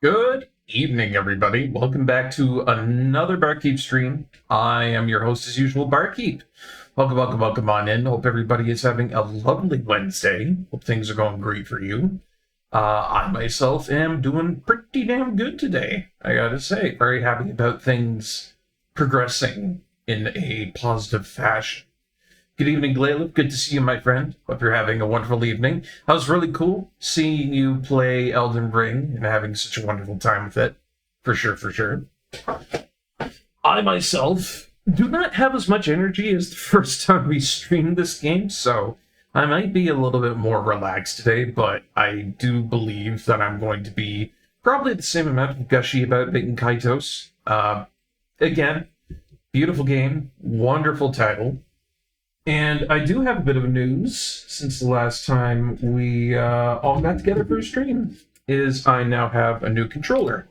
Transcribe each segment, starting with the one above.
Good evening, everybody. Welcome back to another Barkeep stream. I am your host, as usual, Barkeep. Welcome on in. Hope everybody is having a lovely Wednesday. Hope things are going great for you. I myself am doing pretty damn good today, I gotta say. Very happy about things progressing in a positive fashion. Good evening, Glayla. Good to see you, my friend. Hope you're having a wonderful evening. That was really cool seeing you play Elden Ring and having such a wonderful time with it. For sure. I myself do not have as much energy as the first time we streamed this game, so I might be a little bit more relaxed today, but I do believe that I'm going to be probably the same amount of gushy about Baten Kaitos. Again, beautiful game, wonderful title. And I do have a bit of news since the last time we all got together for a stream, is I now have a new controller.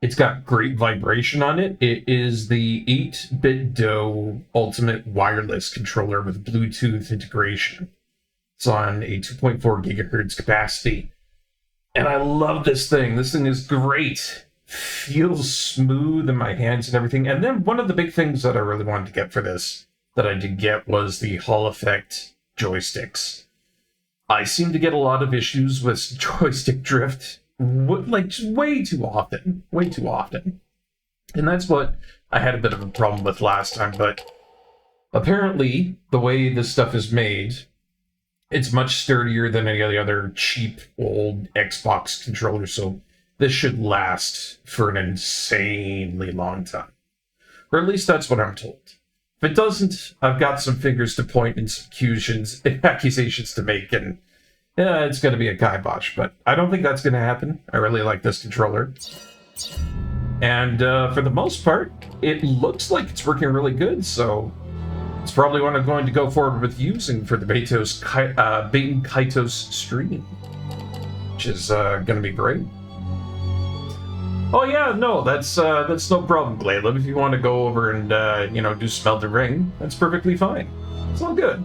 It's got great vibration on it. It is the 8-bit DO Ultimate Wireless controller with Bluetooth integration. It's on a 2.4 gigahertz capacity. And I love this thing. This thing is great. Feels smooth in my hands and everything. And then one of the big things that I really wanted to get for this, that I did get, was the Hall Effect joysticks. I seem to get a lot of issues with joystick drift, like way too often. And that's what I had a bit of a problem with last time, but apparently the way this stuff is made, it's much sturdier than any of the other cheap old Xbox controllers, so this should last for an insanely long time. Or at least that's what I'm told. If it doesn't, I've got some fingers to point and some accusations to make, and it's going to be a kibosh, but I don't think that's going to happen. I really like this controller. And for the most part, it looks like it's working really good, so it's probably what I'm going to go forward with using for the Baten Kaitos stream, which is going to be great. Oh yeah, no, that's no problem, Glayla. If you want to go over and do some Elden Ring, that's perfectly fine. It's all good.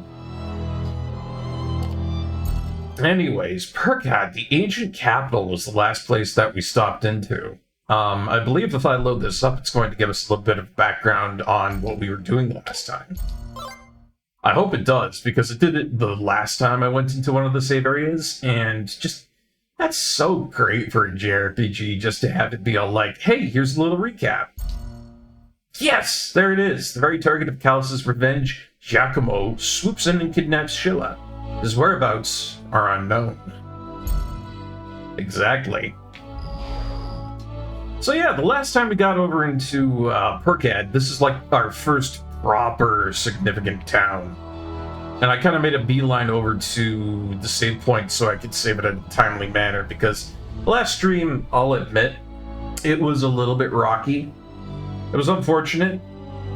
Anyways, Perkad, the ancient capital, was the last place that we stopped into. I believe if I load this up, it's going to give us a little bit of background on what we were doing last time. I hope it does, because it did it the last time I went into one of the save areas, and just, that's so great for a JRPG, just to have it be all like, hey, here's a little recap. Yes, there it is. The very target of Callus's revenge, Giacomo, swoops in and kidnaps Sheila. His whereabouts are unknown. Exactly. So yeah, the last time we got over into Perkad, this is like our first proper significant town. And I kind of made a beeline over to the save point so I could save it in a timely manner, because the last stream, I'll admit, it was a little bit rocky. It was unfortunate.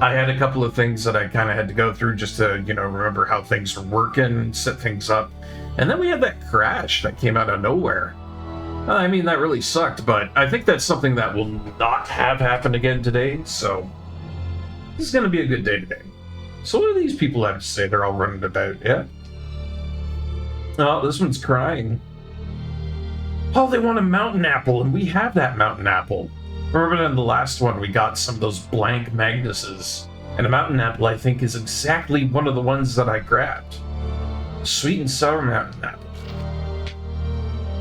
I had a couple of things that I kind of had to go through just to, remember how things were working, set things up. And then we had that crash that came out of nowhere. I mean, that really sucked, but I think that's something that will not have happen again today, so this is going to be a good day today. So what do these people have to say? They're all running about, yeah? Oh, this one's crying. Oh, they want a mountain apple, and we have that mountain apple. Remember in the last one, we got some of those blank Magnuses. And a mountain apple, I think, is exactly one of the ones that I grabbed. Sweet and sour mountain apple.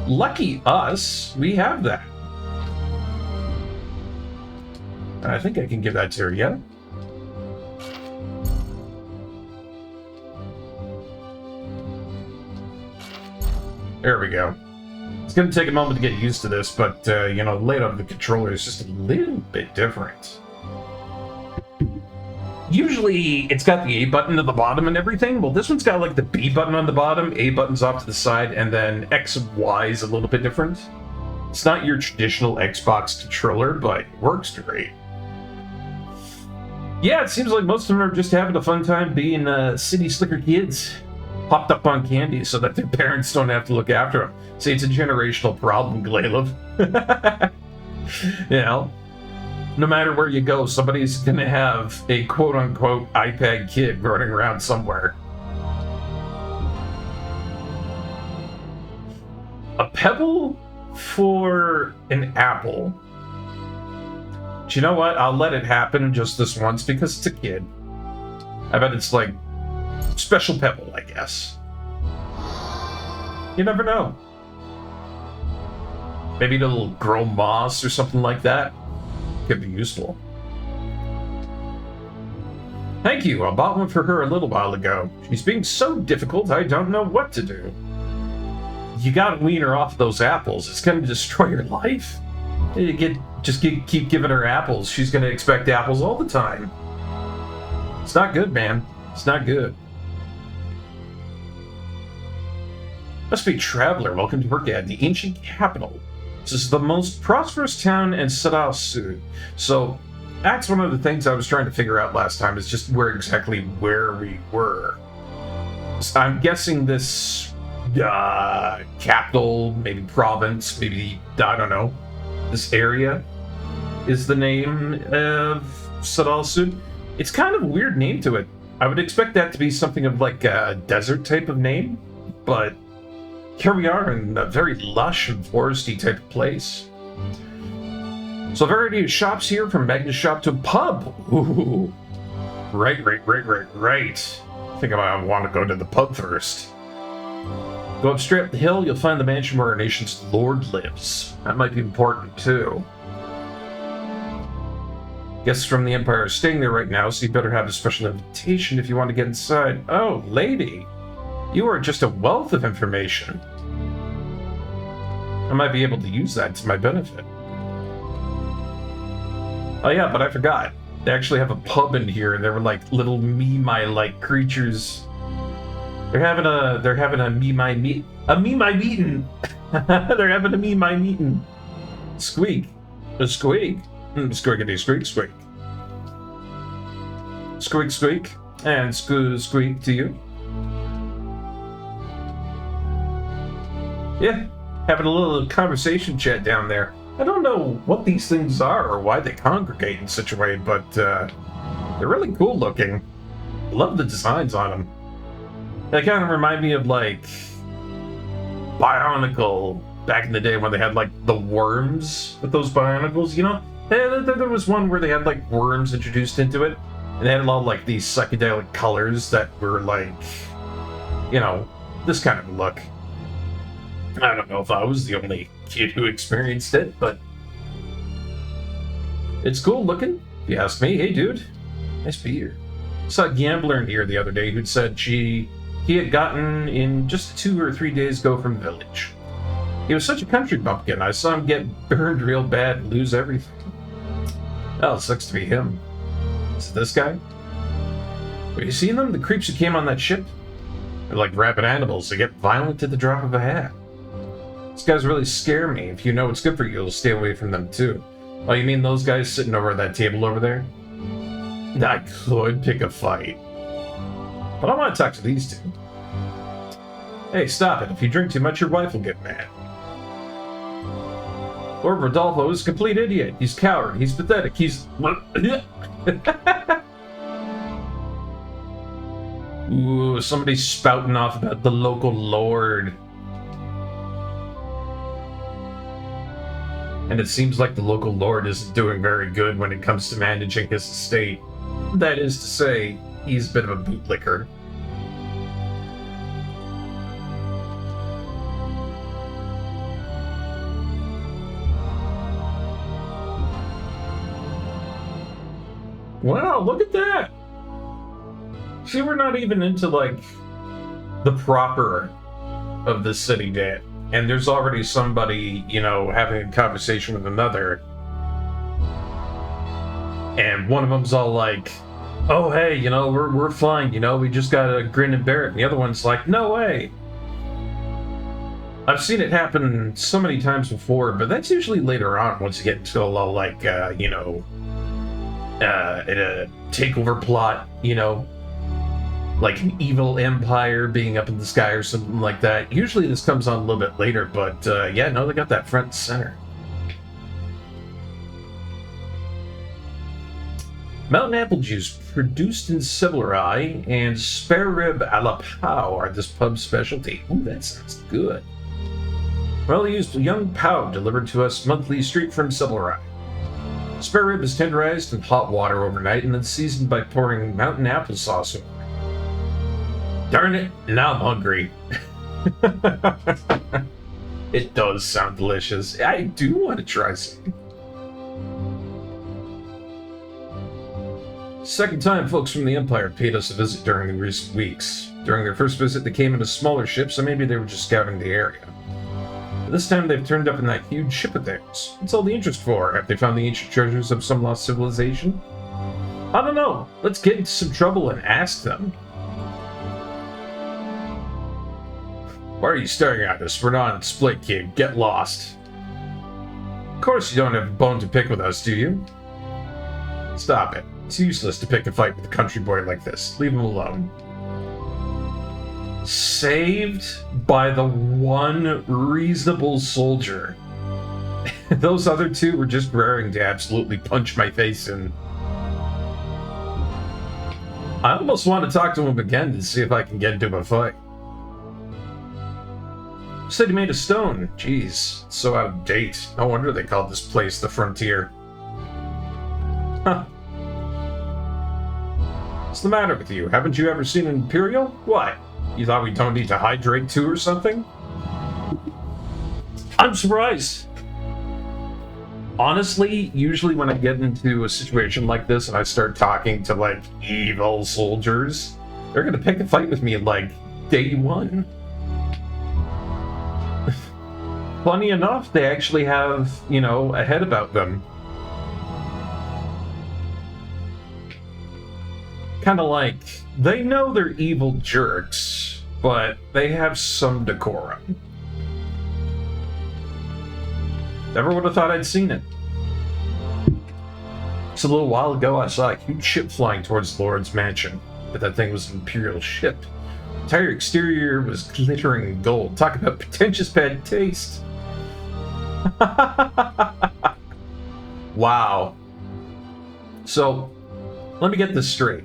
Lucky us, we have that. I think I can give that to her, yeah? There we go. It's going to take a moment to get used to this, but, the layout of the controller is just a little bit different. Usually, it's got the A button at the bottom and everything. Well, this one's got, like, the B button on the bottom, A button's off to the side, and then X and Y is a little bit different. It's not your traditional Xbox controller, but it works great. Yeah, it seems like most of them are just having a fun time being city slicker kids. Popped up on candy so that their parents don't have to look after them. See, it's a generational problem, Glayla. No matter where you go, somebody's gonna have a quote-unquote iPad kid running around somewhere. A pebble for an apple. Do you know what? I'll let it happen just this once because it's a kid. I bet it's like special pebble, I guess. You never know. Maybe it'll grow moss or something like that. Could be useful. Thank you. I bought one for her a little while ago. She's being so difficult, I don't know what to do. You gotta wean her off those apples. It's gonna destroy her life. Keep giving her apples. She's gonna expect apples all the time. It's not good, man. It's not good. Must be Traveler. Welcome to Burkad, the ancient capital. This is the most prosperous town in Sadal Sud. So that's one of the things I was trying to figure out last time, is just where we were. So I'm guessing this capital, maybe province, maybe, I don't know, this area is the name of Sadal Sud. It's kind of a weird name to it. I would expect that to be something of like a desert type of name, but here we are in a very lush and foresty type of place. So a variety of shops here, from Magnus shop to a pub. Ooh. Right. I think I want to go to the pub first. Go up straight up the hill, you'll find the mansion where our nation's lord lives. That might be important too. Guests from the Empire are staying there right now, so you better have a special invitation if you want to get inside. Oh, lady, you are just a wealth of information. I might be able to use that to my benefit. Oh yeah, but I forgot. They actually have a pub in here, and they were like little me-my-like creatures. They're having a me-my meeting. They're having a me-my meeting. Squeak. A squeak. Squeakity squeak squeak. Squeak squeak. And squeak to you. Yeah, having a little conversation chat down there. I don't know what these things are or why they congregate in such a way, but they're really cool looking. Love the designs on them. They kind of remind me of like Bionicle back in the day when they had like the worms with those Bionicles, you know? There was one where they had like worms introduced into it, and they had a lot of like these psychedelic colors that were like, you know, this kind of look. I don't know if I was the only kid who experienced it, but it's cool looking, if you ask me. Hey dude, nice beer. Saw a gambler in here the other day who'd said he had gotten in just 2 or 3 days ago from the village. He was such a country bumpkin. I saw him get burned real bad and lose everything. Oh, it sucks to be him. Is it this guy? Have you seen them? The creeps who came on that ship? They're like rabid animals. They get violent at the drop of a hat. These guys really scare me. If you know what's good for you, you'll stay away from them too. Oh, you mean those guys sitting over at that table over there? I could pick a fight. But I want to talk to these two. Hey, stop it. If you drink too much, your wife will get mad. Lord Rodolfo is a complete idiot. He's a coward. He's pathetic. He's... Ooh, somebody's spouting off about the local lord. And it seems like the local lord isn't doing very good when it comes to managing his estate. That is to say, he's a bit of a bootlicker. Wow, look at that! See, we're not even into, like, the proper of the city yet. And there's already somebody, you know, having a conversation with another. And one of them's all like, oh, hey, you know, we're fine, you know, we just gotta grin and bear it. And the other one's like, no way. I've seen it happen so many times before, but that's usually later on once you get into a little, like, you know, in a takeover plot, you know, like an evil empire being up in the sky or something like that. Usually this comes on a little bit later, but yeah, no, they got that front and center. Mountain apple juice produced in Severai and spare rib a la pow are this pub's specialty. Ooh, that sounds good. Well, he used a young pow delivered to us monthly straight from Silvereye. Spare rib is tenderized in hot water overnight and then seasoned by pouring mountain applesauce over it. Darn it, now I'm hungry. It does sound delicious. I do want to try some. Second time folks from the Empire paid us a visit during the recent weeks. During their first visit, they came in a smaller ship, so maybe they were just scouting the area. But this time, they've turned up in that huge ship of theirs. What's all the interest for? Have they found the ancient treasures of some lost civilization? I don't know. Let's get into some trouble and ask them. Why are you staring at us? We're not on display, kid. Get lost. Of course you don't have a bone to pick with us, do you? Stop it. It's useless to pick a fight with a country boy like this. Leave him alone. Saved by the one reasonable soldier. Those other two were just raring to absolutely punch my face in. I almost want to talk to him again to see if I can get into a fight. Said he made of stone. Jeez, it's so out of date. No wonder they called this place the Frontier. Huh. What's the matter with you? Haven't you ever seen an Imperial? What? You thought we don't need to hydrate too or something? I'm surprised. Honestly, usually when I get into a situation like this and I start talking to, like, evil soldiers, they're gonna pick a fight with me, like, day one. Funny enough, they actually have, you know, a head about them. Kind of like, they know they're evil jerks, but they have some decorum. Never would have thought I'd seen it. Just a little while ago, I saw a huge ship flying towards the Lord's mansion, but that thing was an Imperial ship. The entire exterior was glittering in gold. Talk about pretentious bad taste. Wow. So, let me get this straight.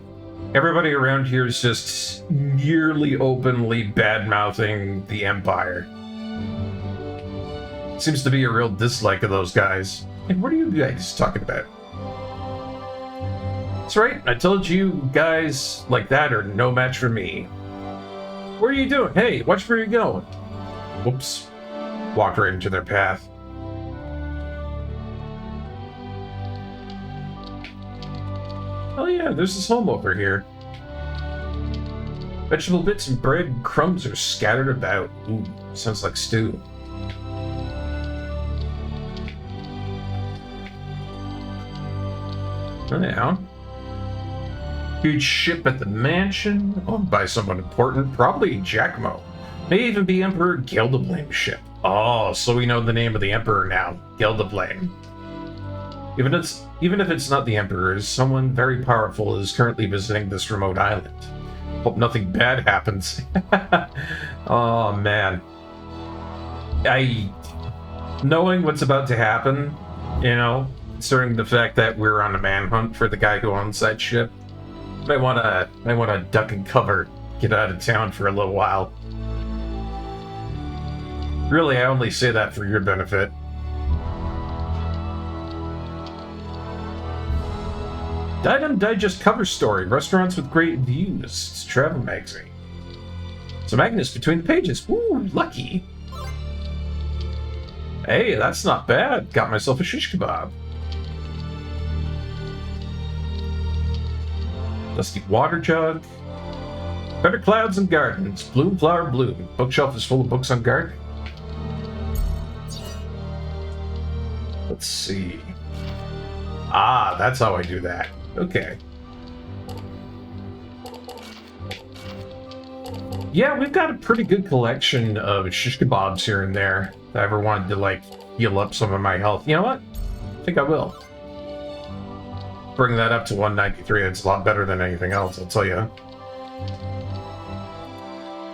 Everybody around here is just nearly openly bad-mouthing the Empire. Seems to be a real dislike of those guys. And what are you guys talking about? That's right, I told you guys like that are no match for me. What are you doing? Hey, watch where you're going. Whoops. Walked right into their path. Oh yeah, there's this home over here. Vegetable bits and bread and crumbs are scattered about. Ooh, sounds like stew. Now, huge ship at the mansion, owned by someone important, probably Giacomo. May even be Emperor Gildablame's ship. Oh, so we know the name of the Emperor now, Gildablame. Even if it's not the Emperor's, someone very powerful is currently visiting this remote island. Hope nothing bad happens. Oh, man. Knowing what's about to happen, you know, considering the fact that we're on a manhunt for the guy who owns that ship, might wanna duck and cover, get out of town for a little while. Really, I only say that for your benefit. Item Digest cover story. Restaurants with great views. It's a travel magazine. Some magnets between the pages. Ooh, lucky. Hey, that's not bad. Got myself a shish kebab. Dusty water jug. Better clouds and gardens. Bloom, flower, bloom. Bookshelf is full of books on gardening. Let's see. Ah, that's how I do that. Okay. Yeah, we've got a pretty good collection of shish kebabs here and there. If I ever wanted to, like, heal up some of my health. You know what? I think I will. Bring that up to 193. It's a lot better than anything else, I'll tell you.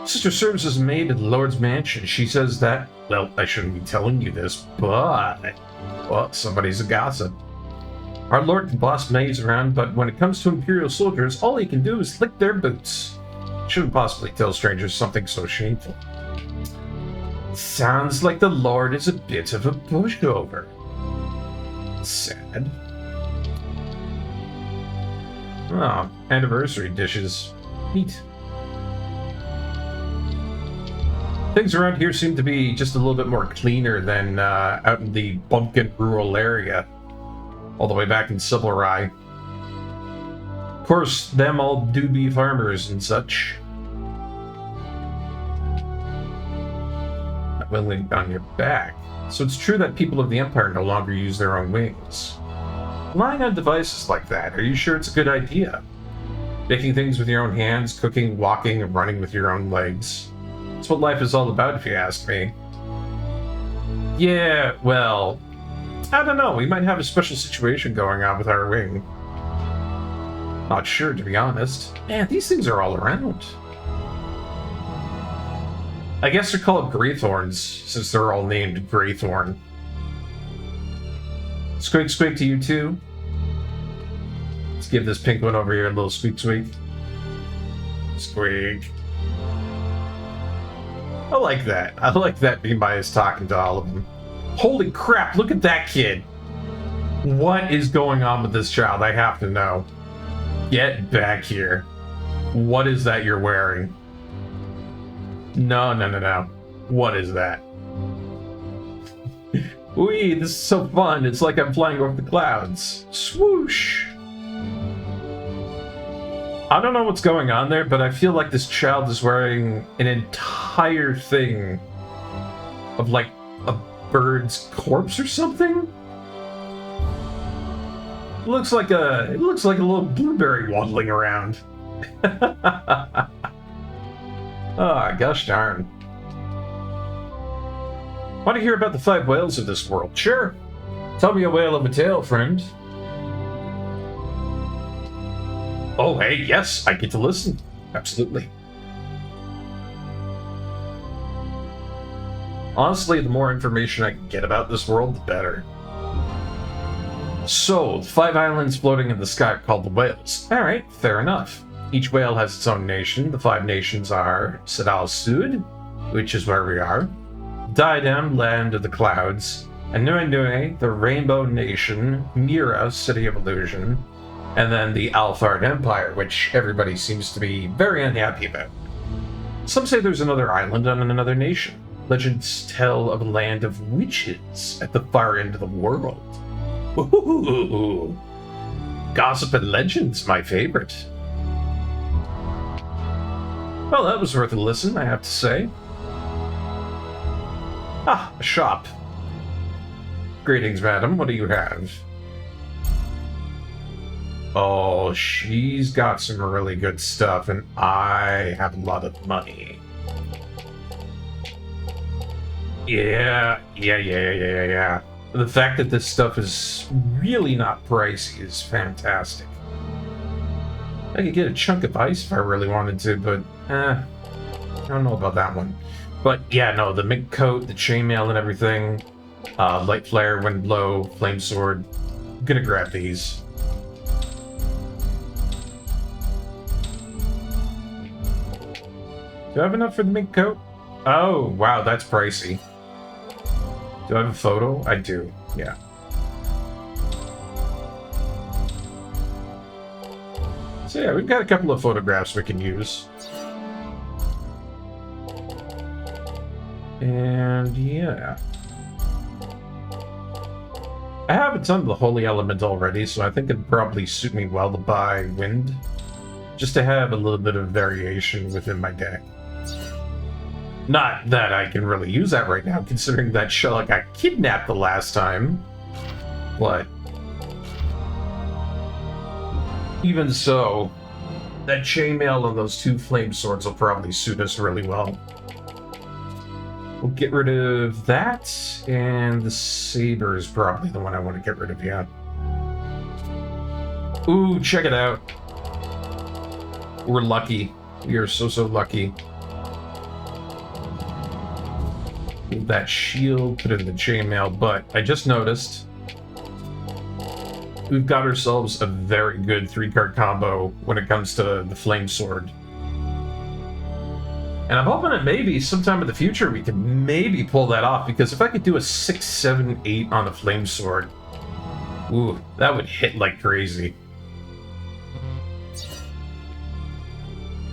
Sister serves as maid at the Lord's mansion. She says that, well, I shouldn't be telling you this, but, well, somebody's a gossip. Our Lord can boss maids around, but when it comes to Imperial soldiers, all he can do is lick their boots. Shouldn't possibly tell strangers something so shameful. Sounds like the Lord is a bit of a pushover. Sad. Oh, anniversary dishes. Neat. Things around here seem to be just a little bit more cleaner than out in the bumpkin rural area. All the way back in Silverai. Of course, them all do be farmers and such. Willing on your back. So it's true that people of the Empire no longer use their own wings. Relying on devices like that, are you sure it's a good idea? Making things with your own hands, cooking, walking, and running with your own legs. That's what life is all about, if you ask me. Yeah, well, I don't know. We might have a special situation going on with our wing. Not sure, to be honest. Man, these things are all around. I guess they're called Greythorns, since they're all named Greythorn. Squeak squeak to you too. Let's give this pink one over here a little squeak squeak. Squeak. I like that. I like that Beanby is talking to all of them. Holy crap, look at that kid. What is going on with this child? I have to know. Get back here. What is that you're wearing? No. What is that? Wee, this is so fun. It's like I'm flying over the clouds. Swoosh. I don't know what's going on there, but I feel like this child is wearing an entire thing of like a bird's corpse or something. It looks like a little blueberry waddling around. Ah, gosh darn. Want to hear about the 5 whales of this world? Sure. Tell me a whale of a tale, friend. Oh, hey, yes, I get to listen. Absolutely. Honestly, the more information I can get about this world, the better. So, 5 islands floating in the sky called the whales. Alright, fair enough. Each whale has its own nation. The 5 nations are Sedal Sud, which is where we are, Diadem, Land of the Clouds, and Nui Nui, the Rainbow Nation, Mira, City of Illusion, and then the Althard Empire, which everybody seems to be very unhappy about. Some say there's another island on another nation. Legends tell of a land of witches at the far end of the world. Ooh, gossip and legends, my favorite. Well, that was worth a listen, I have to say. Ah, a shop. Greetings, madam. What do you have? Oh, she's got some really good stuff, and I have a lot of money. Yeah. The fact that this stuff is really not pricey is fantastic. I could get a chunk of ice if I really wanted to, but I don't know about that one. But yeah, no, the mink coat, the chainmail and everything, light flare, wind blow, flame sword. I'm gonna grab these. Do I have enough for the mink coat? Oh, wow, that's pricey. Do I have a photo? I do, yeah. So yeah, we've got a couple of photographs we can use. And yeah. I have a ton of the Holy Element already, so I think it'd probably suit me well to buy Wind. Just to have a little bit of variation within my deck. Not that I can really use that right now, considering that Shella got kidnapped the last time. But even so, that chainmail and those 2 flame swords will probably suit us really well. We'll get rid of that, and the saber is probably the one I want to get rid of, yeah. Ooh, check it out. We're lucky. We are so lucky. Move that shield, put it in the chainmail, but I just noticed we've got ourselves a very good 3-card combo when it comes to the flame sword. And I'm hoping that maybe sometime in the future we can maybe pull that off, because if I could do a 6, 7, 8 on the flame sword, ooh, that would hit like crazy.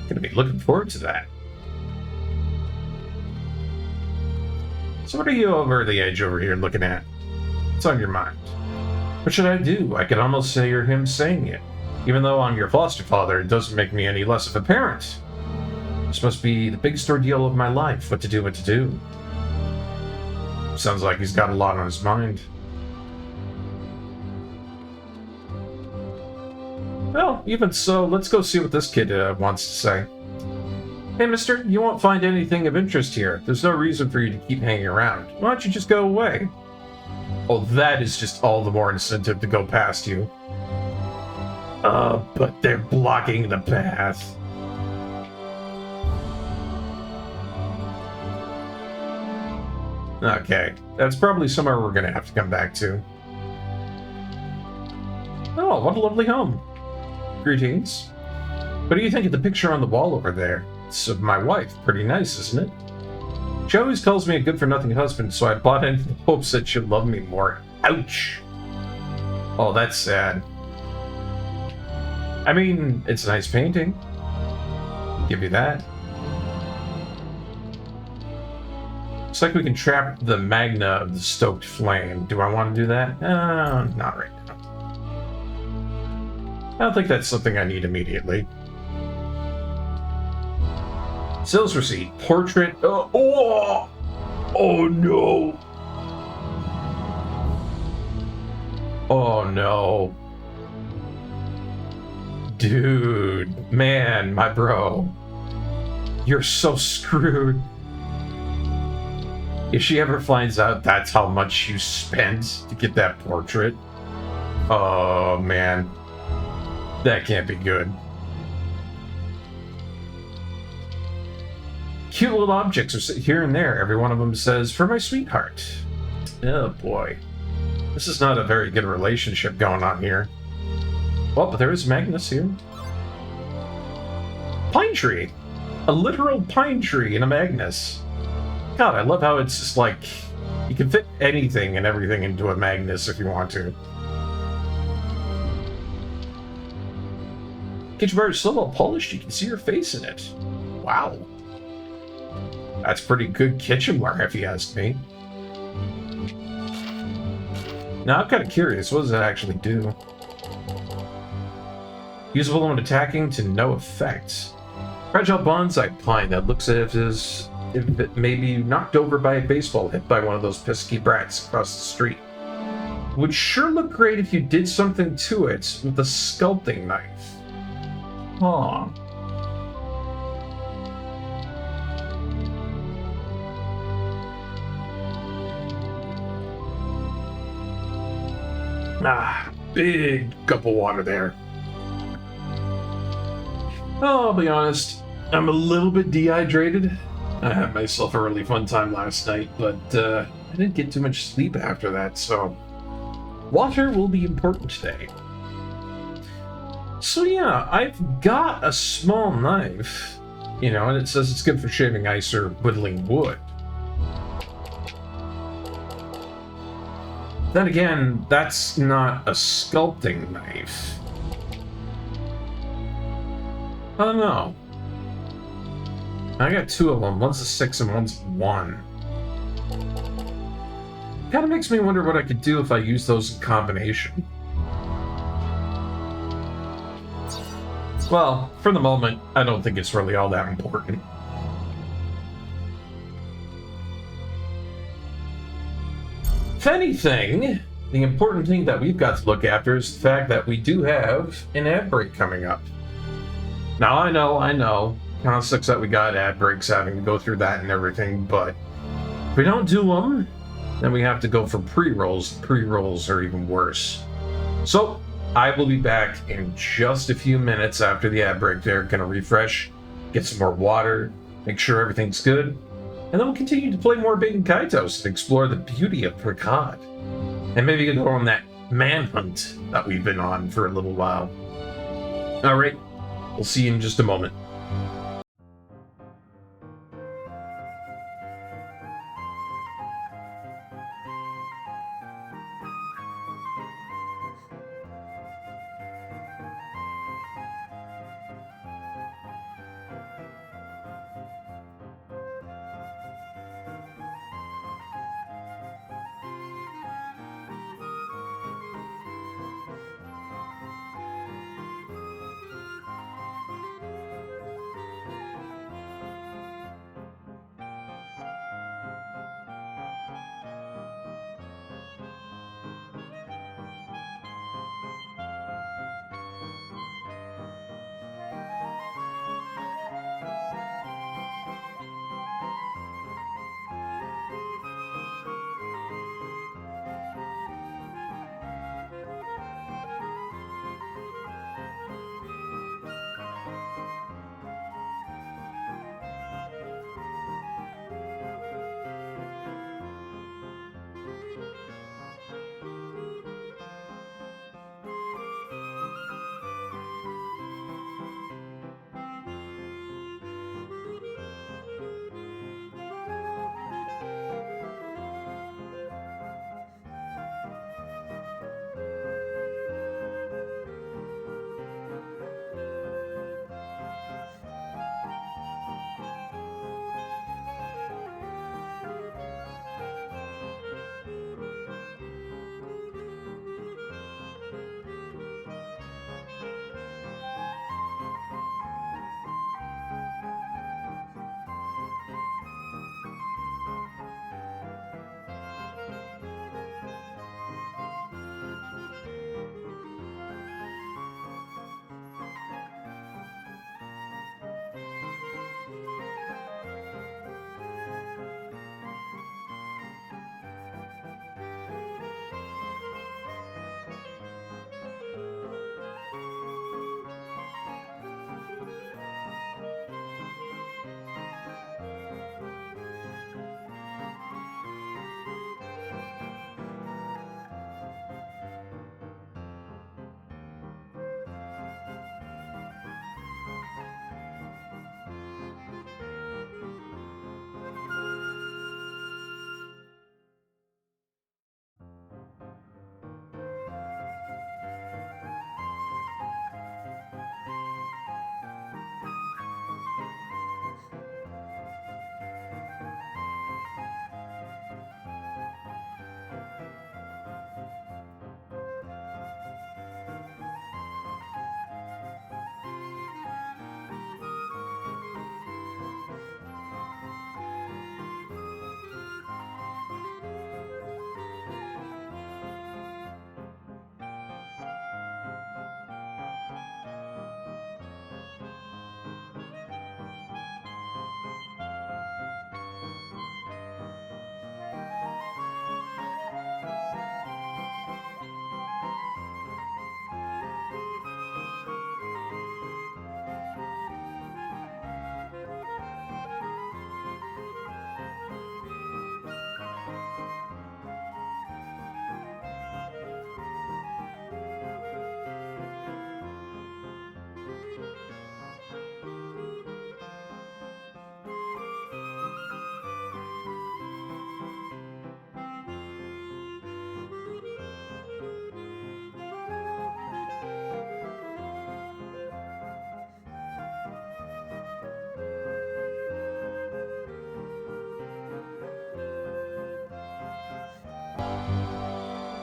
Gonna be looking forward to that. So what are you over the edge over here looking at? What's on your mind? What should I do? I could almost say you're him saying it. Even though I'm your foster father, it doesn't make me any less of a parent. This must be the biggest ordeal of my life. What to do, what to do. Sounds like he's got a lot on his mind. Well, even so, let's go see what this kid wants to say. Hey, mister, you won't find anything of interest here. There's no reason for you to keep hanging around. Why don't you just go away? Oh, that is just all the more incentive to go past you. But they're blocking the path. Okay, that's probably somewhere we're gonna have to come back to. Oh, what a lovely home. Greetings. What do you think of the picture on the wall over there? It's of my wife. Pretty nice, isn't it? She always calls me a good-for-nothing husband, so I bought it in the hopes that she'll love me more. Ouch! Oh, that's sad. I mean, it's a nice painting. Give you that. Looks like we can trap the magna of the stoked flame. Do I want to do that? Not right now. I don't think that's something I need immediately. Sales receipt. Portrait. Oh no. Oh no. Dude. Man, my bro. You're so screwed. If she ever finds out that's how much you spent to get that portrait, oh man, that can't be good. Cute little objects are here and there. Every one of them says, "For my sweetheart." Oh boy. This is not a very good relationship going on here. Well, but there is Magnus here. Pine tree. A literal pine tree in a Magnus. God, I love how it's just like, you can fit anything and everything into a Magnus if you want to. Kitchen bar is so well polished you can see your face in it. Wow. That's pretty good kitchenware if you ask me. Now I'm kind of curious, what does that actually do? Usable when attacking to no effect. Fragile bonsai pine that looks as if it may be knocked over by a baseball hit by one of those pesky brats across the street. Would sure look great if you did something to it with a sculpting knife. Huh. Ah, big cup of water there. I'll be honest, I'm a little bit dehydrated. I had myself a really fun time last night, but I didn't get too much sleep after that, so water will be important today. So yeah, I've got a small knife, you know, and it says it's good for shaving ice or whittling wood. Then again, that's not a sculpting knife. I don't know. I got two of them. One's a 6 and one's 1. Kind of makes me wonder what I could do if I use those in combination. Well, for the moment, I don't think it's really all that important. If anything, the important thing that we've got to look after is the fact that we do have an ad break coming up. Now, I know. Kind of sucks that we got ad breaks having to go through that and everything, but if we don't do them, then we have to go for pre-rolls. Pre-rolls are even worse. So, I will be back in just a few minutes after the ad break there. Gonna refresh, get some more water, make sure everything's good, and then we'll continue to play more Baten Kaitos and explore the beauty of Precod. And maybe go on that manhunt that we've been on for a little while. Alright, we'll see you in just a moment.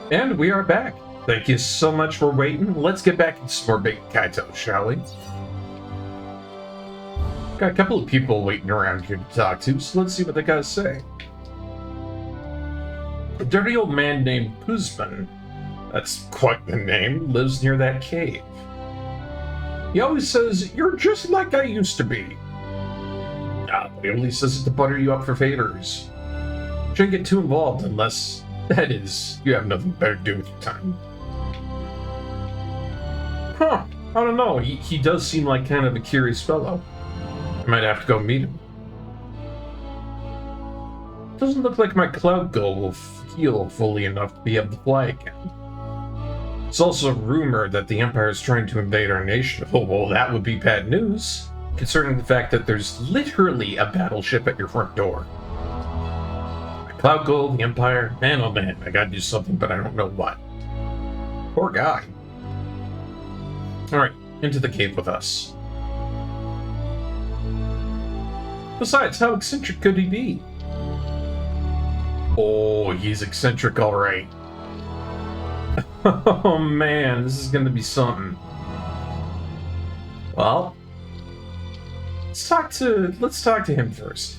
And we are back. Thank you so much for waiting. Let's get back into some more big Kaitos, shall we? Got a couple of people waiting around here to talk to, so let's see what they gotta say. A dirty old man named Puzman, that's quite the name, lives near that cave. He always says, "You're just like I used to be." But he only says it to butter you up for favors. Shouldn't get too involved unless, that is, you have nothing better to do with your time. Huh, I don't know, he does seem like kind of a curious fellow. I might have to go meet him. Doesn't look like my cloud gull will heal fully enough to be able to fly again. It's also rumored that the Empire is trying to invade our nation. Oh, well, that would be bad news, concerning the fact that there's literally a battleship at your front door. My cloud gull, the Empire, man oh man, I gotta do something, but I don't know what. Poor guy. Alright, into the cave with us. Besides, how eccentric could he be? Oh, he's eccentric, alright. Oh man, this is gonna be something. Well, let's talk to him first.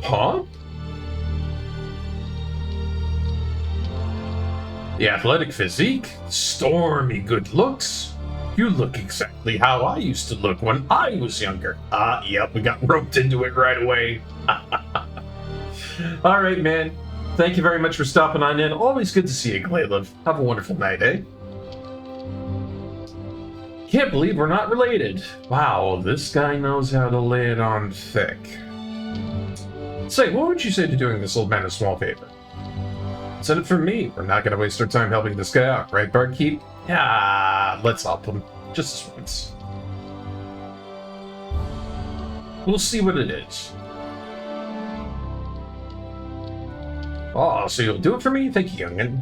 Huh? The athletic physique, stormy good looks. You look exactly how I used to look when I was younger. Yep, we got roped into it right away. Alright, man. Thank you very much for stopping on in. Always good to see you, Glaylov. Have a wonderful night, eh? Can't believe we're not related. Wow, this guy knows how to lay it on thick. Say, what would you say to doing this old man a small favor? Send it from me. We're not going to waste our time helping this guy out, right, Barkeep? Yeah, let's help him. Just this once. We'll see what it is. Oh, so you'll do it for me? Thank you, youngin'.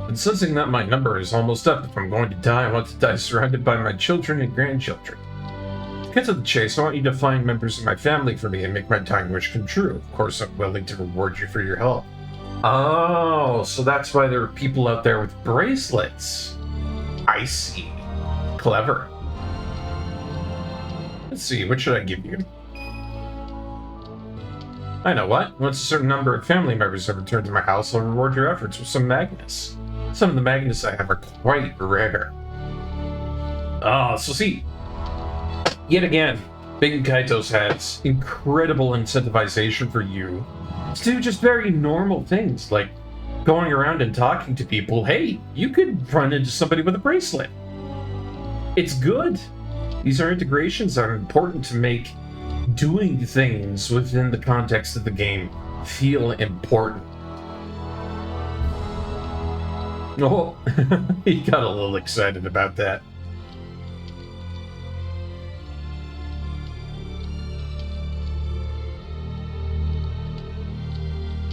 I'm sensing that my number is almost up. If I'm going to die, I want to die surrounded by my children and grandchildren. To get to the chase, I want you to find members of my family for me and make my dying wish come true. Of course, I'm willing to reward you for your help. Oh, so that's why there are people out there with bracelets. I see. Clever. Let's see, what should I give you? I know what. Once a certain number of family members have returned to my house, I'll reward your efforts with some magnets. Some of the magnets I have are quite rare. Oh, so see, yet again, Big Kaitos has incredible incentivization for you to do just very normal things, like going around and talking to people. Hey, you could run into somebody with a bracelet. It's good. These are integrations that are important to make doing things within the context of the game feel important. Oh, he got a little excited about that.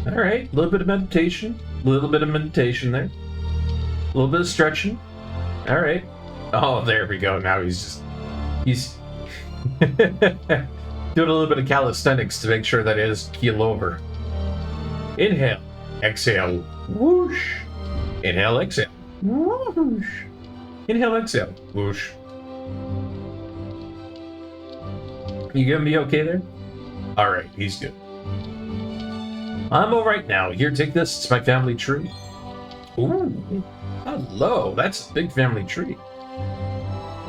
Alright, a little bit of meditation. A little bit of meditation there. A little bit of stretching. Alright. Oh, there we go. Now he's doing a little bit of calisthenics to make sure that it is keel over. Inhale. Exhale. Whoosh. Inhale, exhale. Whoosh. Inhale, exhale. Whoosh. You gonna be okay there? Alright, he's good. I'm alright now. Here, take this. It's my family tree. Ooh. Hello. That's a big family tree.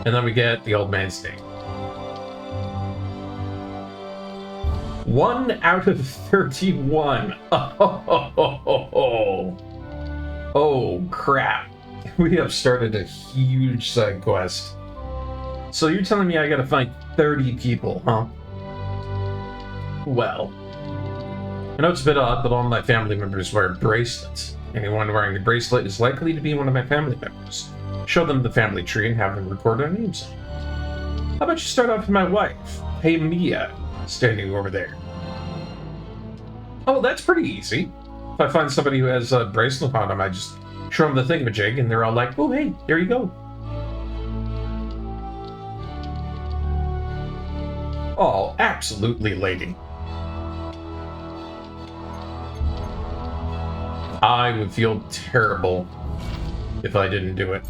And then we get the old man's name. 1 out of 31. Oh, crap. We have started a huge side quest. So you're telling me I gotta find 30 people, huh? Well, I know it's a bit odd, but all my family members wear bracelets. Anyone wearing a bracelet is likely to be one of my family members. Show them the family tree and have them record our names on it. How about you start off with my wife? Hey, Mia. Standing over there. Oh, that's pretty easy. If I find somebody who has a bracelet on them, I just show them the thingamajig, and they're all like, oh, hey, there you go. Oh, absolutely, lady. I would feel terrible if I didn't do it.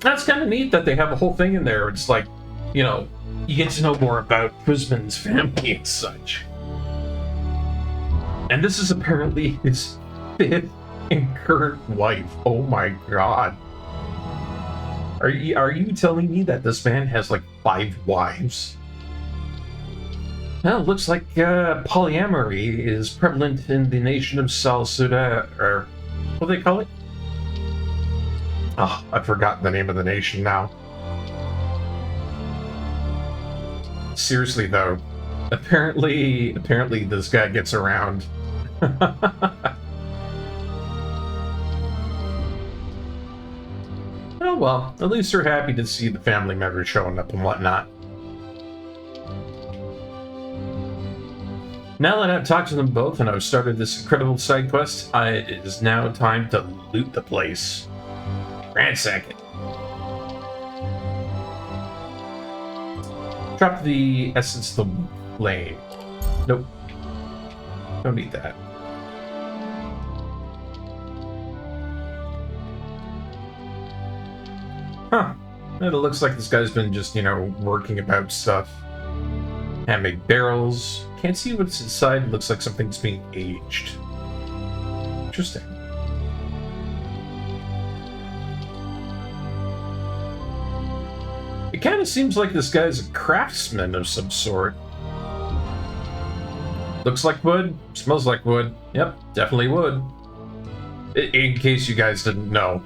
That's kind of neat that they have a whole thing in there. It's like, you know, you get to know more about Quizman's family and such. And this is apparently his 5th and current wife. Oh my god. Are you telling me that this man has like 5 wives? Well, it looks like polyamory is prevalent in the nation of Salsuda, or what do they call it? Oh, I forgot the name of the nation now. Seriously though, apparently this guy gets around. Oh well, at least they're happy to see the family members showing up and whatnot. Now that I've talked to them both and I've started this incredible side quest, it is now time to loot the place. Ransack it. Drop the essence of the flame. Nope. Don't need that. Huh. It looks like this guy's been just, you know, working about stuff. Handmade barrels. Can't see what's inside. Looks like something's being aged. Interesting. It kind of seems like this guy's a craftsman of some sort. Looks like wood. Smells like wood. Yep, definitely wood. In case you guys didn't know.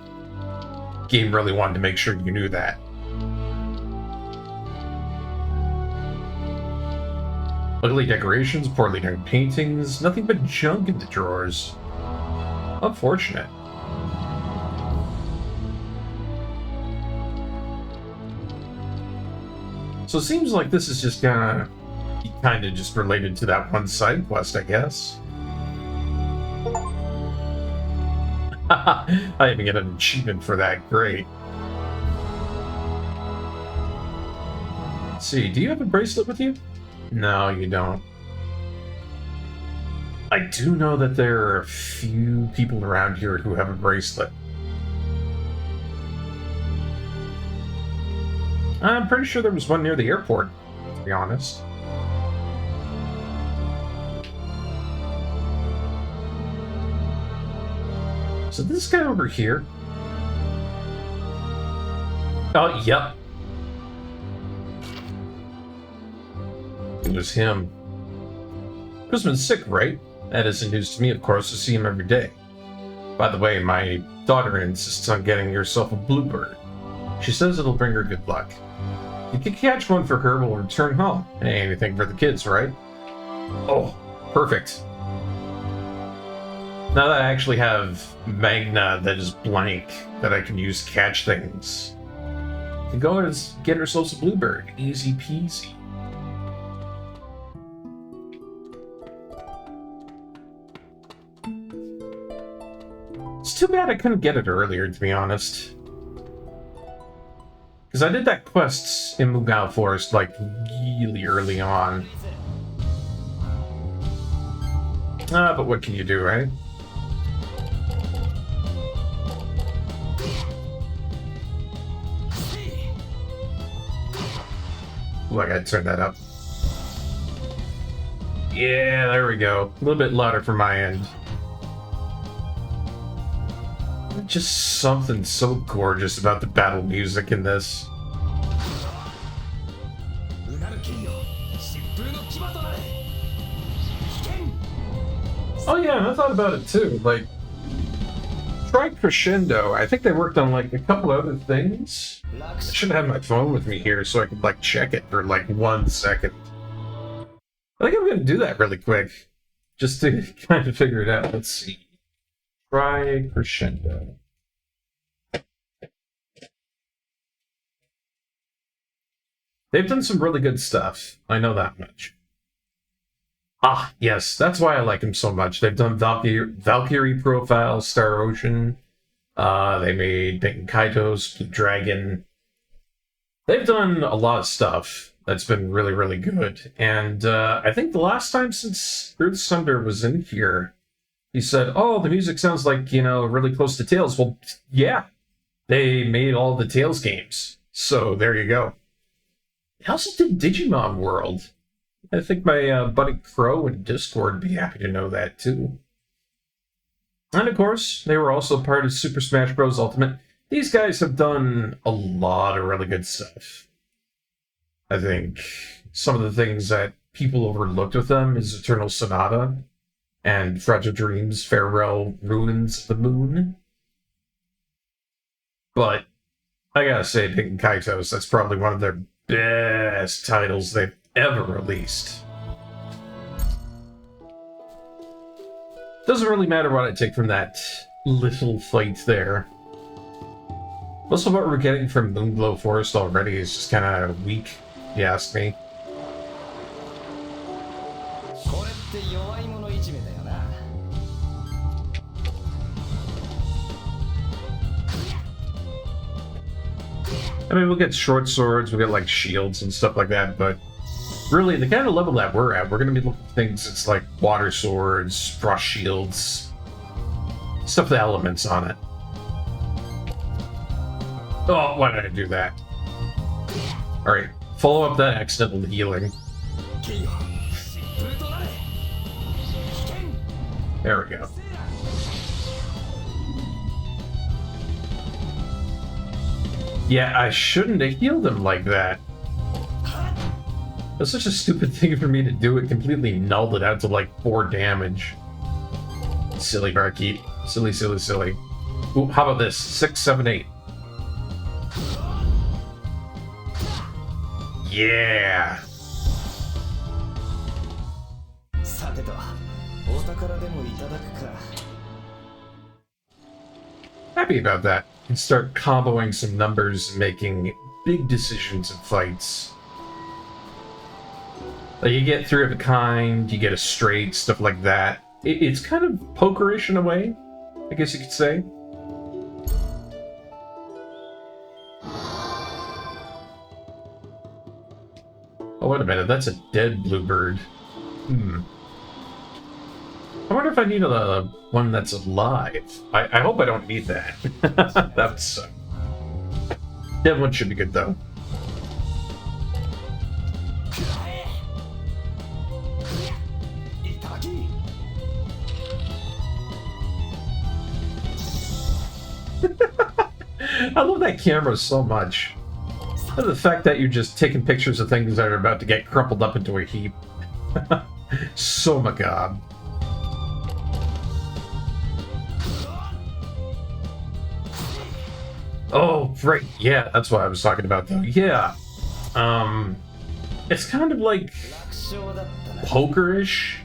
Game really wanted to make sure you knew that. Ugly decorations, poorly done paintings, nothing but junk in the drawers. Unfortunate. So it seems like this is just gonna be kind of just related to that one side quest, I guess. I even get an achievement for that. Great. Let's see, do you have a bracelet with you? No, you don't. I do know that there are a few people around here who have a bracelet. I'm pretty sure there was one near the airport, to be honest. So this guy over here... Oh, yep. It was him. Quizman's sick, right? That isn't news to me, of course, to see him every day. By the way, my daughter insists on getting yourself a bluebird. She says it'll bring her good luck. You can catch one for her when we'll return home. Hey, anything for the kids, right? Oh, perfect. Now that I actually have Magna that is blank, that I can use to catch things, we can go and get ourselves a bluebird. Easy peasy. It's too bad I couldn't get it earlier, to be honest. Because I did that quest in Mugao Forest, like, really early on. But what can you do, right? Ooh, I gotta turn that up. Yeah, there we go. A little bit louder from my end. Just something so gorgeous about the battle music in this. Oh yeah, and I thought about it too. Like, try Crescendo. I think they worked on like a couple other things. I should have my phone with me here so I could like check it for like 1 second. I think I'm gonna do that really quick, just to kind of figure it out. Let's see. Try Crescendo. They've done some really good stuff. I know that much. Ah, yes, that's why I like them so much. They've done Valkyrie Profile, Star Ocean. They made Kaitos, Blue Dragon. They've done a lot of stuff. That's been really, really good. And I think the last time since Earth Sunder was in here, he said, "Oh, the music sounds like, really close to Tales." Well, yeah, they made all the Tales games. So there you go. They also did Digimon World. I think my buddy Crow in Discord would be happy to know that, too. And of course, they were also part of Super Smash Bros. Ultimate. These guys have done a lot of really good stuff. I think some of the things that people overlooked with them is Eternal Sonata and Fragile Dreams, Farewell Ruins of the Moon. But I gotta say, Pink Kaitos, that's probably one of their best titles they've ever released. Doesn't really matter what I take from that little fight there. Most of what we're getting from Moonglow Forest already is just kind of weak, if you ask me. I mean, we'll get short swords, we'll get like shields and stuff like that, but really, the kind of level that we're at, we're going to be looking at things that's like water swords, frost shields, stuff with elements on it. Oh, why did I do that? Alright, follow up that accidental healing. There we go. Yeah, I shouldn't have healed him like that. That's such a stupid thing for me to do. It completely nulled it out to like 4 damage. Silly Barkeep. Silly, silly, silly. Ooh, how about this? 6, 7, 8. Yeah! Happy about that. Can start comboing some numbers and making big decisions in fights. Like you get 3 of a kind, you get a straight, stuff like that. It's kind of pokerish in a way, I guess you could say. Oh, wait a minute, that's a dead bluebird. I wonder if I need a one that's alive. I hope I don't need that. That would suck. Dead one should be good, though. I love that camera so much. And the fact that you're just taking pictures of things that are about to get crumpled up into a heap. So macabre. Oh, right. Yeah, that's what I was talking about, though. Yeah. It's kind of like pokerish.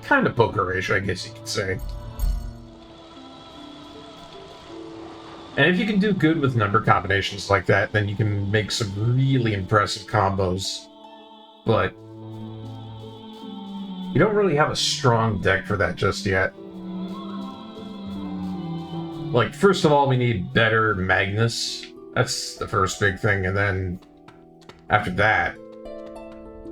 Kind of pokerish, I guess you could say. And if you can do good with number combinations like that, then you can make some really impressive combos. But you don't really have a strong deck for that just yet. Like, first of all, we need better Magnus. That's the first big thing, and then after that,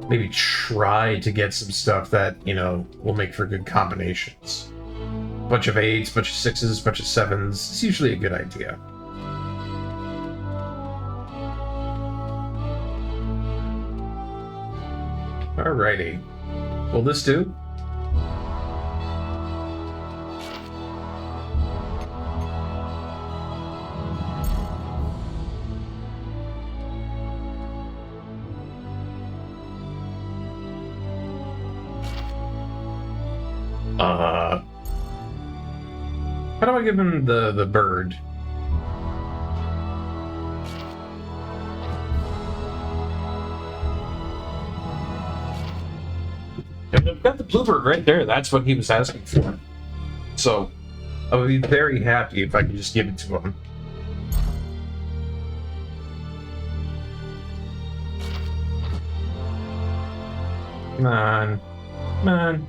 maybe try to get some stuff that, will make for good combinations. Bunch of 8s, bunch of 6s, bunch of 7s. It's usually a good idea. Alrighty. Will this do? How do I give him the bird? And I've got the bluebird right there. That's what he was asking for. So, I would be very happy if I could just give it to him. Come on. Come on.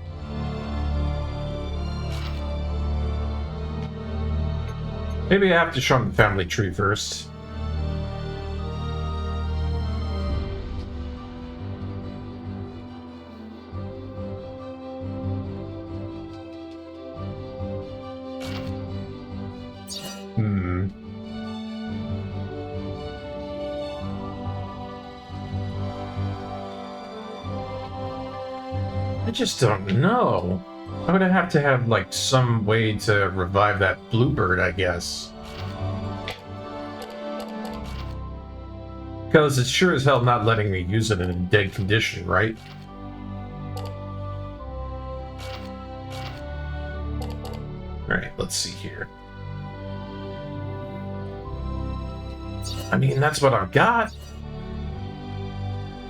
Maybe I have to show him the family tree first. I just don't know. I'm gonna have to have, like, some way to revive that bluebird, I guess. Because it's sure as hell not letting me use it in a dead condition, right? Alright, let's see here. I mean, that's what I've got.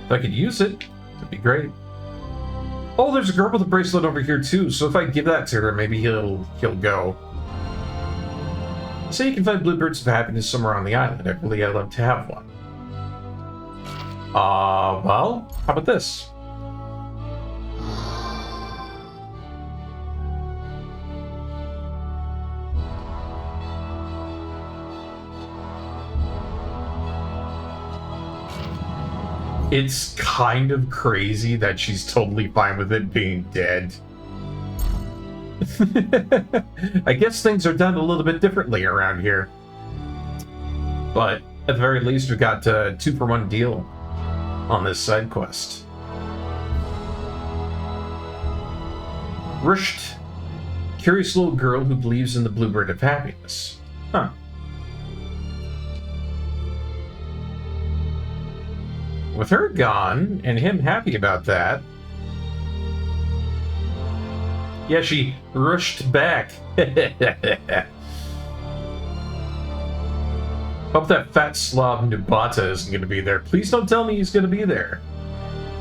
If I could use it, that'd be great. Oh, there's a girl with a bracelet over here too, so if I give that to her, maybe he'll go. Say you can find bluebirds of happiness somewhere on the island. I'd love to have one. Well, how about this? It's kind of crazy that she's totally fine with it being dead. I guess things are done a little bit differently around here. But at the very least, we've got a 2-for-1 deal on this side quest. Rushed. Curious little girl who believes in the bluebird of happiness. Huh. With her gone, and him happy about that. Yeah, she rushed back. Hope that fat slob Nubata isn't going to be there. Please don't tell me he's going to be there.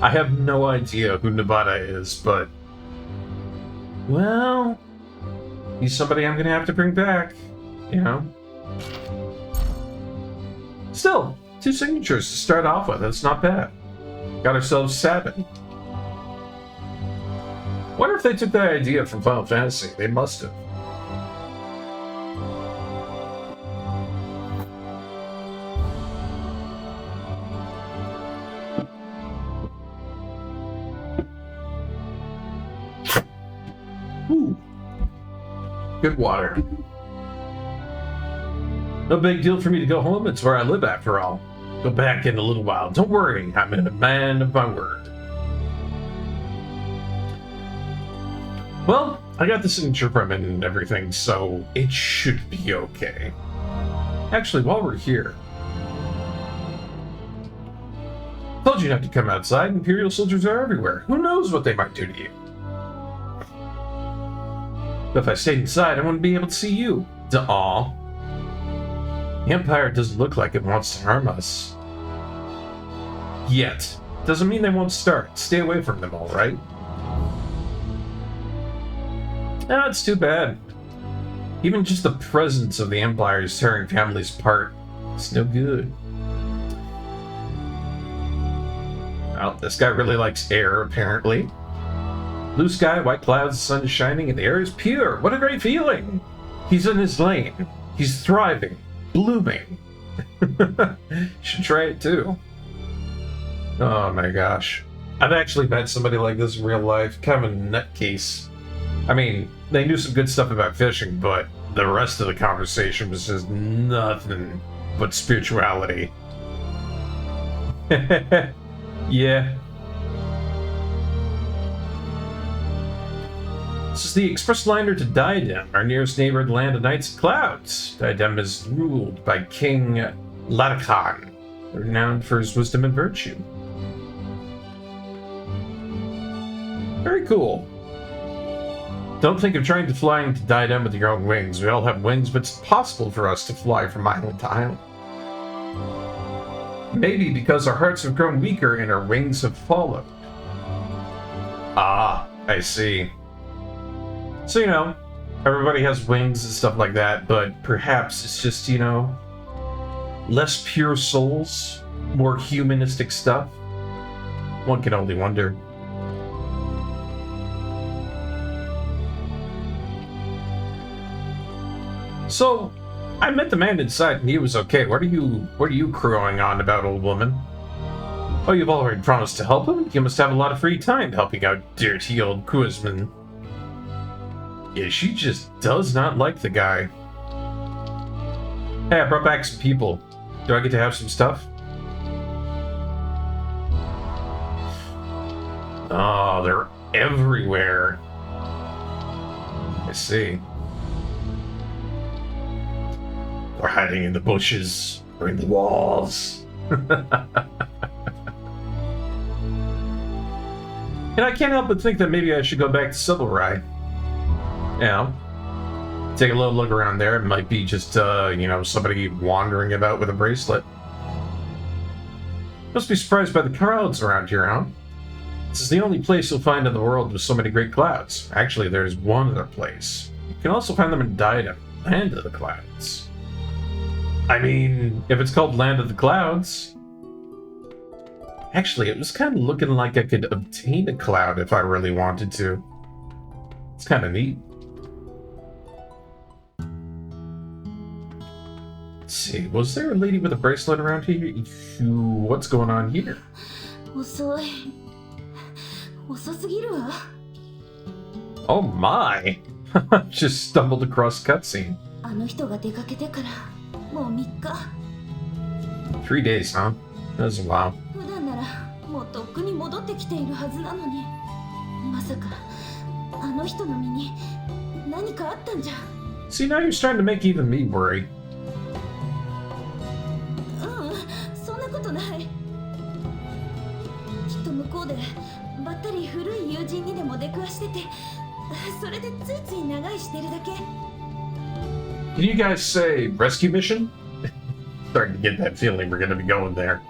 I have no idea who Nubata is, but... well... he's somebody I'm going to have to bring back. You know? Still, 2 signatures to start off with. That's not bad. Got ourselves 7. Wonder if they took that idea from Final Fantasy. They must have. Ooh. Good water. No big deal for me to go home. It's where I live, after all. Go back in a little while. Don't worry. I'm a man of my word. Well, I got the signature from it and everything, so it should be okay. Actually, while we're here... told you not to come outside. Imperial soldiers are everywhere. Who knows what they might do to you? But if I stayed inside, I wouldn't be able to see you. Aw. The Empire doesn't look like it wants to harm us. Yet. Doesn't mean they won't start. Stay away from them, alright? No, it's too bad. Even just the presence of the Empire is tearing families apart. It's no good. Well, this guy really likes air, apparently. Blue sky, white clouds, the sun is shining, and the air is pure. What a great feeling! He's in his lane. He's thriving. Blooming. Should try it too. Oh my gosh. I've actually met somebody like this in real life. Kind of a nutcase. I mean, they knew some good stuff about fishing, but the rest of the conversation was just nothing but spirituality. Yeah. This is the express liner to Diadem, our nearest neighbor in the land of nights and clouds. Diadem is ruled by King Ladakan, renowned for his wisdom and virtue. Very cool. Don't think of trying to fly into Diadem with your own wings. We all have wings, but it's possible for us to fly from island to island. Maybe because our hearts have grown weaker and our wings have followed. Ah, I see. So, you know, everybody has wings and stuff like that, but perhaps it's just, you know, less pure souls, more humanistic stuff. One can only wonder. So, I met the man inside and he was okay. What are you crowing on about, old woman? Oh, you've already promised to help him? You must have a lot of free time helping out dirty old Kuzman. Yeah, she just does not like the guy. Hey, I brought back some people. Do I get to have some stuff? Oh, they're everywhere. I see. Or hiding in the bushes or in the walls. And I can't help but think that maybe I should go back to Silvereye. You know, take a little look around there. It might be just, somebody wandering about with a bracelet. Must be surprised by the clouds around here, huh? This is the only place you'll find in the world with so many great clouds. Actually, there's one other place. You can also find them in Baten, Land of the Clouds. I mean, if it's called Land of the Clouds... Actually, it was kind of looking like I could obtain a cloud if I really wanted to. It's kind of neat. Let's see, was there a lady with a bracelet around here? What's going on here? Oh my! Just stumbled across cutscene. 3 days, huh? That was a while. See, now you're starting to make even me worry. Can you guys say rescue mission? Starting to get that feeling we're going to be going there.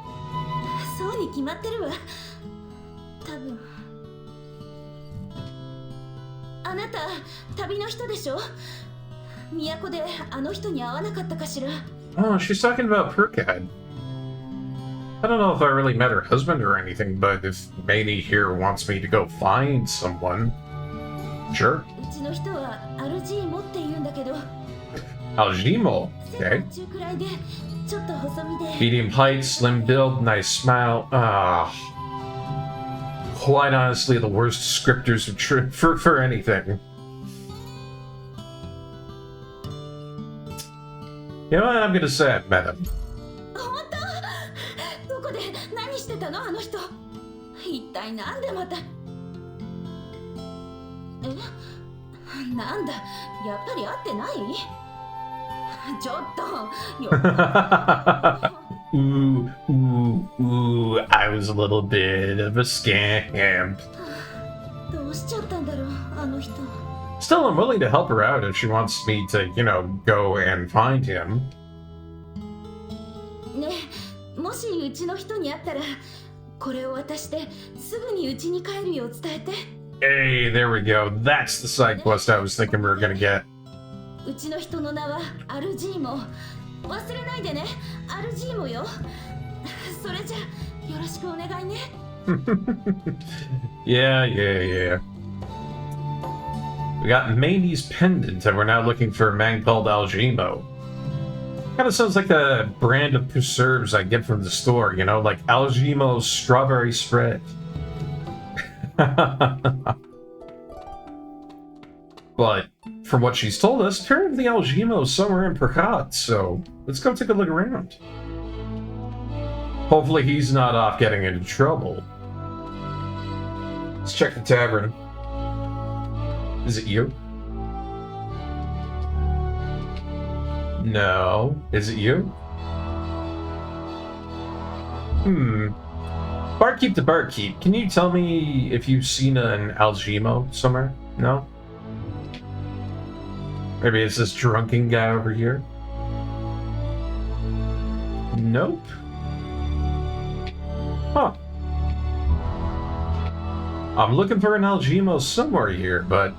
Oh, she's talking about Perkad. I don't know if I really met her husband or anything, but if Manny here wants me to go find someone, sure. Aljimo, okay. Medium height, slim build, nice smile. Quite honestly, the worst descriptors for anything. You know what? I'm gonna say I've met him. Ooh, I was a little bit of a scamp. Still, I'm willing to help her out if she wants me to, go and find him. Hey, there we go. That's the side quest I was thinking we were gonna get. Yeah. We got Maney's pendant, and we're now looking for a man called Aljimo. Kind of sounds like a brand of preserves I get from the store, like Aljimo's strawberry spread. But from what she's told us, apparently Aljimo's somewhere in Perkad, so let's go take a look around. Hopefully he's not off getting into trouble. Let's check the tavern. Is it you? No. Is it you? Barkeep to Barkeep, can you tell me if you've seen an Aljimo somewhere? No? Maybe it's this drunken guy over here? Nope. Huh. I'm looking for an Aljimo somewhere here, but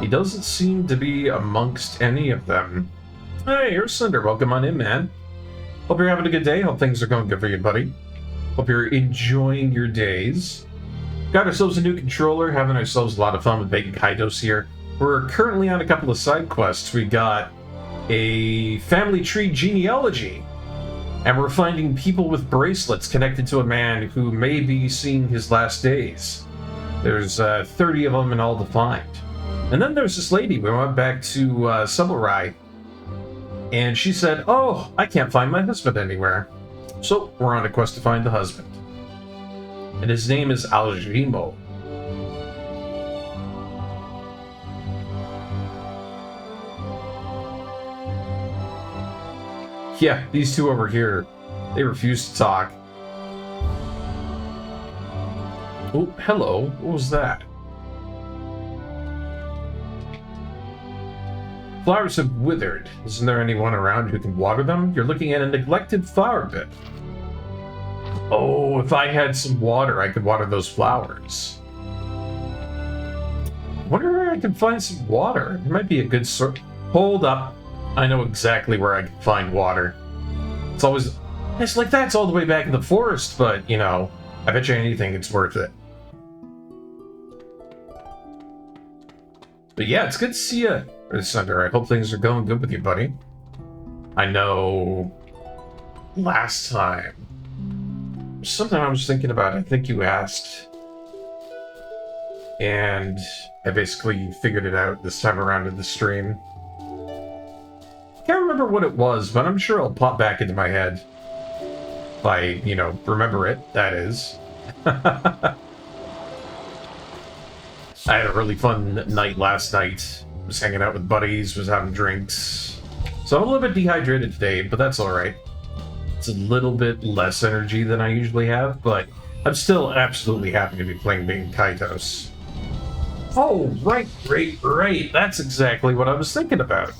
he doesn't seem to be amongst any of them. Hey, here's Cinder. Welcome on in, man. Hope you're having a good day. Hope things are going good for you, buddy. Hope you're enjoying your days. Got ourselves a new controller, having ourselves a lot of fun with Baten Kaitos here. We're currently on a couple of side quests. We got a family tree genealogy, and we're finding people with bracelets connected to a man who may be seeing his last days. There's 30 of them in all to find. And then there's this lady. We went back to Silvereye, and she said, "Oh, I can't find my husband anywhere." So we're on a quest to find the husband. And his name is Aljimo. Yeah, these two over here, they refuse to talk. Oh, hello. What was that? Flowers have withered. Isn't there anyone around who can water them? You're looking at a neglected flower bed. Oh, if I had some water, I could water those flowers. I wonder where I can find some water. There might be a good sort. Hold up. I know exactly where I can find water. It's always... It's like that's all the way back in the forest, but, you know, I bet you anything it's worth it. But yeah, it's good to see you, Sunder. I hope things are going good with you, buddy. I know... Last time... Something I was thinking about, I think you asked. And I basically figured it out this time around in the stream. Can't remember what it was, but I'm sure it'll pop back into my head. If I, you know, remember it, that is. I had a really fun night last night. Was hanging out with buddies, was having drinks. So I'm a little bit dehydrated today, but that's alright. It's a little bit less energy than I usually have, but I'm still absolutely happy to be playing being Kaitos. Oh, right. That's exactly what I was thinking about.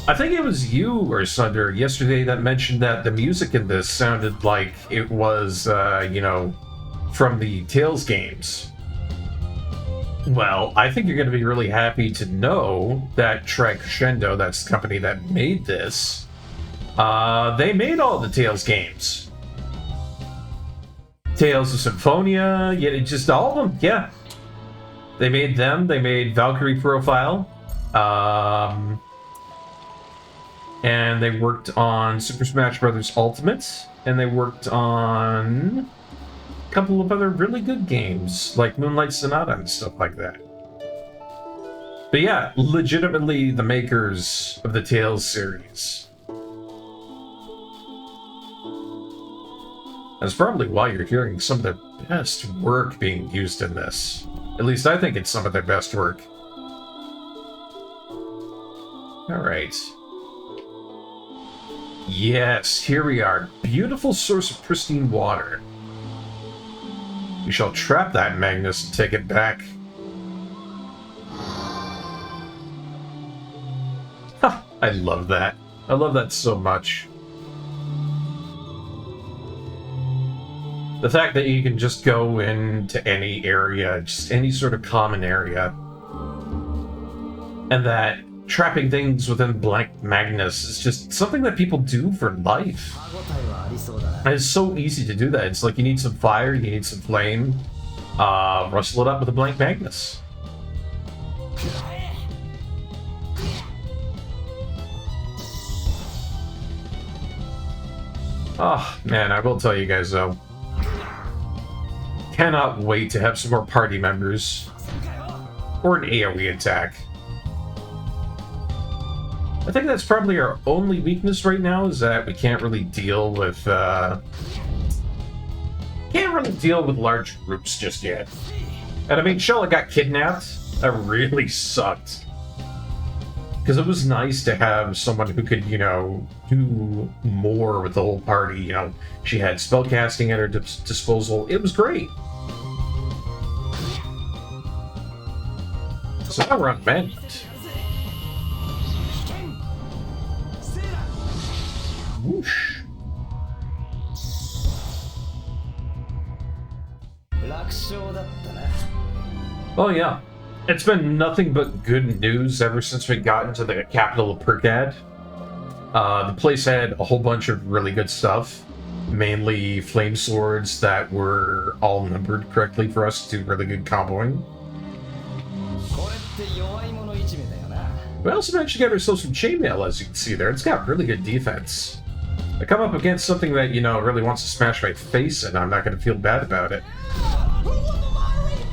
I think it was you or Sunder yesterday that mentioned that the music in this sounded like it was, you know, from the Tales games. Well, I think you're going to be really happy to know that TheyCallHimBarkeep, that's the company that made this, they made all the Tales games. Tales of Symphonia, yeah, just all of them, yeah. They made them, they made Valkyrie Profile, and they worked on Super Smash Bros. Ultimate, and they worked on a couple of other really good games, like Moonlight Sonata and stuff like that. But yeah, legitimately the makers of the Tales series. That's probably why you're hearing some of their best work being used in this. At least I think it's some of their best work. Alright. Yes, here we are. Beautiful source of pristine water. We shall trap that Magnus and take it back. Ha! I love that. I love that so much. The fact that you can just go into any area, just any sort of common area, and that trapping things within blank Magnus is just something that people do for life. And it's so easy to do that. It's like you need some fire, you need some flame, rustle it up with a blank Magnus. Oh, man, I will tell you guys though. Cannot wait to have some more party members. Or an AoE attack. I think that's probably our only weakness right now, is that we can't really deal with, large groups just yet. And I mean, Shella got kidnapped. That really sucked. Because it was nice to have someone who could, you know, do more with the whole party. You know, she had spellcasting at her disposal. It was great. So now we're on Magnet. Whoosh. Oh yeah. It's been nothing but good news ever since we got into the capital of Perkad. The place had a whole bunch of really good stuff. Mainly flame swords that were all numbered correctly for us to do really good comboing. We also managed to get ourselves some chainmail, as you can see there. It's got really good defense. I come up against something that, you know, really wants to smash my face, and I'm not going to feel bad about it.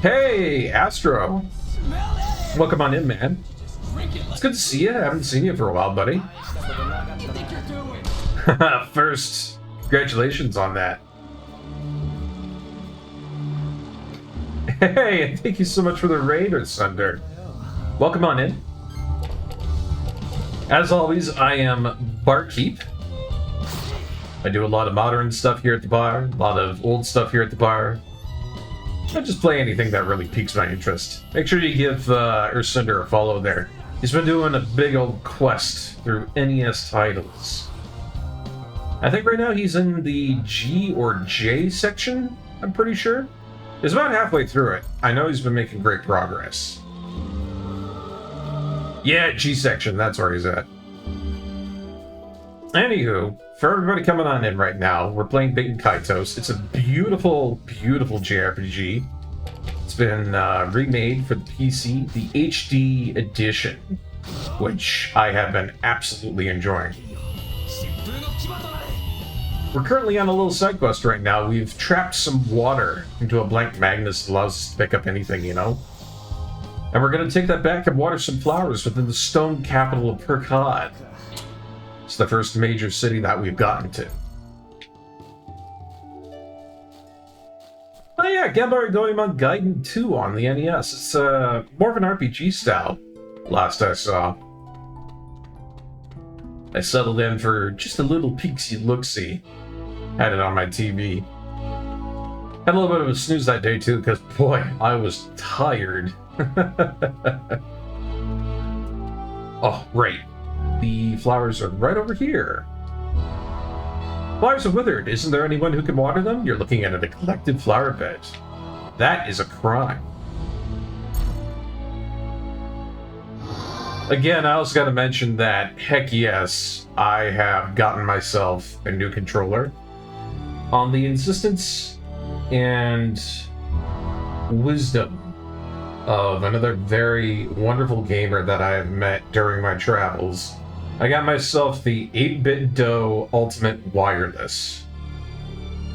Hey, Astro! Welcome on in, man. It's good to see you. I haven't seen you for a while, buddy. First, congratulations on that. Hey, thank you so much for the raid, Sunder. Welcome on in. As always, I am Barkeep. I do a lot of modern stuff here at the bar, a lot of old stuff here at the bar. I just play anything that really piques my interest. Make sure you give Ursunder a follow there. He's been doing a big old quest through NES titles. I think right now he's in the G or J section, I'm pretty sure. He's about halfway through it. I know he's been making great progress. Yeah, G section, that's where he's at. Anywho, for everybody coming on in right now, we're playing Baten Kaitos. It's a beautiful, beautiful JRPG. It's been remade for the PC, the HD edition, which I have been absolutely enjoying. We're currently on a little side quest right now. We've trapped some water into a blank magnet that allows us to pick up anything, you know? And we're going to take that back and water some flowers within the stone capital of Perkad. It's the first major city that we've gotten to. Oh yeah, Genbar Goemon Gaiden 2 on the NES. It's more of an RPG style, last I saw. I settled in for just a little peeksy look-see. Had it on my TV. Had a little bit of a snooze that day too, because boy, I was tired. Oh, right. The flowers are right over here. Flowers are withered. Isn't there anyone who can water them? You're looking at a neglected flower bed. That is a crime. Again, I also got to mention that, heck yes, I have gotten myself a new controller. On the insistence and wisdom of another very wonderful gamer that I have met during my travels, I got myself the 8-Bit Do Ultimate Wireless,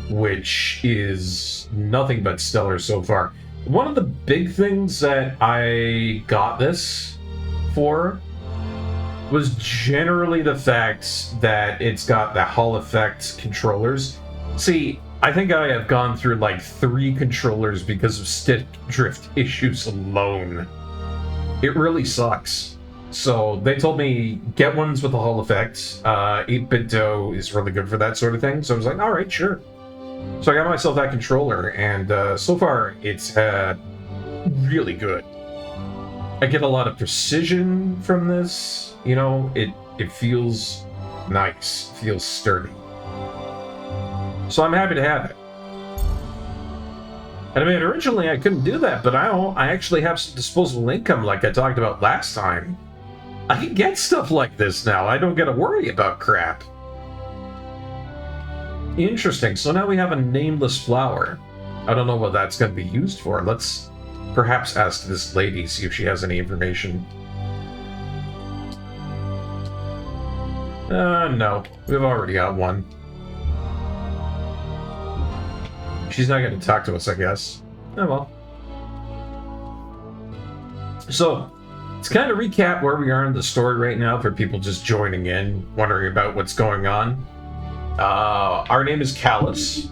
which is nothing but stellar so far. One of the big things that I got this for was generally the fact that it's got the Hall Effect controllers. See, I think I have gone through like 3 controllers because of stick drift issues alone. It really sucks. So they told me, get ones with the Hall Effect. 8-Bit Do is really good for that sort of thing. So I was like, alright, sure. So I got myself that controller, and so far it's really good. I get a lot of precision from this. You know, it feels nice, feels sturdy. So I'm happy to have it. And I mean, originally I couldn't do that, but I actually have some disposable income like I talked about last time. I can get stuff like this now. I don't gotta worry about crap. Interesting. So now we have a nameless flower. I don't know what that's going to be used for. Let's perhaps ask this lady, see if she has any information. No. We've already got one. She's not going to talk to us, I guess. Oh well. So, to kind of recap where we are in the story right now for people just joining in, wondering about what's going on. Our name is Callus,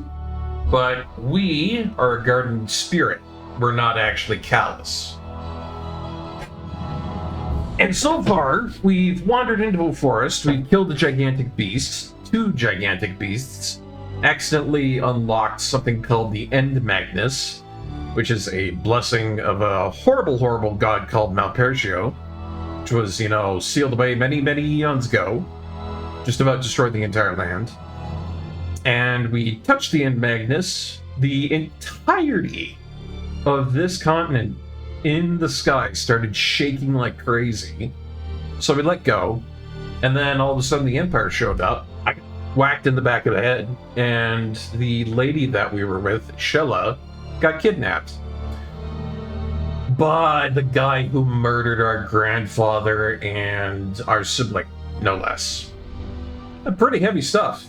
but we are a garden spirit. We're not actually Callus. And so far, we've wandered into a forest, we've killed a gigantic beast, 2 gigantic beasts, accidentally unlocked something called the End Magnus, which is a blessing of a horrible, horrible god called Malpertio, which was, you know, sealed away many, many eons ago, just about destroyed the entire land. And we touched the End Magnus, the entirety of this continent in the sky started shaking like crazy. So we let go, and then all of a sudden the Empire showed up. I got whacked in the back of the head, and the lady that we were with, Shella, got kidnapped by the guy who murdered our grandfather and our sibling, no less. Pretty heavy stuff.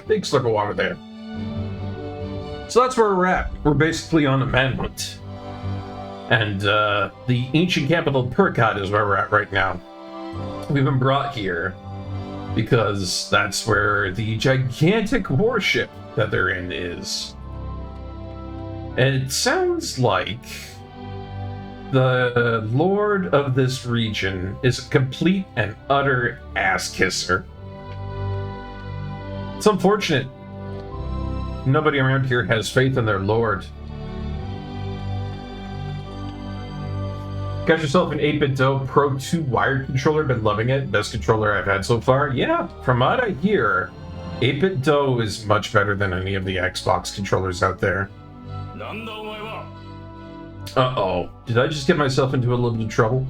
Big slurp of water there. So that's where we're at. We're basically on a manhunt. And the ancient capital of Perkad is where we're at right now. We've been brought here because that's where the gigantic warship that they're in is. And it sounds like The lord of this region is a complete and utter ass kisser. It's unfortunate. Nobody around here has faith in their lord. Got yourself an 8-bit Do Pro 2 wired controller. Been loving it. Best controller I've had so far. Yeah, from what I hear, 8-bit Do is much better than any of the Xbox controllers out there. Uh-oh. Did I just get myself into a little bit of trouble?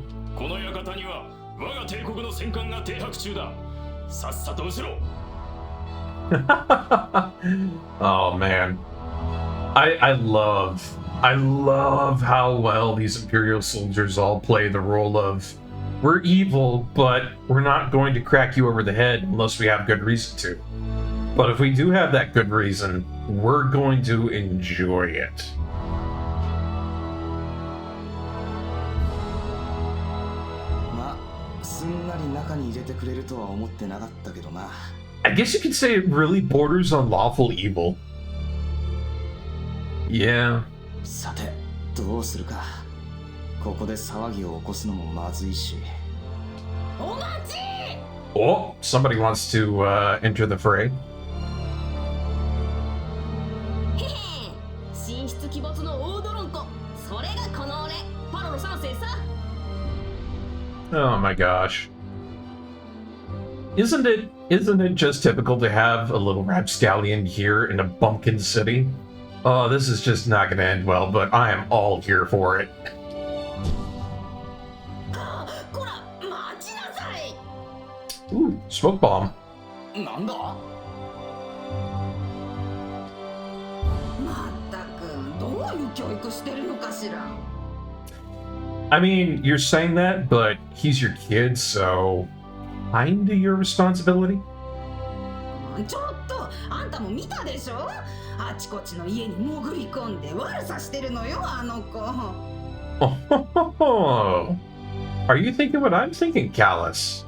Oh, man. I love how well these Imperial soldiers all play the role of, we're evil, but we're not going to crack you over the head unless we have good reason to. But if we do have that good reason, we're going to enjoy it. I guess you could say it really borders on lawful evil. Yeah. Oh, somebody wants to enter the fray. Oh my gosh. Isn't it just typical to have a little rapscallion here in a bumpkin city? Oh, this is just not gonna end well, but I am all here for it. Ooh, smoke bomb. I mean, you're saying that, but he's your kid, so kinda your responsibility. Oh, are you thinking what I'm thinking, Callus?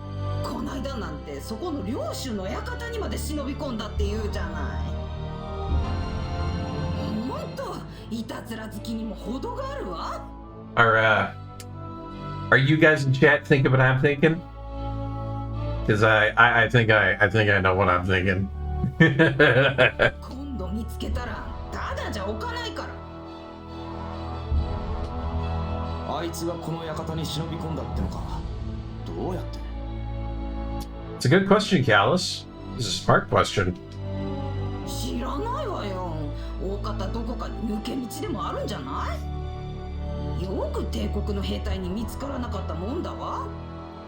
Are you guys in chat thinking what I'm thinking? Because I think I know what I'm thinking. It's a good question, Callus. It's a smart question.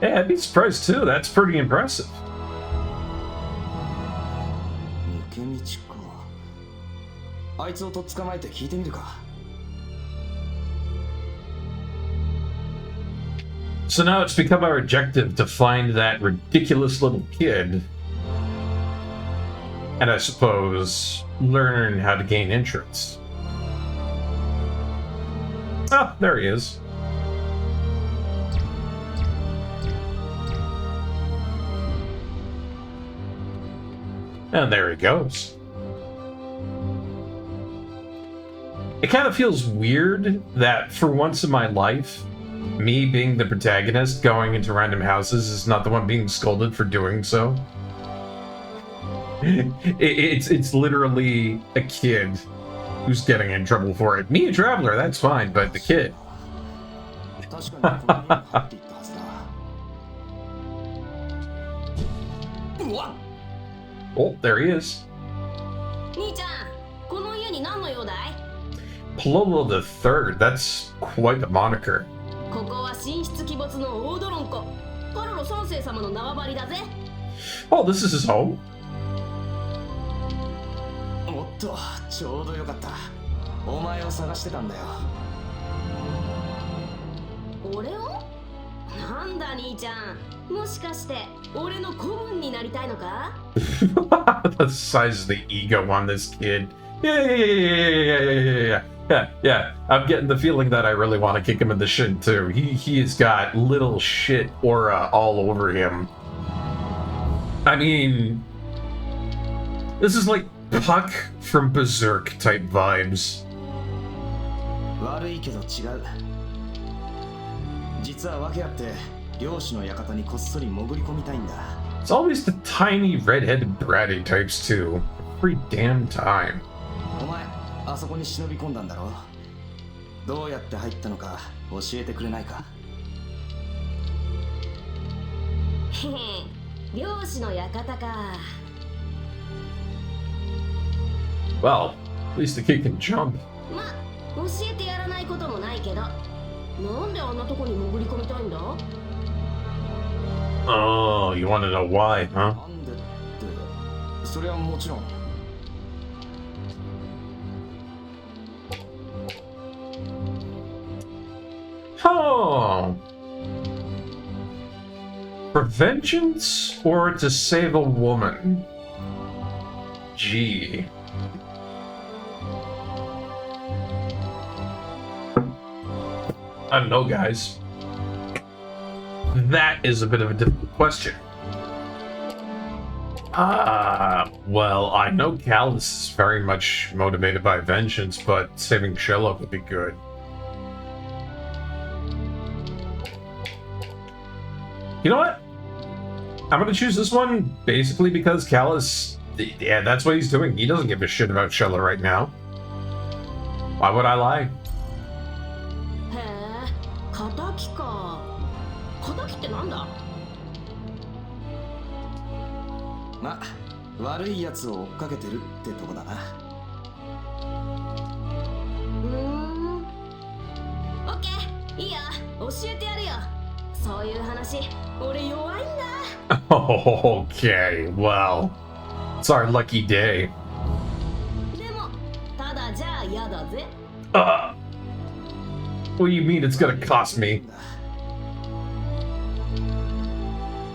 Yeah, I'd be surprised too. That's pretty impressive. So now it's become our objective to find that ridiculous little kid, and I suppose learn how to gain entrance. Ah, there he is. And there he goes. It kind of feels weird that for once in my life, me being the protagonist going into random houses is not the one being scolded for doing so. It's literally a kid who's getting in trouble for it. Me, a traveler, that's fine, but the kid. Oh, there he is. Palolo the Third, that's quite the moniker. Oh, this is his home? The size of the ego on this kid. Yeah. I'm getting the feeling that I really want to kick him in the shin too. He has got little shit aura all over him. I mean, this is like Puck from Berserk type vibes. It's always the tiny red-headed bratty types too. Every damn time. お前、あそこに忍び込んだんだろ。どうやって入ったのか教えてくれないか。へへ、漁師の館か。Well, at least the kid can jump. ま、教えてやらないこともないけど、なんであんなとこに潜り込みたいんだ？ Oh, you want to know why, huh? なんでって、それはもちろん。Oh. For vengeance or to save a woman? Gee. I don't know, guys. That is a bit of a difficult question. Well, I know Kaitos is very much motivated by vengeance, but saving Sherlock would be good. You know what? I'm gonna choose this one basically because Kaitos, yeah, that's what he's doing. He doesn't give a shit about Shella right now. Why would I lie? へえ、仇か。仇ってなんだ？ま、悪い奴を追っかけてるってとこだな。オッケー、いいや、教えてやるよ。そういう話、俺弱いんだ。Okay, well, it's our lucky day. でも、ただじゃあ嫌だぜ。What do you mean it's gonna cost me?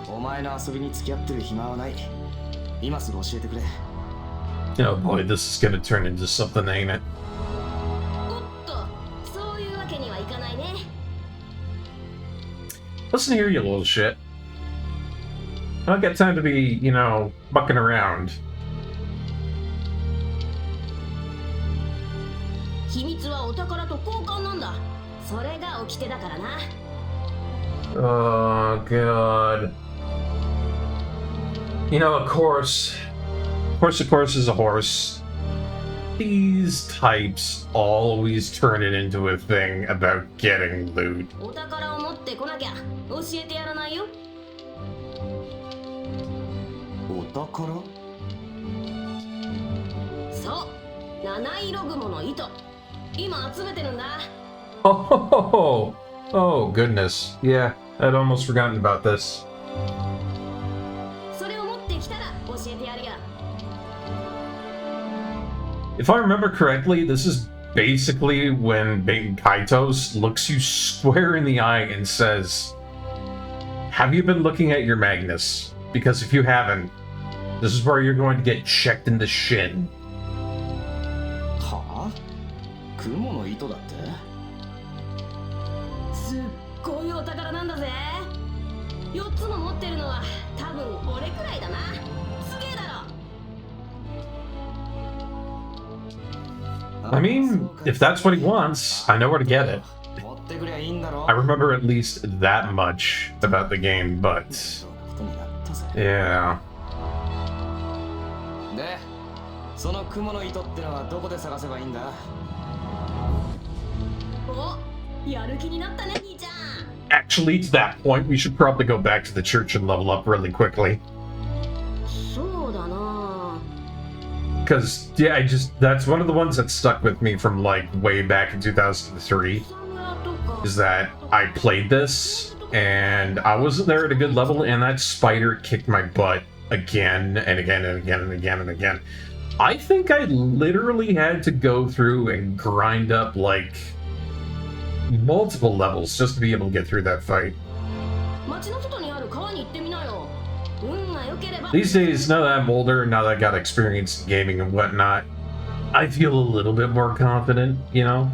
お前の遊びに付き合ってる暇はない。今すぐ教えてくれ。Oh boy, this is gonna turn into something, ain't it? おっと、そういうわけにはいかないね。Listen here, you little shit. I don't got time to be, you know, bucking around. 秘密はお宝と交換なんだ。それが掟だからな。Oh, God. You know, of course is a horse. These types always turn it into a thing about getting loot. お宝を持ってこなきゃ教えてやらないよ。お宝？そう、七色雲の糸。今集めてるんだ。Oh, goodness. Yeah, I'd almost forgotten about this. それを持ってきたら教えてやるよ。If I remember correctly, this is basically when Baten Kaitos looks you square in the eye and says, "Have you been looking at your Magnus? Because if you haven't, this is where you're going to get checked in the shin." はあ？雲の糸だって？すっごいお宝なんだぜ。4つも持ってるのは多分俺くらいだな。すげえだろ。I mean, if that's what he wants, I know where to get it. I remember at least that much about the game, but yeah. で、その雲の糸ってのはどこで探せばいいんだ？お、やる気になったね、兄ちゃん。Actually, to that point, we should probably go back to the church and level up really quickly. そうだな。Because, yeah, that's one of the ones that stuck with me from, like, way back in 2003, is that I played this, and I wasn't there at a good level, and that spider kicked my butt again, and again, and again, and again, and again. I think I literally had to go through and grind up, like, multiple levels just to be able to get through that fight. These days, now that I'm older, now that I got experience in gaming and whatnot, I feel a little bit more confident, you know?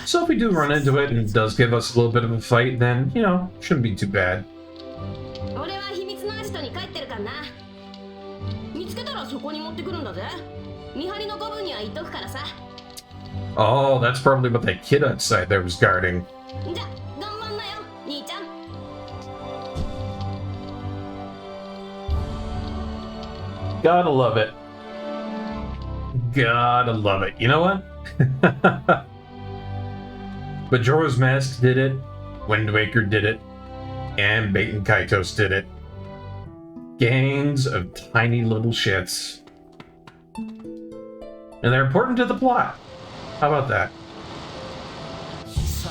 So if we do run into it and it does give us a little bit of a fight, then, you know, shouldn't be too bad. Oh, that's probably what that kid outside there was guarding. じゃ頑張んなよ兄ちゃん。 Gotta love it. Gotta love it. You know what? Majora's Mask did it, Wind Waker did it, and Baten Kaitos did it. Gangs of tiny little shits. And they're important to the plot. How about that? さ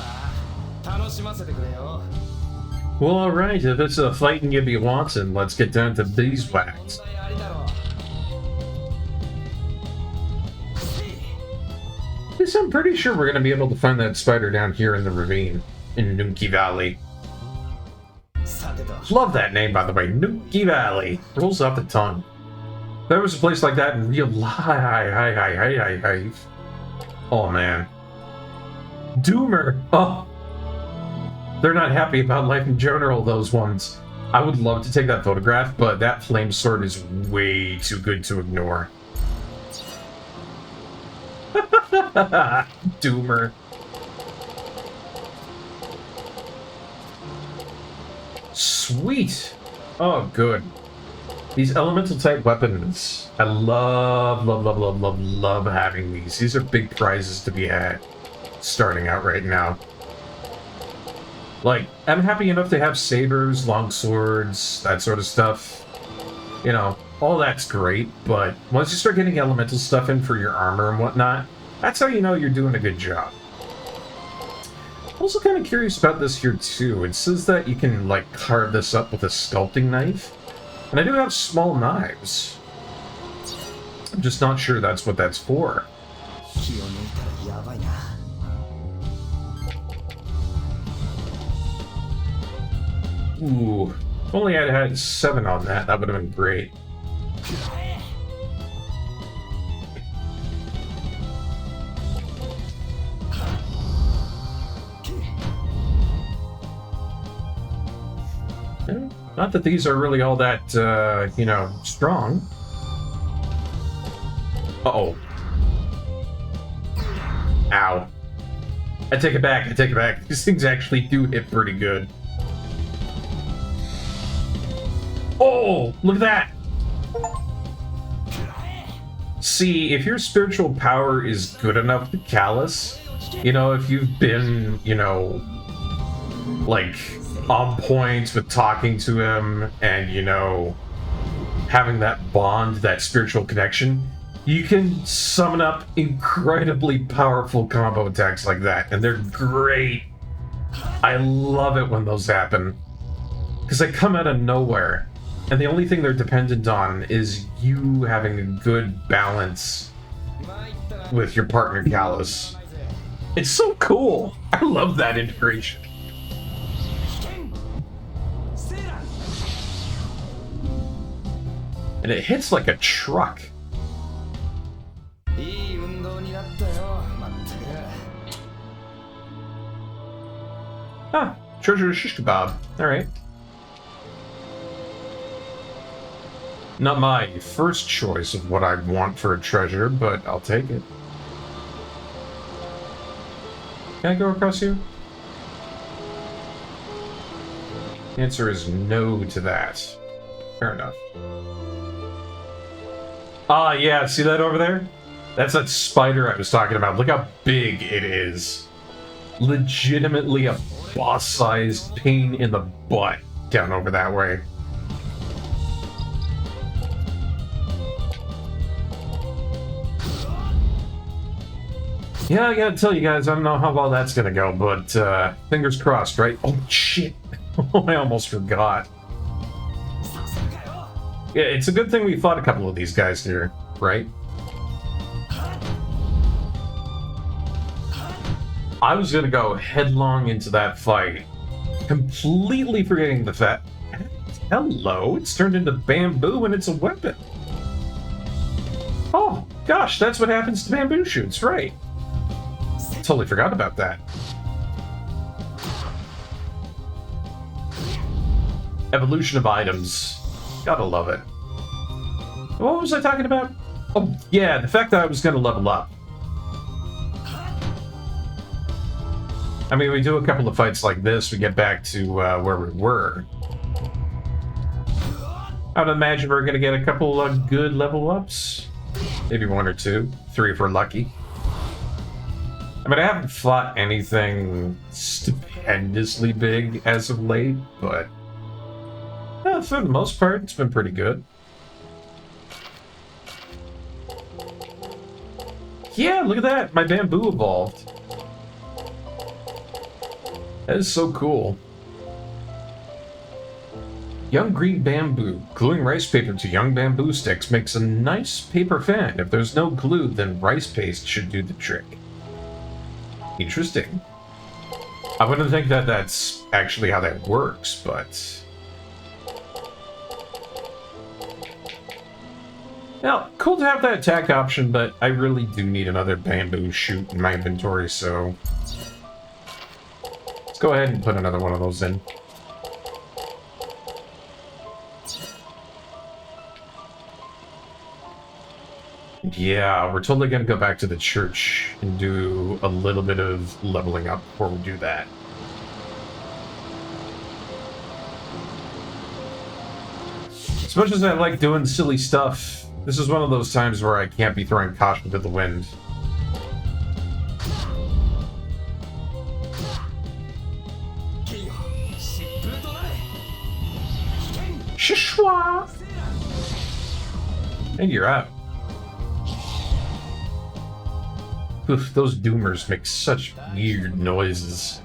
あ楽しませてくれよ。 Well, alright, if it's a fighting you be wanting, let's get down to beeswax. ありだろう。 Yes, I'm pretty sure we're gonna be able to find that spider down here in the ravine, in Nuki Valley. さてと。 Love that name, by the way, Nuki Valley. Rolls off the tongue. There was a place like that in real life. Oh, man. Doomer! Oh! They're not happy about life in general, those ones. I would love to take that photograph, but that flame sword is way too good to ignore. Doomer. Sweet! Oh, good. These elemental type weapons. I love having these. These are big prizes to be had. Starting out right now. Like, I'm happy enough to have sabers, long swords, that sort of stuff. You know, all that's great, but once you start getting elemental stuff in for your armor and whatnot, that's how you know you're doing a good job. Also kind of curious about this here too. It says that you can, like, carve this up with a sculpting knife. And I do have small knives. I'm just not sure that's what that's for. 気を抜いたらやばいな。 Ooh. If only I'd had 7 on that, that would have been great. Yeah, not that these are really all that, you know, strong. Uh-oh. Ow. I take it back, I take it back. These things actually do hit pretty good. Oh, look at that! See, if your spiritual power is good enough to callous, you know, if you've been, you know, like, on point with talking to him and, you know, having that bond, that spiritual connection, you can summon up incredibly powerful combo attacks like that, and they're great. I love it when those happen, because they come out of nowhere. And the only thing they're dependent on is you having a good balance with your partner Callus. It's so cool. I love that integration. And it hits like a truck. いい運動になったよ。まったく。 Ah, treasure shish kebab. Alright. Not my first choice of what I'd want for a treasure, but I'll take it. Can I go across here? The answer is no to that. Fair enough. Ah, yeah, see that over there? That's that spider I was talking about. Look how big it is. Legitimately a boss-sized pain in the butt down over that way. Yeah, I gotta tell you guys, I don't know how well that's gonna go, but fingers crossed, right? Oh, shit. I almost forgot. Yeah, it's a good thing we fought a couple of these guys here, right? I was gonna go headlong into that fight, completely forgetting the fact... Hello, it's turned into bamboo and it's a weapon. Oh, gosh, that's what happens to bamboo shoots, right? Totally forgot about that. Evolution of items. Gotta love it. What was I talking about? Oh, yeah, the fact that I was gonna level up. I mean, we do a couple of fights like this, we get back to where we were. I would imagine we're going to get a couple of good level ups. Maybe 1 or 2. 3 if we're lucky. I mean, I haven't fought anything stupendously big as of late, but for the most part, it's been pretty good. Yeah, look at that! My bamboo evolved. That is so cool. Young green bamboo. Gluing rice paper to young bamboo sticks makes a nice paper fan. If there's no glue, then rice paste should do the trick. Interesting. I wouldn't think that that's actually how that works, but... Now, cool to have that attack option, but I really do need another bamboo shoot in my inventory, so... Let's go ahead and put another one of those in. Yeah, we're totally gonna go back to the church and do a little bit of leveling up before we do that. As much as I like doing silly stuff, this is one of those times where I can't be throwing caution to the wind. Shishwa! And you're out. Oof, those doomers make such weird noises.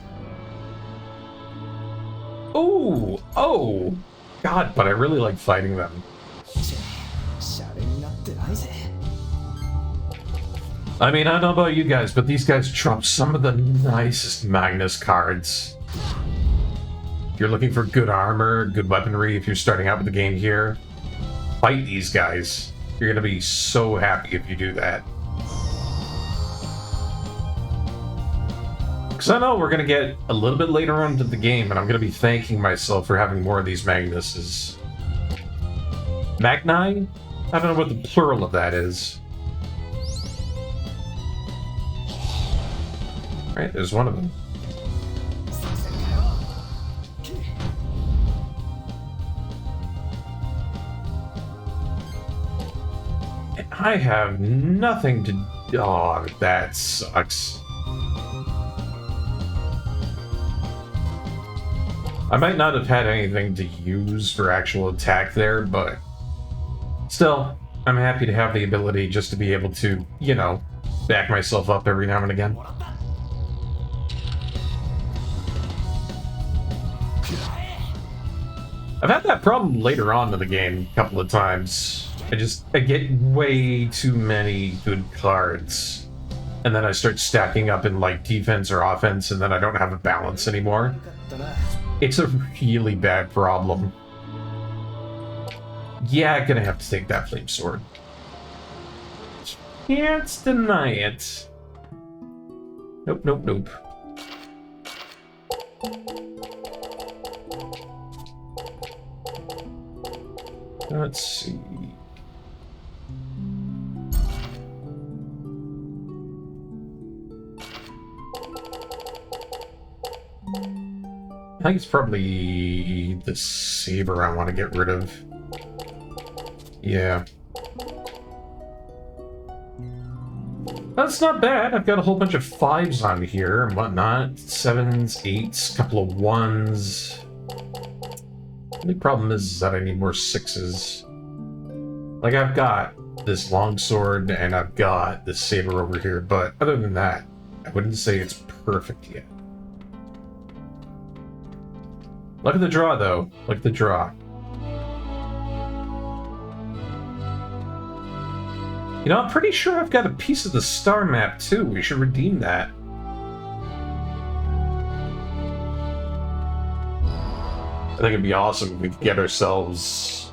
Oh! Oh! God, but I really like fighting them. I mean, I don't know about you guys, but these guys trump some of the nicest Magnus cards. If you're looking for good armor, good weaponry, if you're starting out with the game here, fight these guys. You're gonna be so happy if you do that. Because I know we're going to get a little bit later on into the game, and I'm going to be thanking myself for having more of these Magnuses. Magni? I don't know what the plural of that is. Right, there's one of them. And I have nothing to... Oh, that sucks. I might not have had anything to use for actual attack there, but still, I'm happy to have the ability just to be able to, you know, back myself up every now and again. I've had that problem later on in the game a couple of times. I get way too many good cards, and then I start stacking up in, like, defense or offense, and then I don't have a balance anymore. It's a really bad problem. Yeah, I'm gonna have to take that flame sword. Can't deny it. Nope, nope, nope. Let's see. I think it's probably the saber I want to get rid of. Yeah. That's not bad. I've got a whole bunch of 5s on here and whatnot. 7s, 8s, a couple of 1s. The only problem is that I need more 6s. Like, I've got this longsword and I've got this saber over here, but other than that, I wouldn't say it's perfect yet. Look at the draw, though. Look at the draw. You know, I'm pretty sure I've got a piece of the star map, too. We should redeem that. I think it'd be awesome if we could get ourselves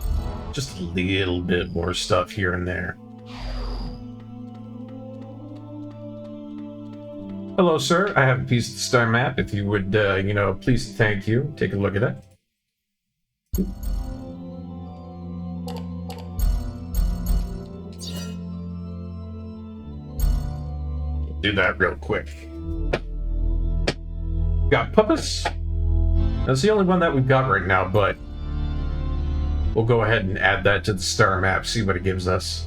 just a little bit more stuff here and there. Hello, sir. I have a piece of the star map. If you would, you know, please, thank you. Take a look at it. Do that real quick. Got Puppus. That's the only one that we've got right now, but we'll go ahead and add that to the star map, see what it gives us.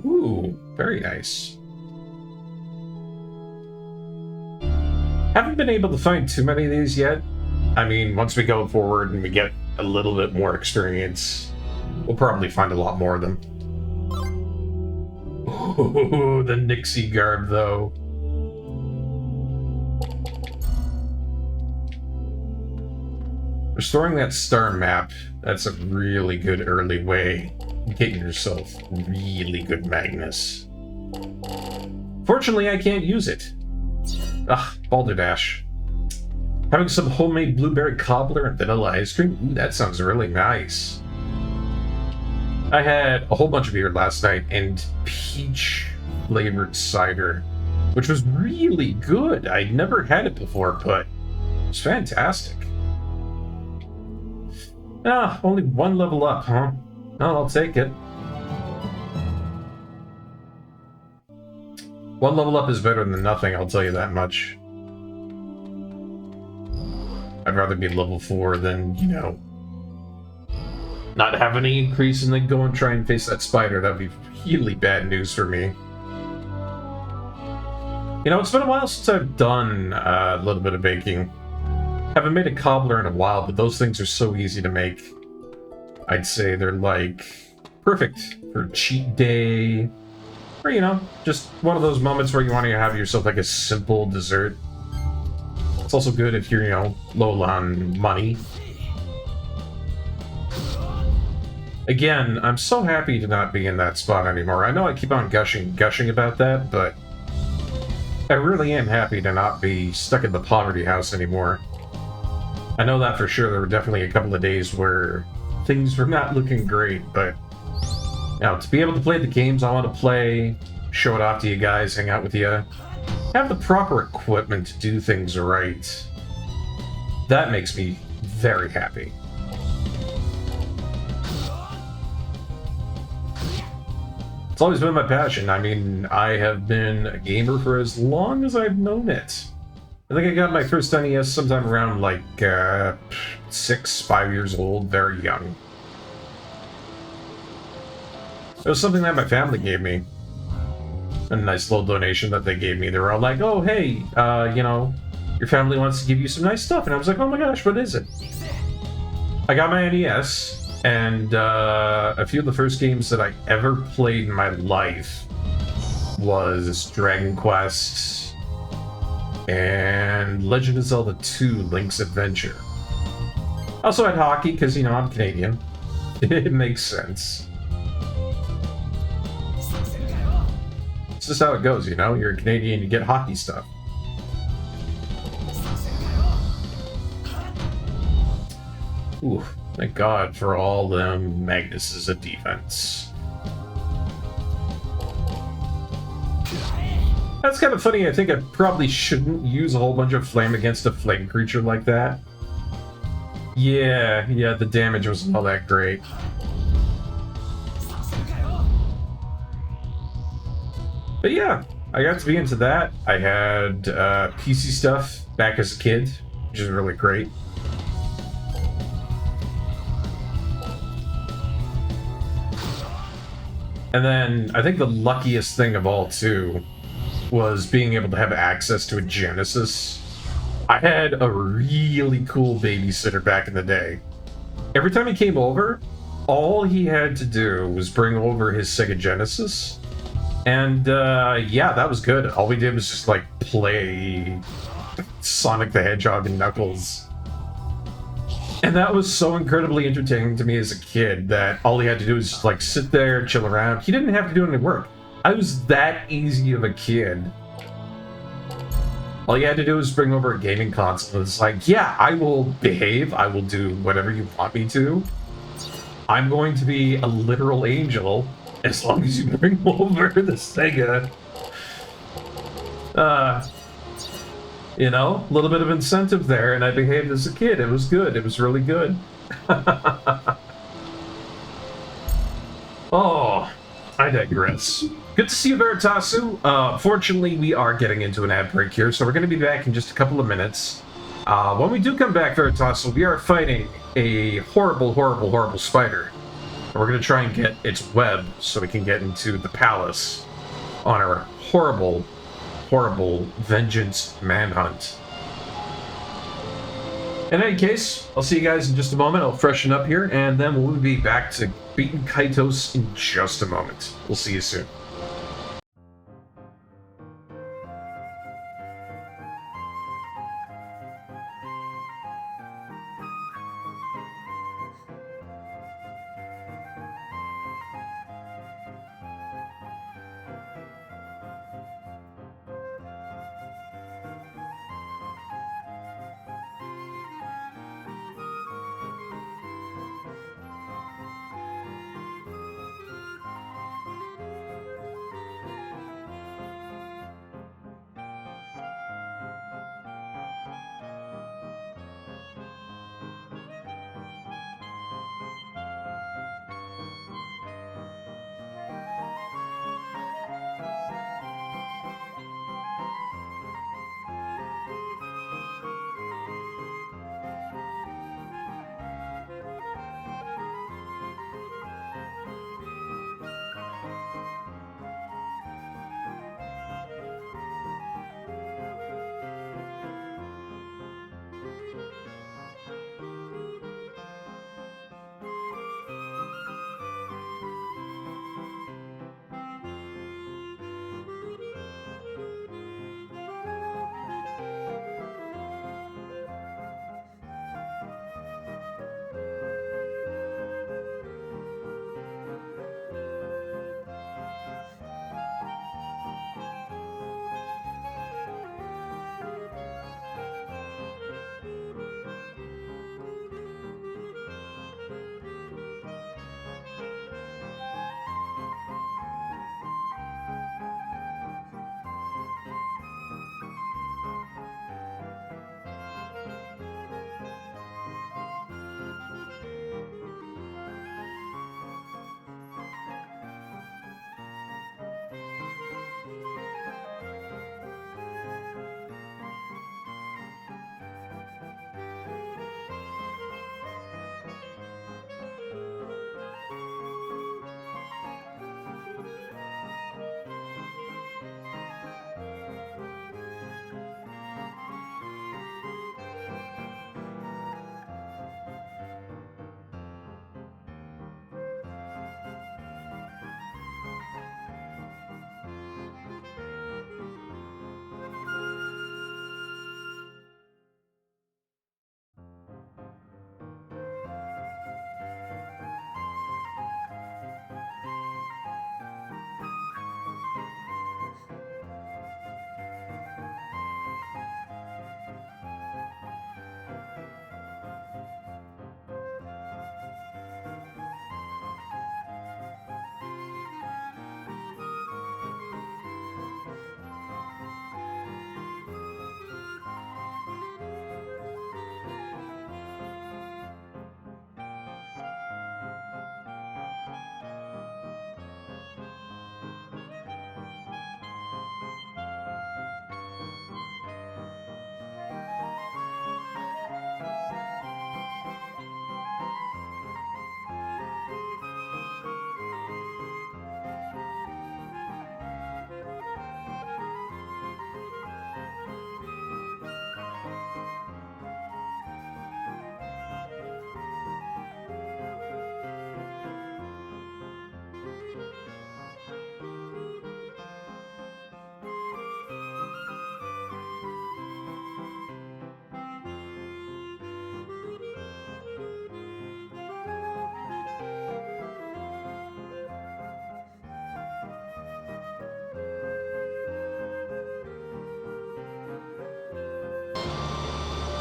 Ooh, very nice. Haven't been able to find too many of these yet. I mean, once we go forward and we get a little bit more experience, we'll probably find a lot more of them. Oh, the Nixie garb, though. Restoring that star map, that's a really good early way of getting yourself really good Magnus. Fortunately, I can't use it. Ugh, Balderdash. Having some homemade blueberry cobbler and vanilla ice cream? Ooh, that sounds really nice. I had a whole bunch of beer last night and peach-flavored cider, which was really good. I'd never had it before, but it was fantastic. Ah, only one level up, huh? No, I'll take it. One level up is better than nothing, I'll tell you that much. I'd rather be level 4 than, you know, not have any increase and then go and try and face that spider. That'd be really bad news for me. You know, it's been a while since I've done a little bit of baking. Haven't made a cobbler in a while, but those things are so easy to make. I'd say they're like perfect for cheat day, or, you know, just one of those moments where you want to have yourself like a simple dessert. It's also good if you're, you know, low on money. Again, I'm so happy to not be in that spot anymore. I know I keep on gushing about that, but I really am happy to not be stuck in the poverty house anymore. I know that for sure. There were definitely a couple of days where things were not looking great, but now to be able to play the games I want to play, show it off to you guys, hang out with you, have the proper equipment to do things right, that makes me very happy. It's always been my passion. I mean, I have been a gamer for as long as I've known it. I think I got my first NES sometime around like 5 years old, very young. It was something that my family gave me. A nice little donation that they gave me. They were all like, oh, hey, you know, your family wants to give you some nice stuff. And I was like, oh my gosh, what is it? I got my NES, and a few of the first games that I ever played in my life was Dragon Quest and Legend of Zelda 2: Link's Adventure. Also had hockey, because, you know, I'm Canadian. It makes sense. It's just how it goes, you know? You're a Canadian, you get hockey stuff. Ooh, thank God for all them Magnuses of defense. That's kind of funny. I think I probably shouldn't use a whole bunch of flame against a flame creature like that. Yeah, the damage wasn't all that great. But yeah, I got to be into that. I had PC stuff back as a kid, which is really great. And then I think the luckiest thing of all, too, was being able to have access to a Genesis. I had a really cool babysitter back in the day. Every time he came over, all he had to do was bring over his Sega Genesis. And yeah, that was good. All we did was just like play Sonic the Hedgehog and Knuckles. And that was so incredibly entertaining to me as a kid that all he had to do was just like sit there, chill around. He didn't have to do any work. I was that easy of a kid. All you had to do was bring over a gaming console. It's like, yeah, I will behave. I will do whatever you want me to. I'm going to be a literal angel as long as you bring over the Sega. You know, a little bit of incentive there, and I behaved as a kid. It was good. It was really good. Oh, I digress. Good to see you, Veritasu. Fortunately, we are getting into an ad break here, so we're going to be back in just a couple of minutes. When we do come back, Veritasu, we are fighting a horrible, horrible, horrible spider. And we're going to try and get its web so we can get into the palace on our horrible, horrible vengeance manhunt. In any case, I'll see you guys in just a moment. I'll freshen up here, and then we'll be back to beating Kaitos in just a moment. We'll see you soon.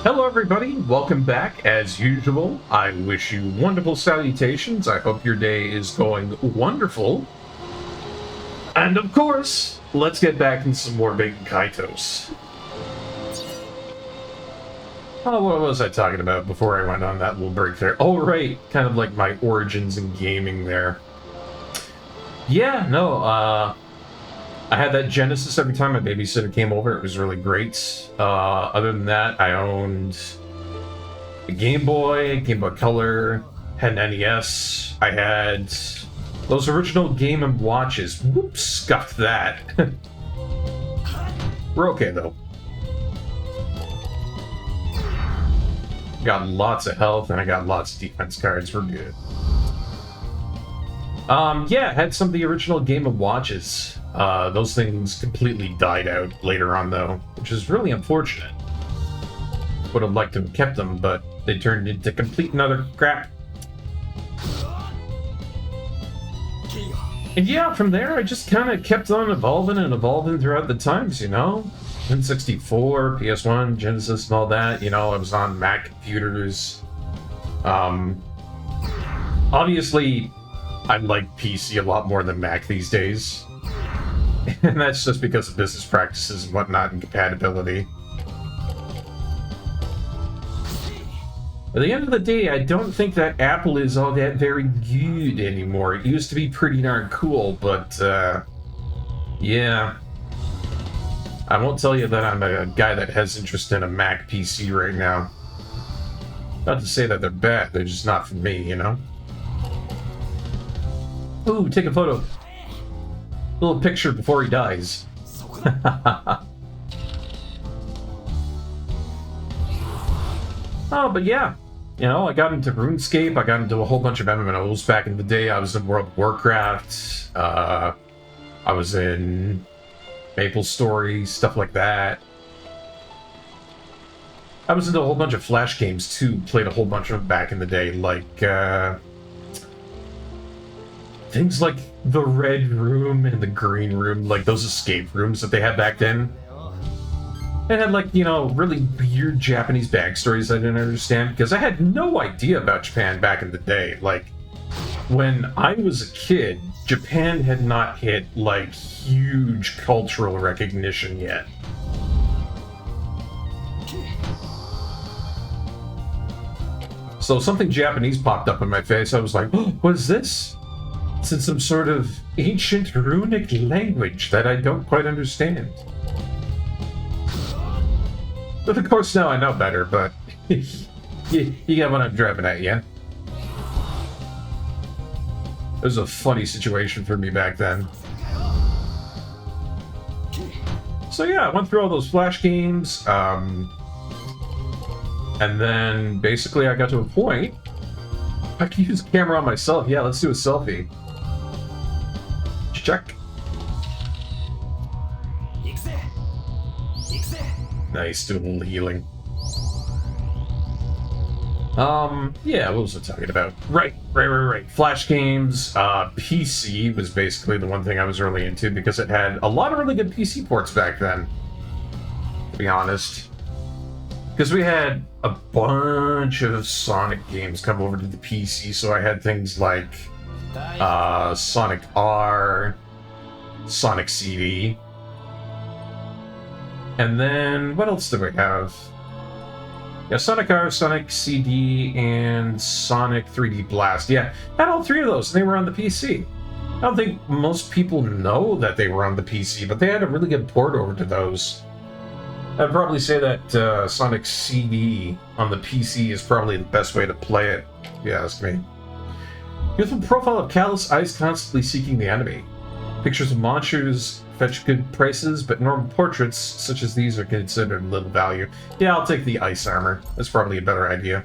Hello everybody, welcome back. As usual, I wish you wonderful salutations. I hope your day is going wonderful. And of course, let's get back into some more Baten Kaitos. Oh, what was I talking about before I went on that little break there? Oh right, kind of like my origins in gaming there. Yeah, no, I had that Genesis every time my babysitter came over. It was really great. Other than that, I owned a Game Boy Color, had an NES. I had those original Game & Watches. Whoops, scuffed that. We're okay, though. Got lots of health, and I got lots of defense cards. We're good. Yeah, had some of the original Game & Watches. Those things completely died out later on, though, which is really unfortunate. Would have liked to have kept them, but they turned into complete and utter crap. And yeah, from there, I just kind of kept on evolving and evolving throughout the times, you know? N64, PS1, Genesis, and all that. You know, I was on Mac computers. Obviously, I like PC a lot more than Mac these days. And that's just because of business practices and whatnot and compatibility. At the end of the day, I don't think that Apple is all that very good anymore. It used to be pretty darn cool, but, yeah. I won't tell you that I'm a guy that has interest in a Mac PC right now. Not to say that they're bad, they're just not for me, you know? Ooh, take a photo. Little picture before he dies. Oh, but yeah. You know, I got into RuneScape, I got into a whole bunch of MMOs back in the day. I was in World of Warcraft, I was in MapleStory, stuff like that. I was into a whole bunch of Flash games too, played a whole bunch of them back in the day, like, things like the Red Room and the Green Room, like those escape rooms that they had back then. It had, like, you know, really weird Japanese backstories I didn't understand, because I had no idea about Japan back in the day. Like, when I was a kid, Japan had not hit, like, huge cultural recognition yet. So something Japanese popped up in my face. I was like, oh, what is this? It's in some sort of ancient runic language that I don't quite understand. But of course now I know better, but you get what I'm driving at, yeah? It was a funny situation for me back then. So yeah, I went through all those Flash games, and then basically I got to a point. I can use the camera on myself. Yeah, let's do a selfie. Check. Nice, doing a little healing. Yeah, what was I talking about? Right. Flash games, PC was basically the one thing I was really into because it had a lot of really good PC ports back then, to be honest. Because we had a bunch of Sonic games come over to the PC, so I had things like, Sonic R, Sonic CD, and then, what else do we have? Yeah, Sonic R, Sonic CD, and Sonic 3D Blast. Yeah, I had all three of those, and they were on the PC. I don't think most people know that they were on the PC, but they had a really good port over to those. I'd probably say that Sonic CD on the PC is probably the best way to play it, if you ask me. Youthful profile of callous eyes constantly seeking the enemy. Pictures of monsters fetch good prices, but normal portraits such as these are considered little value. Yeah, I'll take the ice armor. That's probably a better idea.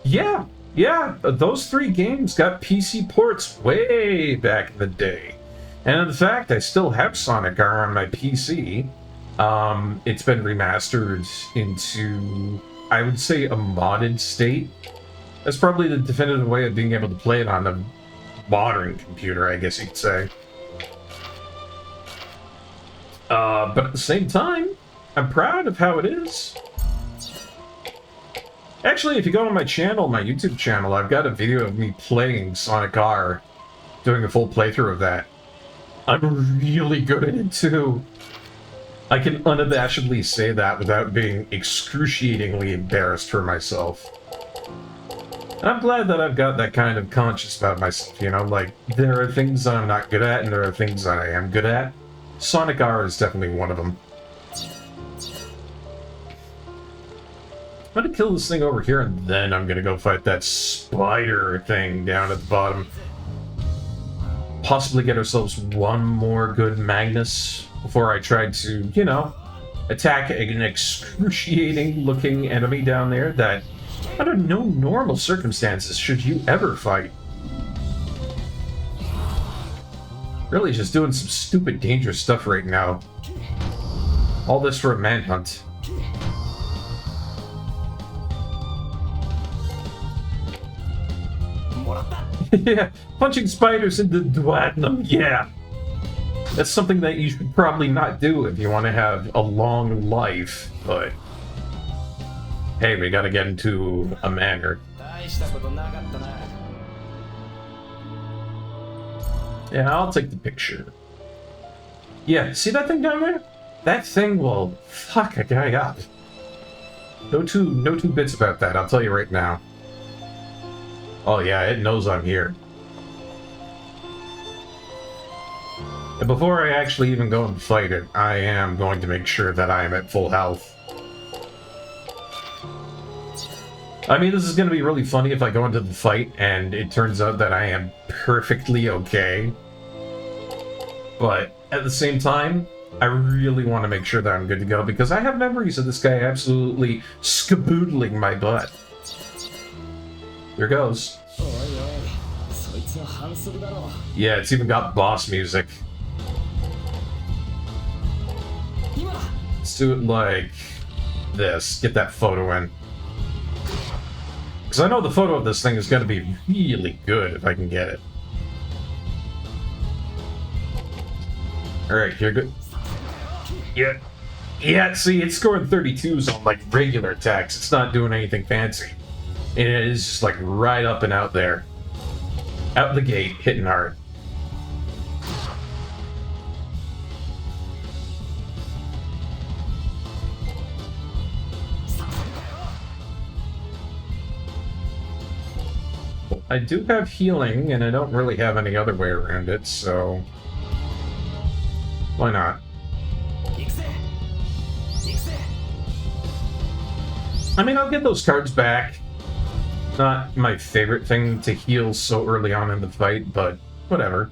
Yeah, those three games got PC ports way back in the day. And in fact, I still have Sonic R on my PC. It's been remastered into, I would say, a modded state. That's probably the definitive way of being able to play it on a modern computer, I guess you could say. But at the same time, I'm proud of how it is. Actually, if you go on my channel, my YouTube channel, I've got a video of me playing Sonic R, doing a full playthrough of that. I'm really good at it too. I can unabashedly say that without being excruciatingly embarrassed for myself. And I'm glad that I've got that kind of conscience about myself, you know? Like, there are things I'm not good at, and there are things I am good at. Sonic R is definitely one of them. I'm gonna kill this thing over here, and then I'm gonna go fight that spider thing down at the bottom. Possibly get ourselves one more good Magnus before I try to, you know, attack an excruciating-looking enemy down there that, under no normal circumstances, should you ever fight. Really just doing some stupid, dangerous stuff right now. All this for a manhunt. Yeah, punching spiders into duodenum, yeah. That's something that you should probably not do if you want to have a long life, but... Hey, we gotta get into a manor. Yeah, I'll take the picture. Yeah, see that thing down there? That thing will fuck a guy up. No two bits about that, I'll tell you right now. Oh yeah, it knows I'm here. And before I actually even go and fight it, I am going to make sure that I am at full health. I mean, this is going to be really funny if I go into the fight and it turns out that I am perfectly okay. But at the same time, I really want to make sure that I'm good to go because I have memories of this guy absolutely skaboodling my butt. Here goes. Yeah, it's even got boss music. Let's do it like this. Get that photo in. Because I know the photo of this thing is going to be really good if I can get it. Alright, here good. Yeah. Yeah, see, it's scoring 32s on, like, regular attacks. It's not doing anything fancy. And it is just, like, right up and out there. Out the gate, hitting hard. I do have healing, and I don't really have any other way around it, so... why not? I mean, I'll get those cards back. Not my favorite thing to heal so early on in the fight, but whatever.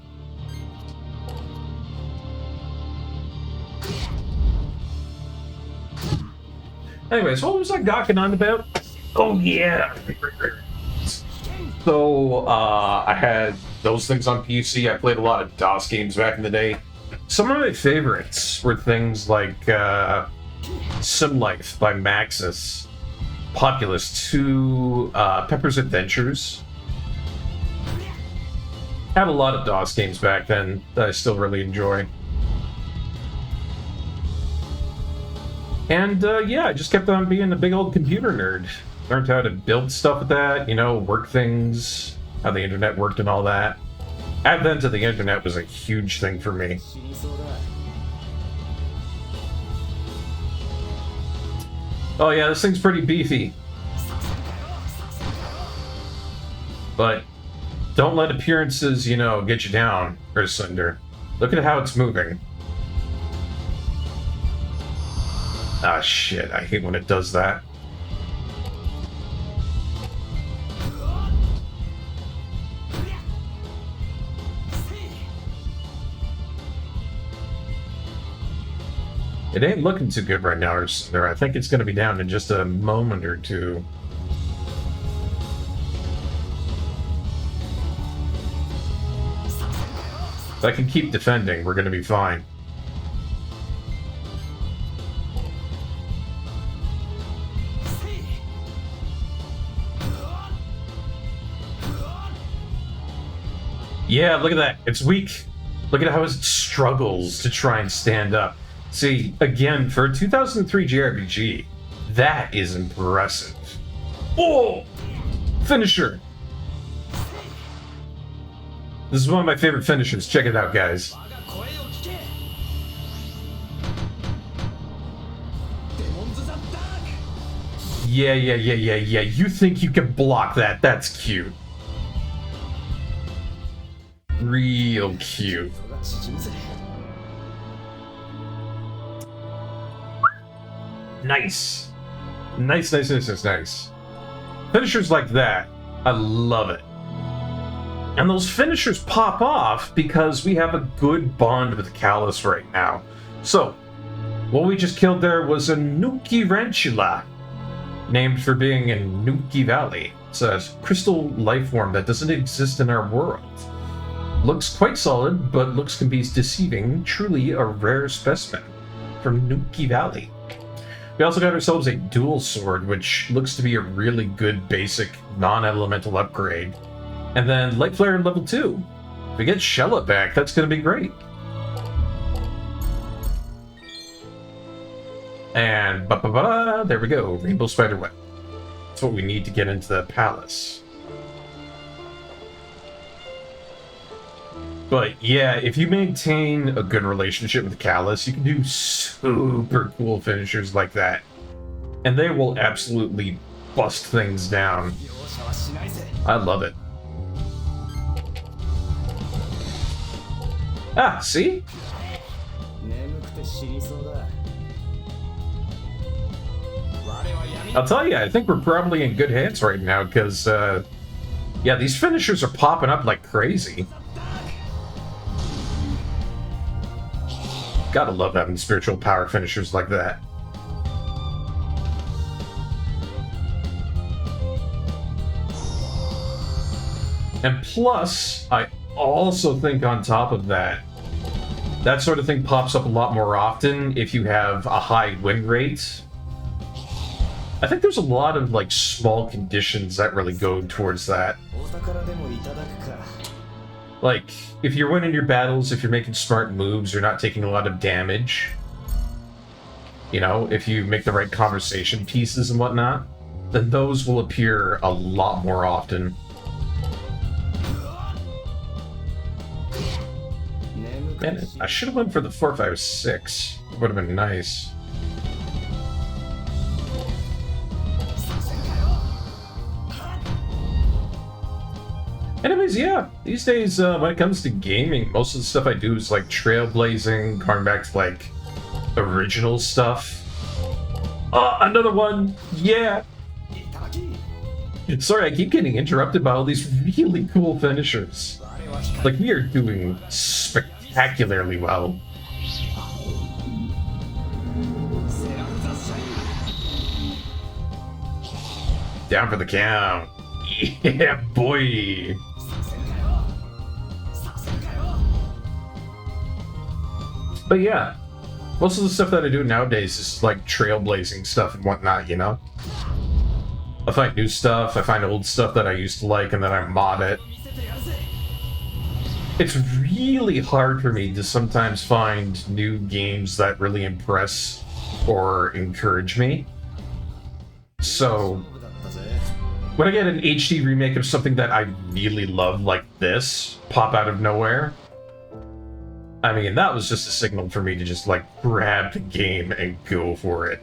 Anyways, what was I gawking on about? Oh yeah! So, I had those things on PC. I played a lot of DOS games back in the day. Some of my favorites were things like Sim Life by Maxis, Populous 2, Pepper's Adventures. Had a lot of DOS games back then that I still really enjoy. And yeah, I just kept on being a big old computer nerd. Learned how to build stuff with that, you know, work things, how the internet worked and all that. Advent of the internet was a huge thing for me. Oh yeah, this thing's pretty beefy. But don't let appearances, you know, get you down, Ursunder. Look at how it's moving. Ah shit, I hate when it does that. It ain't looking too good right now, Ursunder. I think it's going to be down in just a moment or two. If I can keep defending, we're going to be fine. Yeah, look at that. It's weak. Look at how it struggles to try and stand up. See, again, for a 2003 JRPG, that is impressive. Oh! Finisher! This is one of my favorite finishers. Check it out, guys. Yeah. You think you can block that? That's cute. Real cute. Nice. Nice. Finishers like that, I love it. And those finishers pop off because we have a good bond with Callus right now. So, what we just killed there was a Nukirantula, named for being in Nuki Valley. It's a crystal life form that doesn't exist in our world. Looks quite solid, but looks can be deceiving. Truly a rare specimen from Nuki Valley. We also got ourselves a dual sword, which looks to be a really good basic non-elemental upgrade. And then Light Flare in level 2. If we get Shella back, that's going to be great. And there we go, Rainbow Spiderweb. That's what we need to get into the palace. But yeah, if you maintain a good relationship with Callus, you can do super cool finishers like that. And they will absolutely bust things down. I love it. Ah, see? I'll tell you, I think we're probably in good hands right now, because, yeah, these finishers are popping up like crazy. Gotta love having spiritual power finishers like that. And plus, I also think on top of that, that sort of thing pops up a lot more often if you have a high win rate. I think there's a lot of, like, small conditions that really go towards that. Like, if you're winning your battles, if you're making smart moves, you're not taking a lot of damage. You know, if you make the right conversation pieces and whatnot, then those will appear a lot more often. Man, I should have went for the 4.56. Would have been nice. Anyways, yeah, these days, when it comes to gaming, most of the stuff I do is, like, trailblazing, going back to, like, original stuff. Another one! Yeah! Sorry, I keep getting interrupted by all these really cool finishers. Like, we are doing spectacularly well. Down for the count. Yeah, boy! But yeah, most of the stuff that I do nowadays is like trailblazing stuff and whatnot, you know? I find new stuff, I find old stuff that I used to like, and then I mod it. It's really hard for me to sometimes find new games that really impress or encourage me. So, when I get an HD remake of something that I really love, like this, pop out of nowhere, I mean, that was just a signal for me to just, like, grab the game and go for it.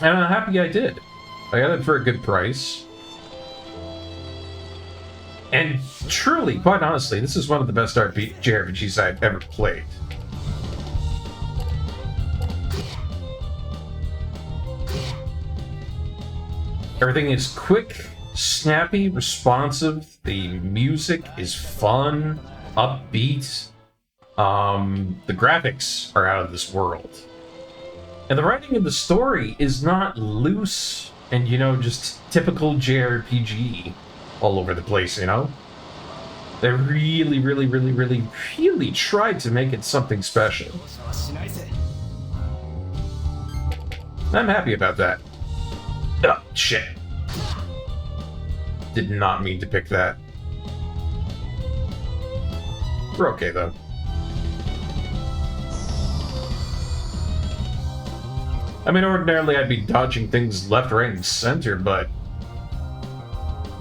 And I'm happy I did. I got it for a good price. And truly, quite honestly, this is one of the best JRPGs I've ever played. Everything is quick, snappy, responsive. The music is fun, upbeat. The graphics are out of this world. And the writing of the story is not loose and, you know, just typical JRPG all over the place, you know? They really tried to make it something special. I'm happy about that. Oh, shit. Did not mean to pick that. We're okay, though. I mean, ordinarily I'd be dodging things left, right, and center, but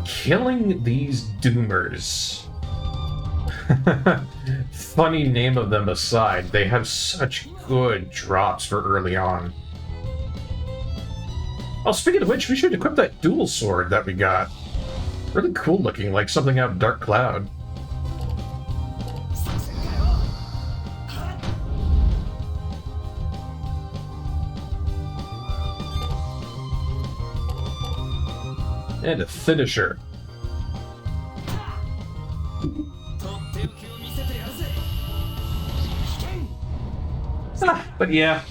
killing these doomers Funny name of them aside, they have such good drops for early on. Oh, speaking of which, we should equip that dual sword that we got. Really cool looking, like something out of Dark Cloud. And a finisher. But yeah,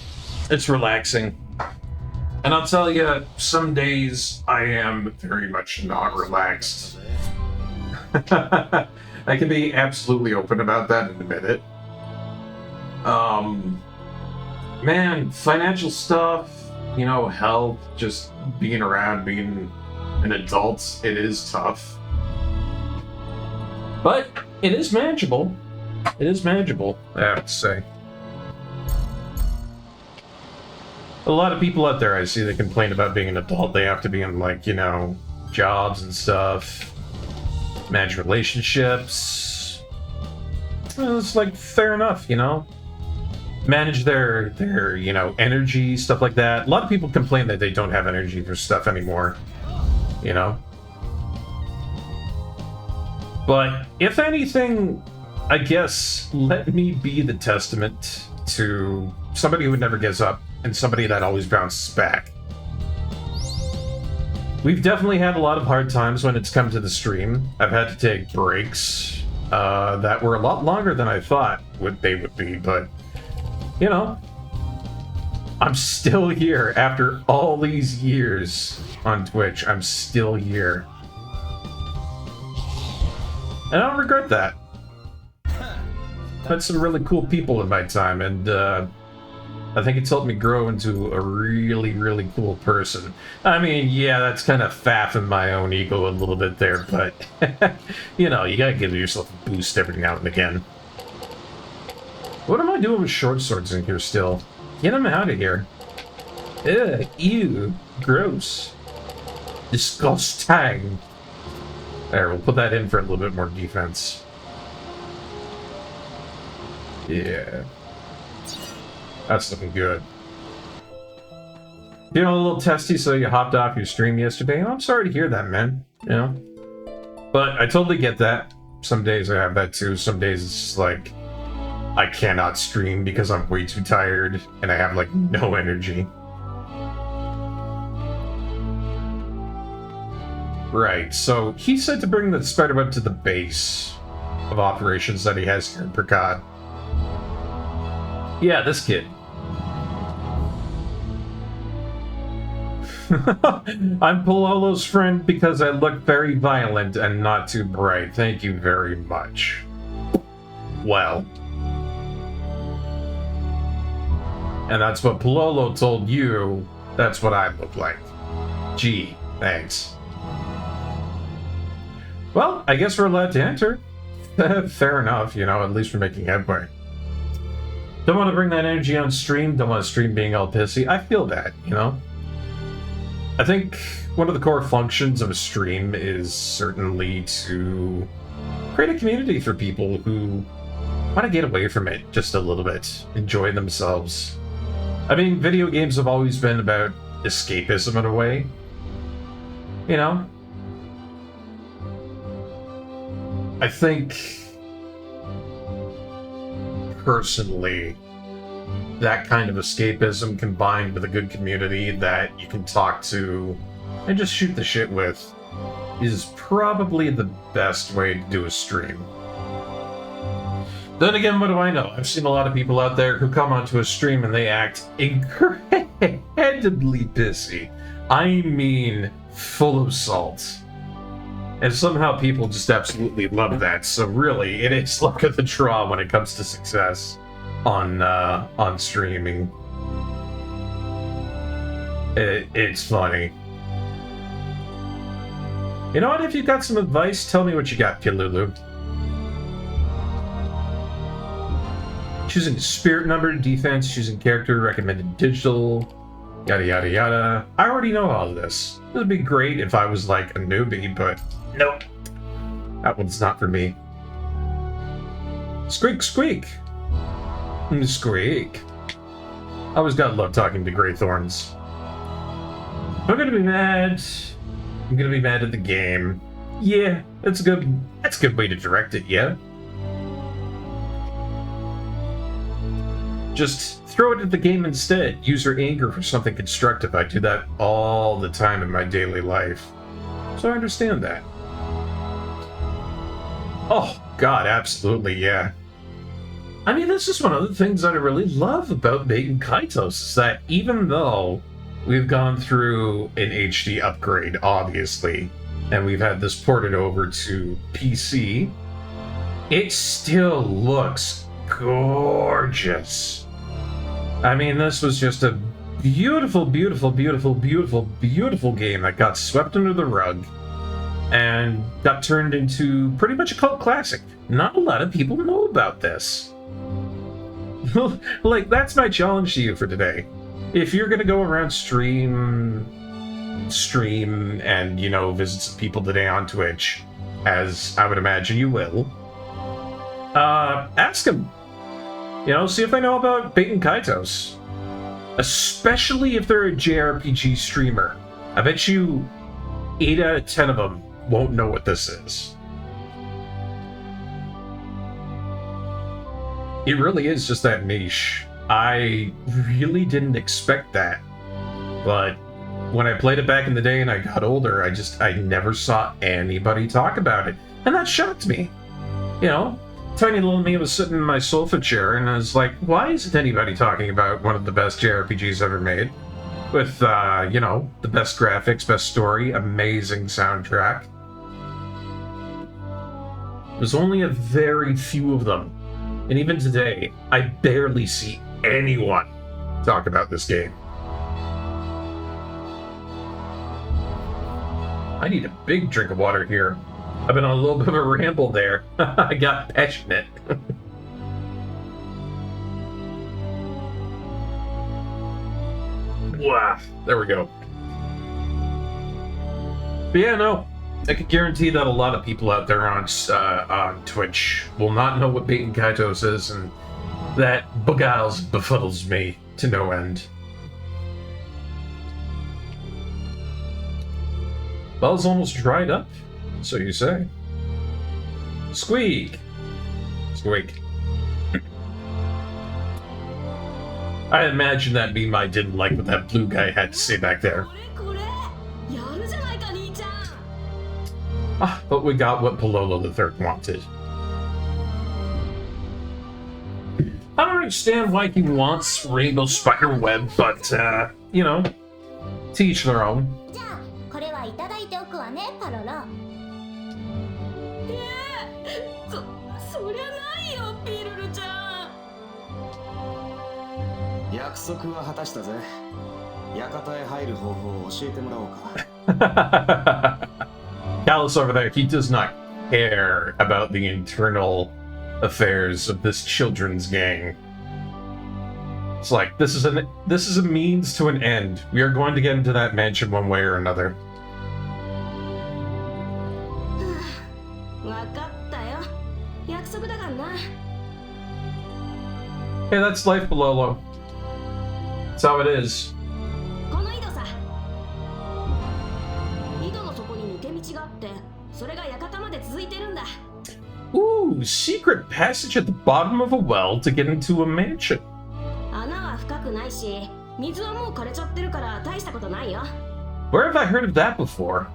it's relaxing. And I'll tell you, some days I am very much not relaxed. I can be absolutely open about that in a minute. Man, financial stuff, you know, health, just being around, being an adult, it is tough. But it is manageable. It is manageable, I have to say. A lot of people out there I see that complain about being an adult. They have to be in, like, you know, jobs and stuff, manage relationships. Well, it's like, fair enough, you know? Manage their, you know, energy, stuff like that. A lot of people complain that they don't have energy for stuff anymore, you know? But, if anything, I guess, let me be the testament to somebody who never gives up and somebody that always bounces back. We've definitely had a lot of hard times when it's come to the stream. I've had to take breaks that were a lot longer than I thought they would be, but, you know, I'm still here after all these years on Twitch. I'm still here. And I don't regret that. I've had some really cool people in my time, and I think it's helped me grow into a really, really cool person. I mean, yeah, that's kind of faffing my own ego a little bit there, but, you know, you gotta give yourself a boost every now and again. What am I doing with short swords in here still? Get them out of here. Ugh, ew, gross. Disgusting. There, we'll put that in for a little bit more defense. Yeah. That's looking good. Feeling a little testy, so you hopped off your stream yesterday. I'm sorry to hear that, man. You know? But I totally get that. Some days I have that too. Some days it's just like, I cannot stream because I'm way too tired and I have, like, no energy. Right, so he said to bring the spiderweb to the base of operations that he has here in Precod. Yeah, this kid. I'm Pololo's friend because I look very violent and not too bright. Thank you very much. Well. And that's what Pololo told you. That's what I look like. Gee, thanks. Well, I guess we're allowed to enter. Fair enough, you know, at least we're making headway. Don't want to bring that energy on stream, don't want to stream being all pissy. I feel that, you know? I think one of the core functions of a stream is certainly to create a community for people who want to get away from it just a little bit, enjoy themselves. I mean, video games have always been about escapism in a way, you know? I think, personally, that kind of escapism combined with a good community that you can talk to and just shoot the shit with is probably the best way to do a stream. Then again, what do I know? I've seen a lot of people out there who come onto a stream and they act incredibly pissy. I mean, full of salt. And somehow people just absolutely love that. So really, it is luck of the draw when it comes to success on streaming. It's funny. You know what? If you got some advice, tell me what you got, Kilulu. Choosing spirit number, defense, choosing character, recommended digital, yada yada yada. I already know all of this. It would be great if I was like a newbie, but nope. That one's not for me. Squeak, squeak. Squeak. I always gotta love talking to Greythorns. I'm gonna be mad. I'm gonna be mad at the game. Yeah, that's a good way to direct it, yeah? Just throw it at the game instead. Use your anger for something constructive. I do that all the time in my daily life. So I understand that. Oh, God, absolutely, yeah. I mean, this is one of the things that I really love about Baten Kaitos, is that even though we've gone through an HD upgrade, obviously, and we've had this ported over to PC, it still looks gorgeous. I mean, this was just a beautiful, beautiful, beautiful, beautiful, beautiful game that got swept under the rug and got turned into pretty much a cult classic. Not a lot of people know about this. Like, that's my challenge to you for today. If you're gonna go around stream and, you know, visit some people today on Twitch, as I would imagine you will, ask them. You know, see if they know about Baten Kaitos. Especially if they're a JRPG streamer. I bet you 8 out of 10 of them won't know what this is. It really is just that niche. I really didn't expect that. But when I played it back in the day and I got older, I never saw anybody talk about it. And that shocked me. You know, tiny little me was sitting in my sofa chair and I was like, why isn't anybody talking about one of the best JRPGs ever made? With, you know, the best graphics, best story, amazing soundtrack. There's only a very few of them. And even today, I barely see anyone talk about this game. I need a big drink of water here. I've been on a little bit of a ramble there. I got passionate. Wow, there we go. But yeah, no, I can guarantee that a lot of people out there on Twitch will not know what Baten Kaitos is, and that befuddles me to no end. Well's almost dried up, so you say. Squeak! Squeak. I imagine that meme I didn't like what that blue guy had to say back there. Ah, but we got what Pololo III wanted. I don't understand why he wants Rainbow Spider Web, but, you know, to each their own. Callus over there, he does not care about the internal affairs of this children's gang. It's like, this is a means to an end. We are going to get into that mansion one way or another. Hey, that's life, Pololo. That's how it is. Ooh, secret passage at the bottom of a well to get into a mansion. Where have I heard of that before?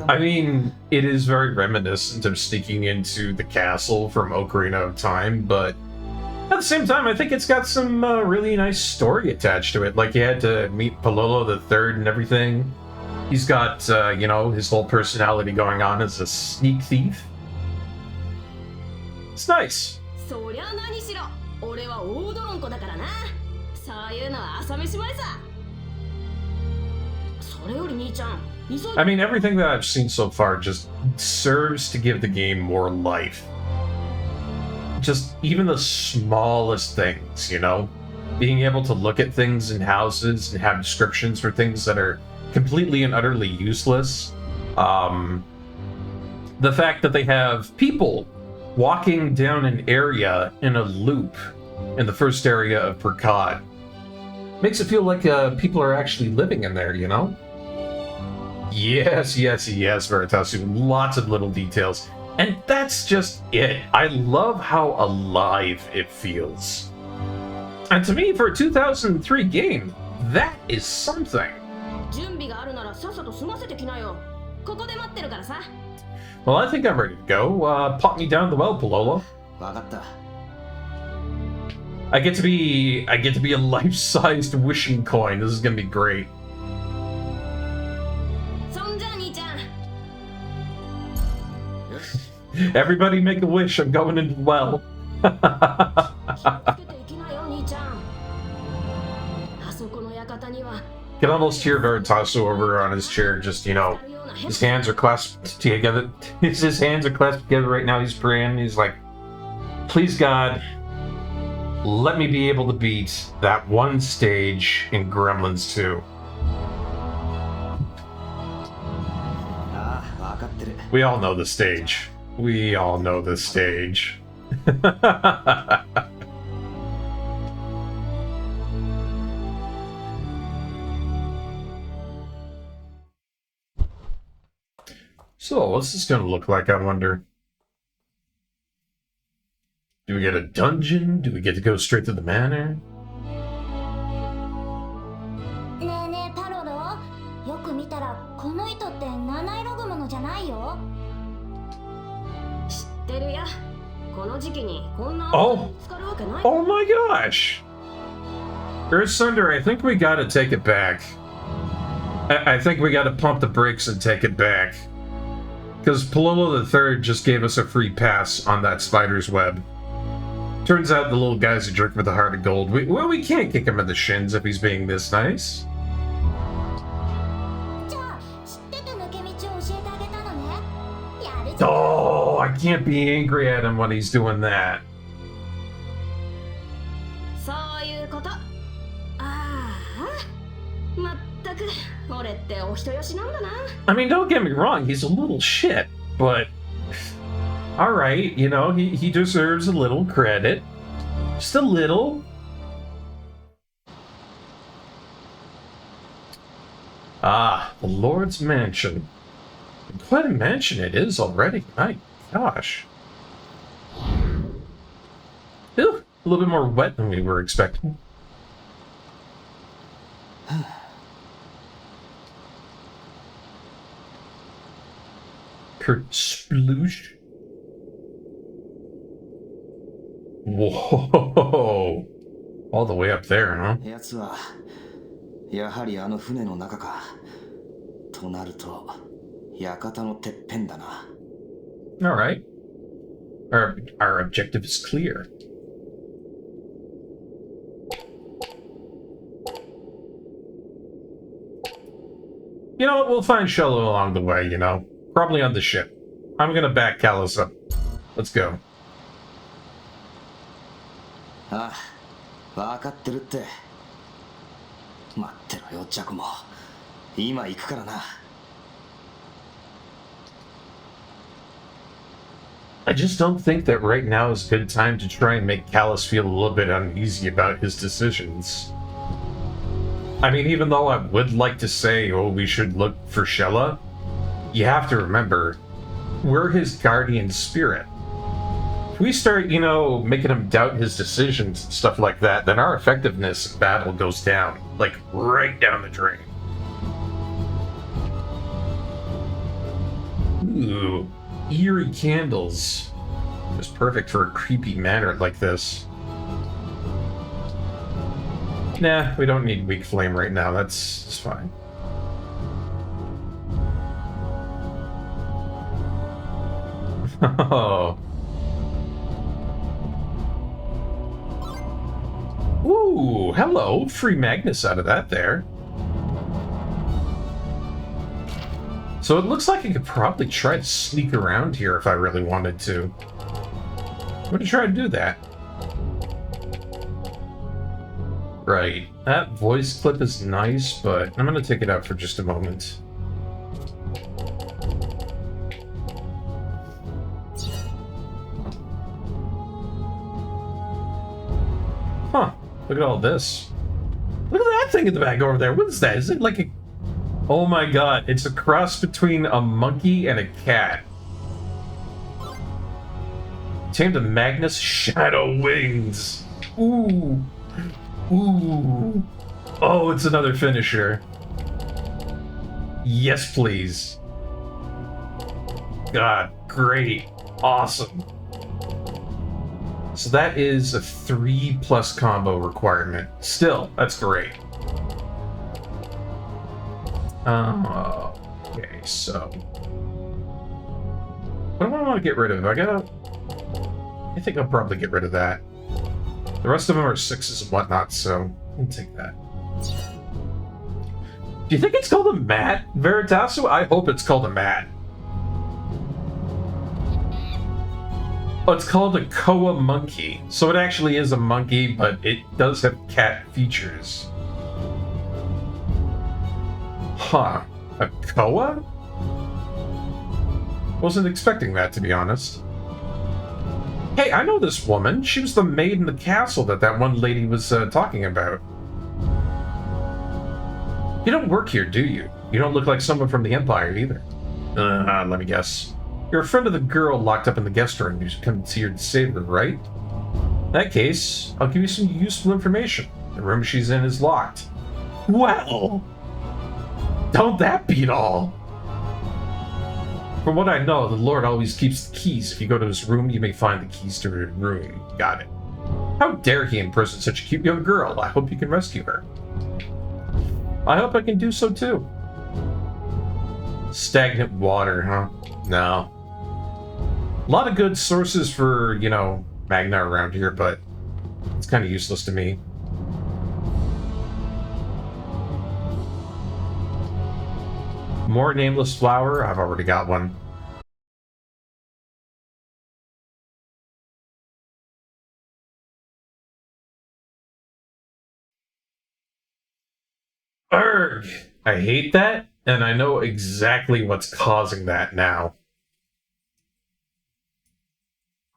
I mean, it is very reminiscent of sneaking into the castle from Ocarina of Time, but at the same time, I think it's got some really nice story attached to it. Like, you had to meet Pololo III and everything. He's got, you know, his whole personality going on as a sneak thief. It's nice. I mean, everything that I've seen so far just serves to give the game more life. Just even the smallest things, you know? being able to look at things in houses and have descriptions for things that are completely and utterly useless. The fact that they have people walking down an area in a loop in the first area of Percod makes it feel like people are actually living in there, you know? Yes, Veritasu. Lots of little details. And that's just it. I love how alive it feels. And to me, for a 2003 game, that is something. Well, I think I'm ready to go. Pop me down the well, Palolo. I get to be a life-sized wishing coin. This is gonna be great. Everybody make a wish. I'm going into the well. Can almost hear Veritasu over on his chair, just, you know, his hands are clasped together. His hands are clasped together right now. He's praying. He's like, please God, let me be able to beat that one stage in Gremlins 2. We all know the stage. We all know the stage. So, what's this gonna look like, I wonder? Do we get a dungeon? Do we get to go straight to the manor? Oh my gosh! Earth Sunder, I think we gotta take it back. I think we gotta pump the brakes and take it back. Because Palolo III just gave us a free pass on that spider's web. Turns out the little guy's a jerk with a heart of gold. We can't kick him in the shins if he's being this nice. Oh, I can't be angry at him when he's doing that. I mean, don't get me wrong, he's a little shit, but alright, you know, he deserves a little credit. Just a little. Ah, the Lord's Mansion. Quite a mansion it is already. My gosh. Ew, a little bit more wet than we were expecting. Sploosh. Whoa. All the way up there, huh? Alright. Our objective is clear. You know what? We'll find Shello along the way, you know? Probably on the ship. I'm gonna back Callus up. Let's go. I just don't think that right now is a good time to try and make Callus feel a little bit uneasy about his decisions. I mean, even though I would like to say, oh, we should look for Shella, you have to remember, we're his guardian spirit. If we start, you know, making him doubt his decisions and stuff like that, then our effectiveness in battle goes down. Like, right down the drain. Ooh, eerie candles. Just perfect for a creepy manor like this. Nah, we don't need weak flame right now. That's fine. Oh. Ooh, hello. Free Magnus out of that there. So it looks like I could probably try to sneak around here if I really wanted to. I'm gonna try to do that. Right. That voice clip is nice, but I'm gonna take it out for just a moment. Huh. Look at all this. Look at that thing in the back over there. What is that? Is it like a... Oh my god. It's a cross between a monkey and a cat. Tamed a Magnus Shadow Wings. Ooh. Ooh. Oh, it's another finisher. Yes, please. God, great. Awesome. So that is a 3+ combo requirement. Still, that's great. Okay, so... what do I want to get rid of? I think I'll probably get rid of that. The rest of them are 6s and whatnot, so I'll take that. Do you think it's called a mat, Veritasu? I hope it's called a mat. Oh, it's called a Koa monkey. So it actually is a monkey, but it does have cat features. Huh. A Koa? Wasn't expecting that, to be honest. Hey, I know this woman. She was the maid in the castle that one lady was talking about. You don't work here, do you? You don't look like someone from the Empire, either. Let me guess. You're a friend of the girl locked up in the guest room who's come here to save her, right? In that case, I'll give you some useful information. The room she's in is locked. Well! Don't that beat all? From what I know, the Lord always keeps the keys. If you go to his room, you may find the keys to her room. Got it. How dare he imprison such a cute young girl? I hope you can rescue her. I hope I can do so too. Stagnant water, huh? No. A lot of good sources for, you know, magna around here, but it's kind of useless to me. More nameless flower? I've already got one. Urgh! I hate that, and I know exactly what's causing that now.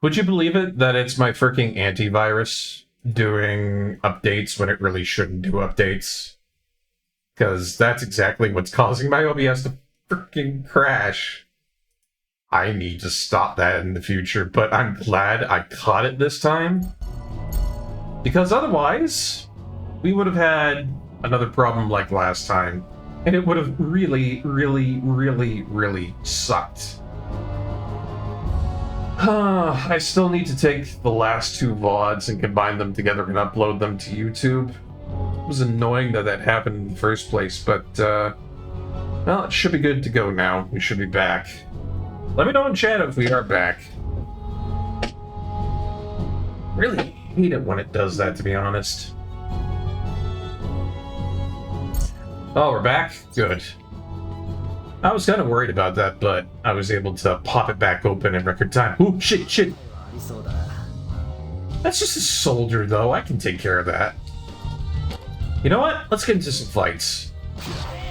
Would you believe it that it's my freaking antivirus doing updates when it really shouldn't do updates? Because that's exactly what's causing my OBS to freaking crash. I need to stop that in the future, but I'm glad I caught it this time. Because otherwise, we would have had another problem like last time, and it would have really, really, really, really sucked. I still need to take the last 2 VODs and combine them together and upload them to YouTube. It was annoying that happened in the first place, but, well, it should be good to go now. We should be back. Let me know in chat if we are back. Really hate it when it does that, to be honest. Oh, we're back? Good. I was kind of worried about that, but I was able to pop it back open in record time. Ooh, shit. That's just a soldier, though. I can take care of that. You know what? Let's get into some fights.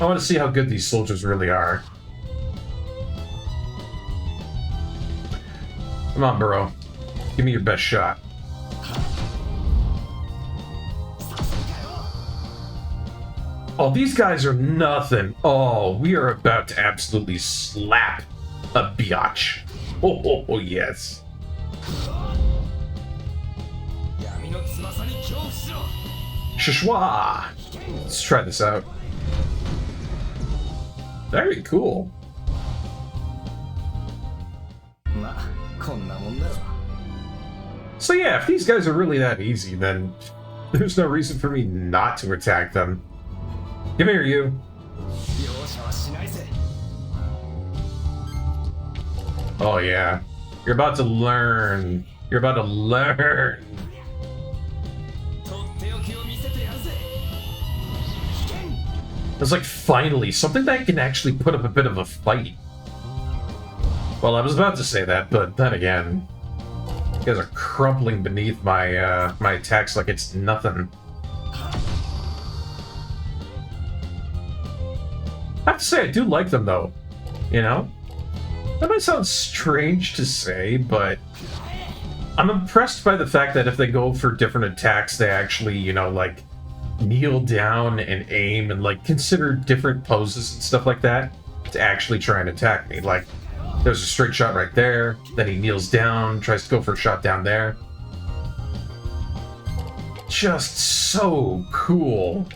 I want to see how good these soldiers really are. Come on, bro. Give me your best shot. Oh, these guys are nothing. Oh, we are about to absolutely slap a biatch. Oh, yes. Shishwa! Let's try this out. Very cool. So yeah, if these guys are really that easy, then there's no reason for me not to attack them. Come here, you. Oh yeah. You're about to learn. You're about to learn. It's like, finally, something that can actually put up a bit of a fight. Well, I was about to say that, but then again, you guys are crumpling beneath my my attacks like it's nothing. I have to say, I do like them, though. You know? That might sound strange to say, but I'm impressed by the fact that if they go for different attacks, they actually, you know, like, kneel down and aim and, like, consider different poses and stuff like that to actually try and attack me. Like, there's a straight shot right there, then he kneels down, tries to go for a shot down there. Just so cool.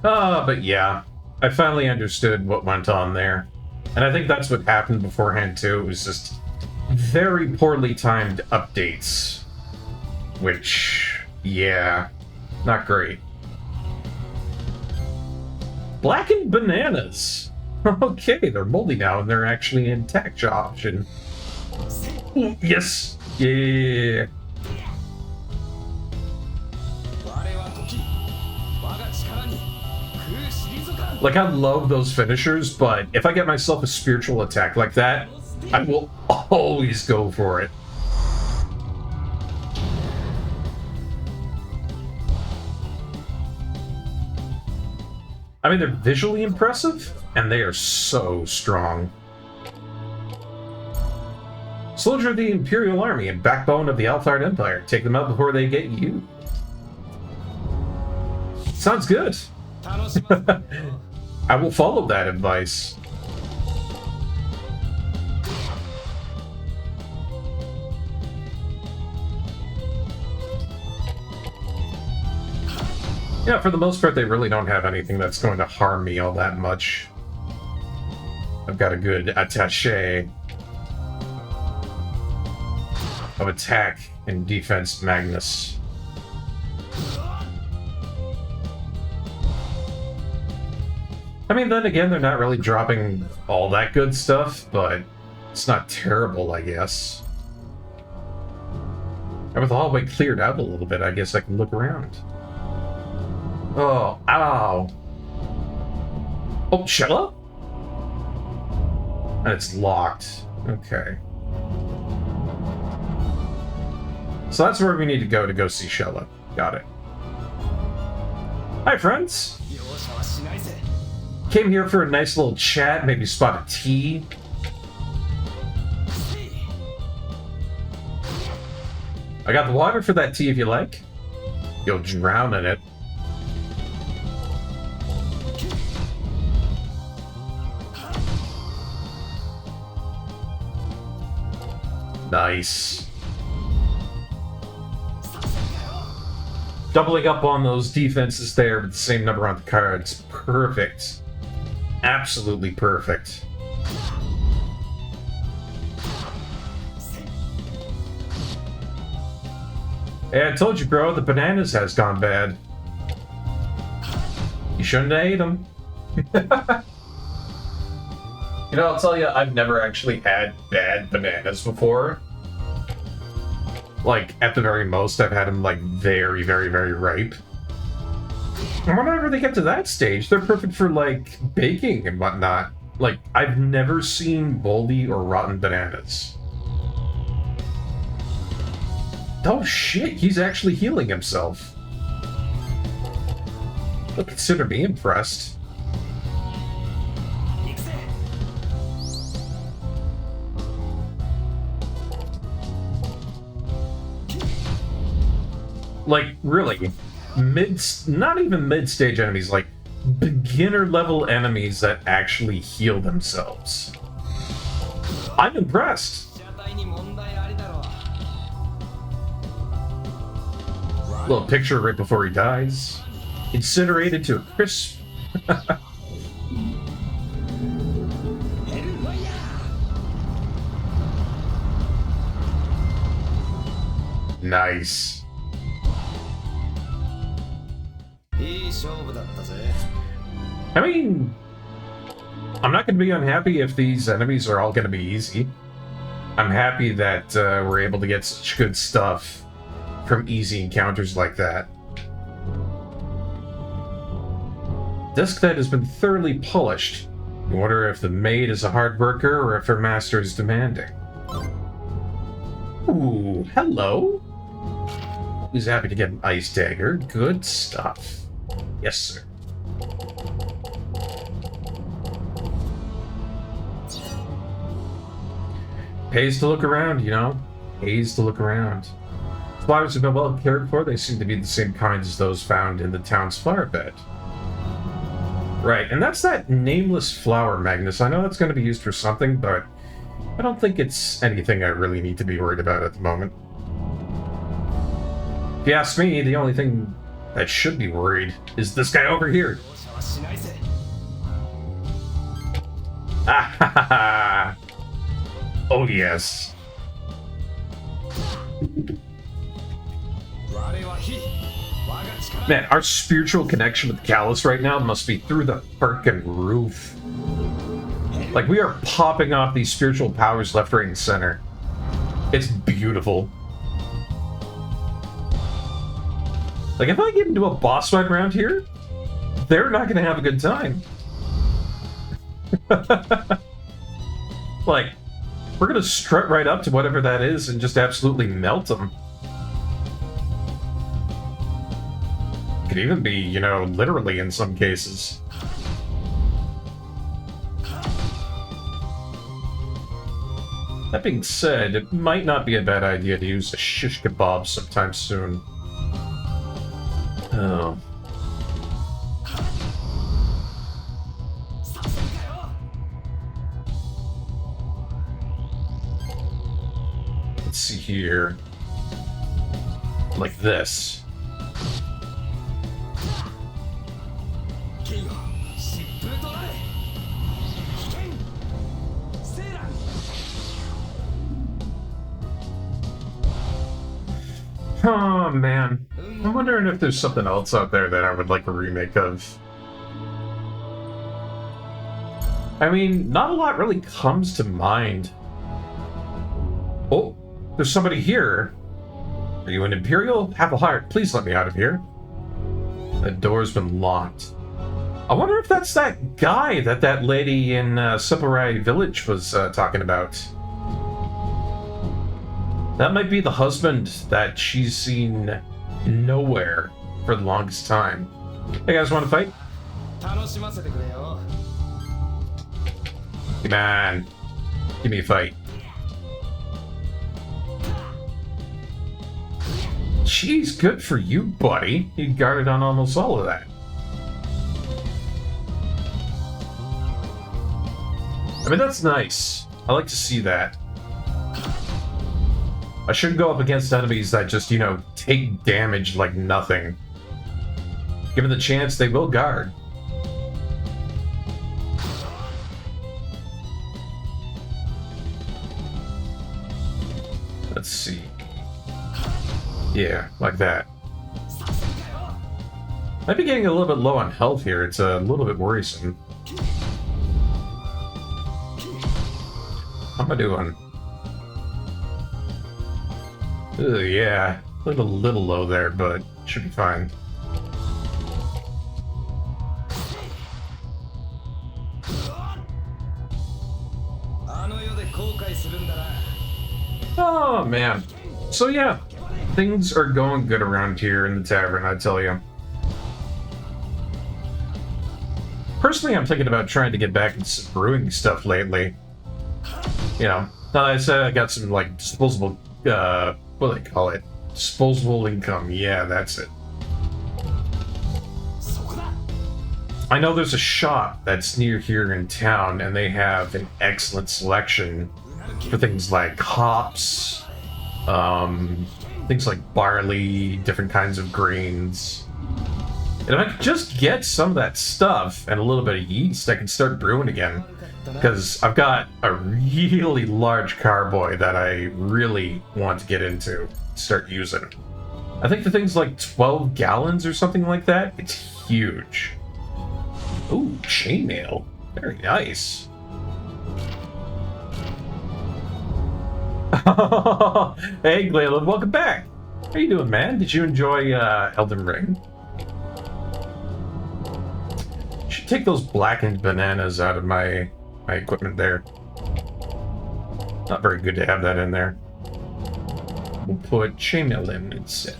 But yeah, I finally understood what went on there. And I think that's what happened beforehand too. It was just very poorly timed updates. Which, yeah, not great. Blackened bananas. Okay, they're moldy now and they're actually an attack option. Ooh, yes! Yeah. Like, I love those finishers, but if I get myself a spiritual attack like that, I will always go for it. I mean, they're visually impressive, and they are so strong. Soldier of the Imperial Army and backbone of the Althard Empire. Take them out before they get you. Sounds good. I will follow that advice. Yeah, for the most part, they really don't have anything that's going to harm me all that much. I've got a good attaché of attack and defense Magnus. I mean, then again, they're not really dropping all that good stuff, but it's not terrible, I guess. And with the hallway cleared out a little bit, I guess I can look around. Oh, ow! Oh, Shella? And it's locked. Okay. So that's where we need to go see Shella. Got it. Hi, friends! Came here for a nice little chat, maybe spot a tea. I got the water for that tea if you like. You'll drown in it. Nice. Doubling up on those defenses there with the same number on the cards. Perfect. Absolutely perfect. Hey, I told you, bro, the bananas has gone bad. You shouldn't have ate them. You know, I'll tell you, I've never actually had bad bananas before. Like, at the very most, I've had them, like, very, very, very ripe. And whenever they get to that stage, they're perfect for, like, baking and whatnot. Like, I've never seen moldy or rotten bananas. Oh shit, he's actually healing himself. Well, consider me impressed. Like, really, not even mid-stage enemies, like, beginner-level enemies that actually heal themselves. I'm impressed. Little picture right before he dies. Incinerated to a crisp. Nice. I mean, I'm not going to be unhappy if these enemies are all going to be easy. I'm happy that we're able to get such good stuff from easy encounters like that. Disc that has been thoroughly polished. You wonder if the maid is a hard worker or if her master is demanding. Ooh, hello. Always happy to get an ice dagger. Good stuff. Yes, sir. Pays to look around, you know? Pays to look around. Flowers have been well cared for. They seem to be the same kinds as those found in the town's flower bed. Right, and that's that nameless flower, Magnus. I know that's going to be used for something, but I don't think it's anything I really need to be worried about at the moment. If you ask me, the only thing that should be worried is this guy over here. Ah ha ha ha! Oh yes. Man, our spiritual connection with Callus right now must be through the frickin' roof. Like, we are popping off these spiritual powers left, right, and center. It's beautiful. Like, if I get into a boss fight around here, they're not gonna have a good time. Like, we're gonna strut right up to whatever that is and just absolutely melt them. Could even be, you know, literally in some cases. That being said, it might not be a bad idea to use a shish kebab sometime soon. Oh. Let's see here. Like this. Oh man, I'm wondering if there's something else out there that I would like a remake of. I mean, not a lot really comes to mind. Oh, there's somebody here. Are you an Imperial? Have a heart. Please let me out of here. That door's been locked. I wonder if that's that guy that that lady in Samurai Village was talking about. That might be the husband that she's seen nowhere for the longest time. Hey guys, want to fight? Come on. Give me a fight. Jeez, good for you, buddy. You guarded on almost all of that. I mean, that's nice. I like to see that. I shouldn't go up against enemies that just, you know, take damage like nothing. Given the chance, they will guard. Let's see. Yeah, like that. Might be getting a little bit low on health here. It's a little bit worrisome. How am I doing? Yeah, a little low there, but should be fine. Oh man. So yeah, things are going good around here in the tavern, I tell you. Personally, I'm thinking about trying to get back into some brewing stuff lately. You know, now that I said I got some like disposable what do they call it? Disposable income. Yeah, that's it. I know there's a shop that's near here in town, and they have an excellent selection for things like hops, things like barley, different kinds of grains. And if I could just get some of that stuff and a little bit of yeast, I can start brewing again. Because I've got a really large carboy that I really want to get into, start using. I think the thing's like 12 gallons or something like that. It's huge. Ooh, chainmail. Very nice. Hey, Glayla, welcome back. How you doing, man? Did you enjoy Elden Ring? Should take those blackened bananas out of my equipment there. Not very good to have that in there. We'll put chainmail in instead.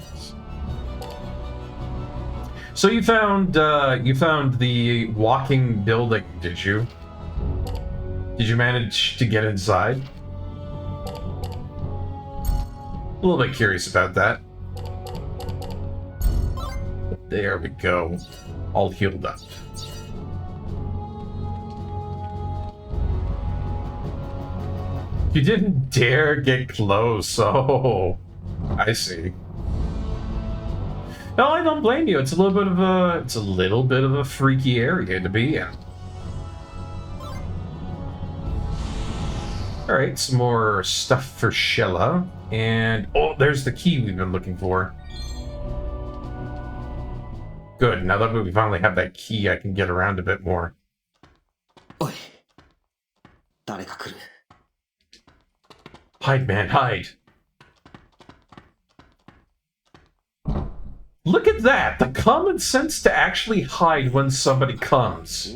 So you found the walking building, did you? Did you manage to get inside? A little bit curious about that. There we go. All healed up. You didn't dare get close. Oh, I see. No, I don't blame you. It's a little bit of a freaky area to be in. All right, some more stuff for Shella, and oh, there's the key we've been looking for. Good. Now that we finally have that key, I can get around a bit more. Oi. 誰か来る。 Hide, man, hide. Look at that! The common sense to actually hide when somebody comes.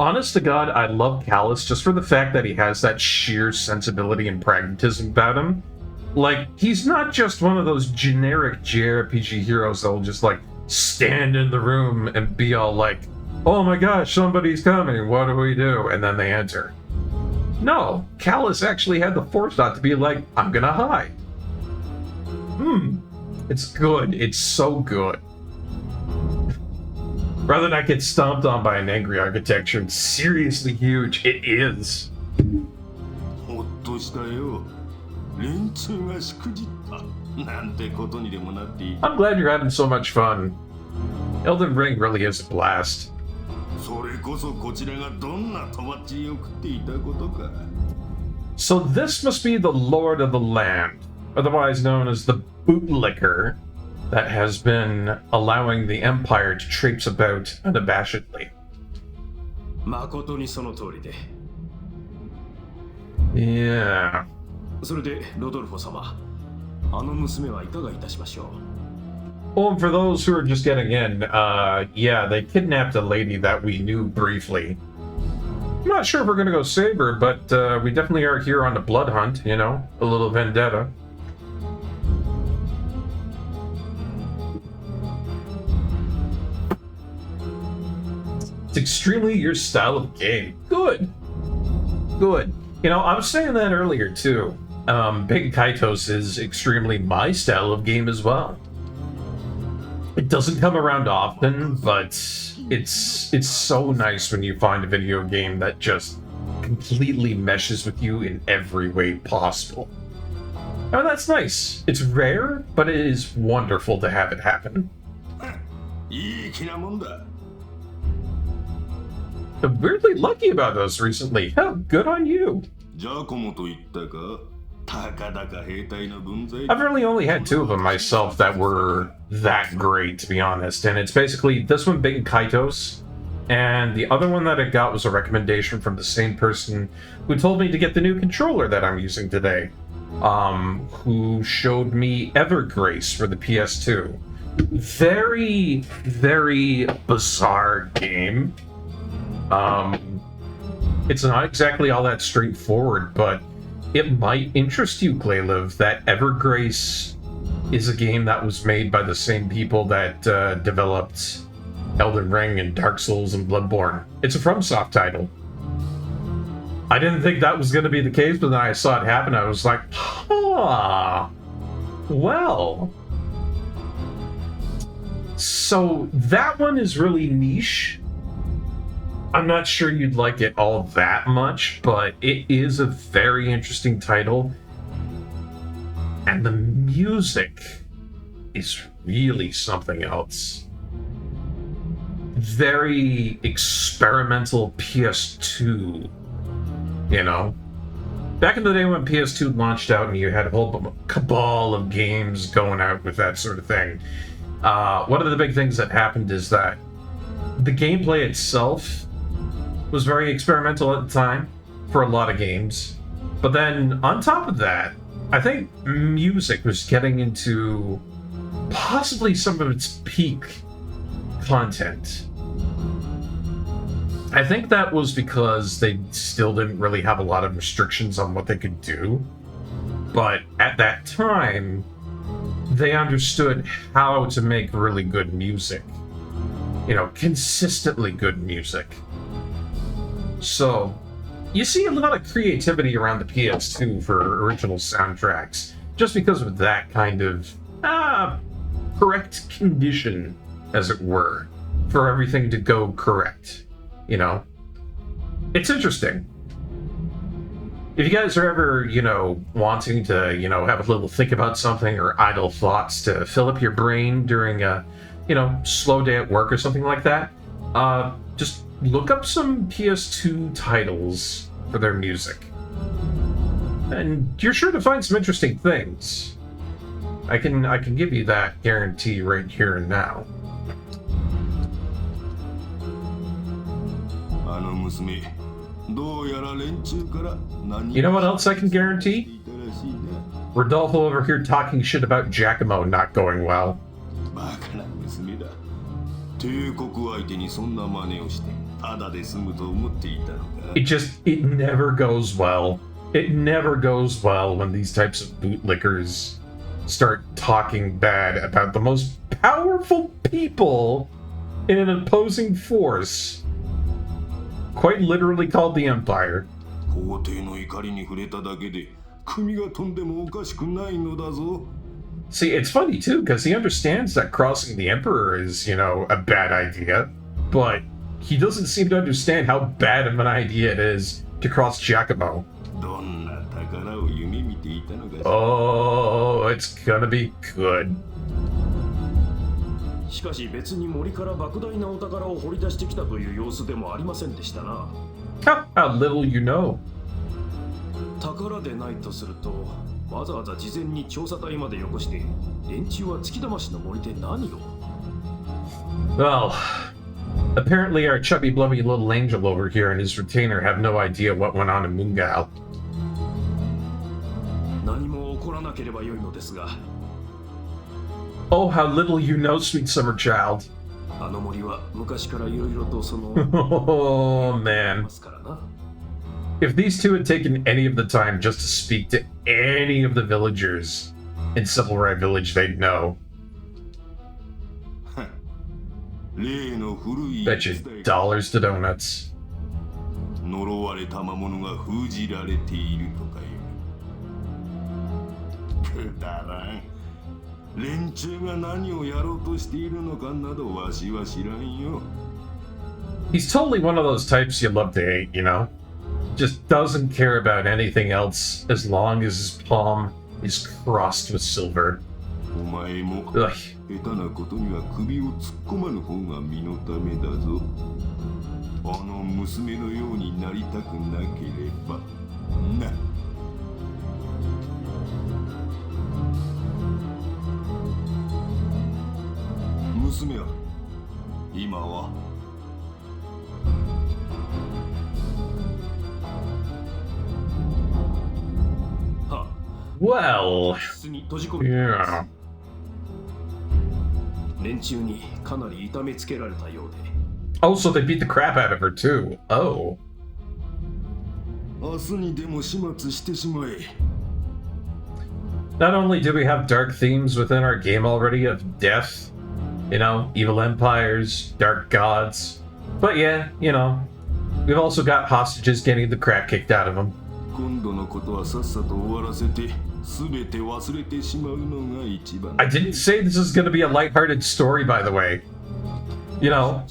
Honest to God, I love Callus just for the fact that he has that sheer sensibility and pragmatism about him. Like, he's not just one of those generic JRPG heroes that will just, like, stand in the room and be all like, oh my gosh, somebody's coming, what do we do? And then they enter. No, Callus actually had the forethought to be like, I'm gonna hide. It's good. It's so good. Rather than not get stomped on by an angry architecture, it's seriously huge. It is. I'm glad you're having so much fun. Elden Ring really is a blast. So this must be the Lord of the Land, otherwise known as the bootlicker, that has been allowing the Empire to traipse about unabashedly. Yeah. Oh, and for those who are just getting in, yeah, they kidnapped a lady that we knew briefly. I'm not sure if we're gonna go save her, but we definitely are here on a blood hunt, you know, a little vendetta. It's extremely your style of game. Good. Good. You know, I was saying that earlier, too. Big Kaitos is extremely my style of game as well. It doesn't come around often, but it's so nice when you find a video game that just completely meshes with you in every way possible. Oh, that's nice. It's rare, but it is wonderful to have it happen. I'm weirdly lucky about those recently. How good on you. I've really only had two of them myself that were that great, to be honest. And it's basically this one, Big Kaitos, and the other one that I got was a recommendation from the same person who told me to get the new controller that I'm using today. Who showed me Evergrace for the PS2. Very, very bizarre game. It's not exactly all that straightforward, but it might interest you, Clayliv, that Evergrace is a game that was made by the same people that developed Elden Ring and Dark Souls and Bloodborne. It's a FromSoft title. I didn't think that was going to be the case, but then I saw it happen, I was like, huh, well. So that one is really niche. I'm not sure you'd like it all that much, but it is a very interesting title. And the music is really something else. Very experimental PS2, you know? Back in the day when PS2 launched out and you had a whole cabal of games going out with that sort of thing, one of the big things that happened is that the gameplay itself was very experimental at the time for a lot of games. But then, on top of that, I think music was getting into possibly some of its peak content. I think that was because they still didn't really have a lot of restrictions on what they could do. But at that time, they understood how to make really good music. You know, consistently good music. So, you see a lot of creativity around the PS2 for original soundtracks, just because of that kind of, correct condition, as it were, for everything to go correct, you know? It's interesting. If you guys are ever, you know, wanting to, you know, have a little think about something or idle thoughts to fill up your brain during a, you know, slow day at work or something like that, just look up some PS2 titles for their music. And you're sure to find some interesting things. I can give you that guarantee right here and now. You know what else I can guarantee? Rodolfo over here talking shit about Giacomo not going well. It never goes well. It never goes well when these types of bootlickers start talking bad about the most powerful people in an opposing force. Quite literally called the Empire. See, it's funny too, because he understands that crossing the Emperor is, you know, a bad idea, but he doesn't seem to understand how bad of an idea it is to cross Giacomo. Oh, it's gonna be good. しかし別に森から莫大なお宝を掘り出してきたという様子でもありませんでしたな。How little you know. 宝でないとすると、わざわざ事前に調査隊までよこして、連中は月魂の森で何を Well, apparently our chubby blubby little angel over here and his retainer have no idea what went on in Mungal. 何も起こらなければよいのですが。 Oh, how little you know, sweet summer child. あの森は昔からいろいろとその Oh, man. If these two had taken any of the time just to speak to any of the villagers in Silvereye Village, they'd know. Bet you dollars to donuts. 呪われた魔物が封じられているとかいう。くだらん。連中が何をやろうとしているのかなどわしは知らんよ。He's totally one of those types you love to hate, you know? Just doesn't care about anything else as long as his palm is crossed with silver. お前も Ugh. 下手なことには首を突っ込まぬ方が身のためだぞ。あの娘のようになりたくなければな。娘は今は Well, 室に閉じ込め yeah. 連中にかなり痛めつけられたようで。 Oh, so they beat the crap out of her too. Oh. 明日にでも始末してしまえ。 Not only do we have dark themes within our game already of death, you know, evil empires, dark gods, but yeah, you know, we've also got hostages getting the crap kicked out of them. 今度のことはさっさと終わらせて、すべて忘れてしまうのが一番。 I didn't say this is going to be a lighthearted story, by the way. You know,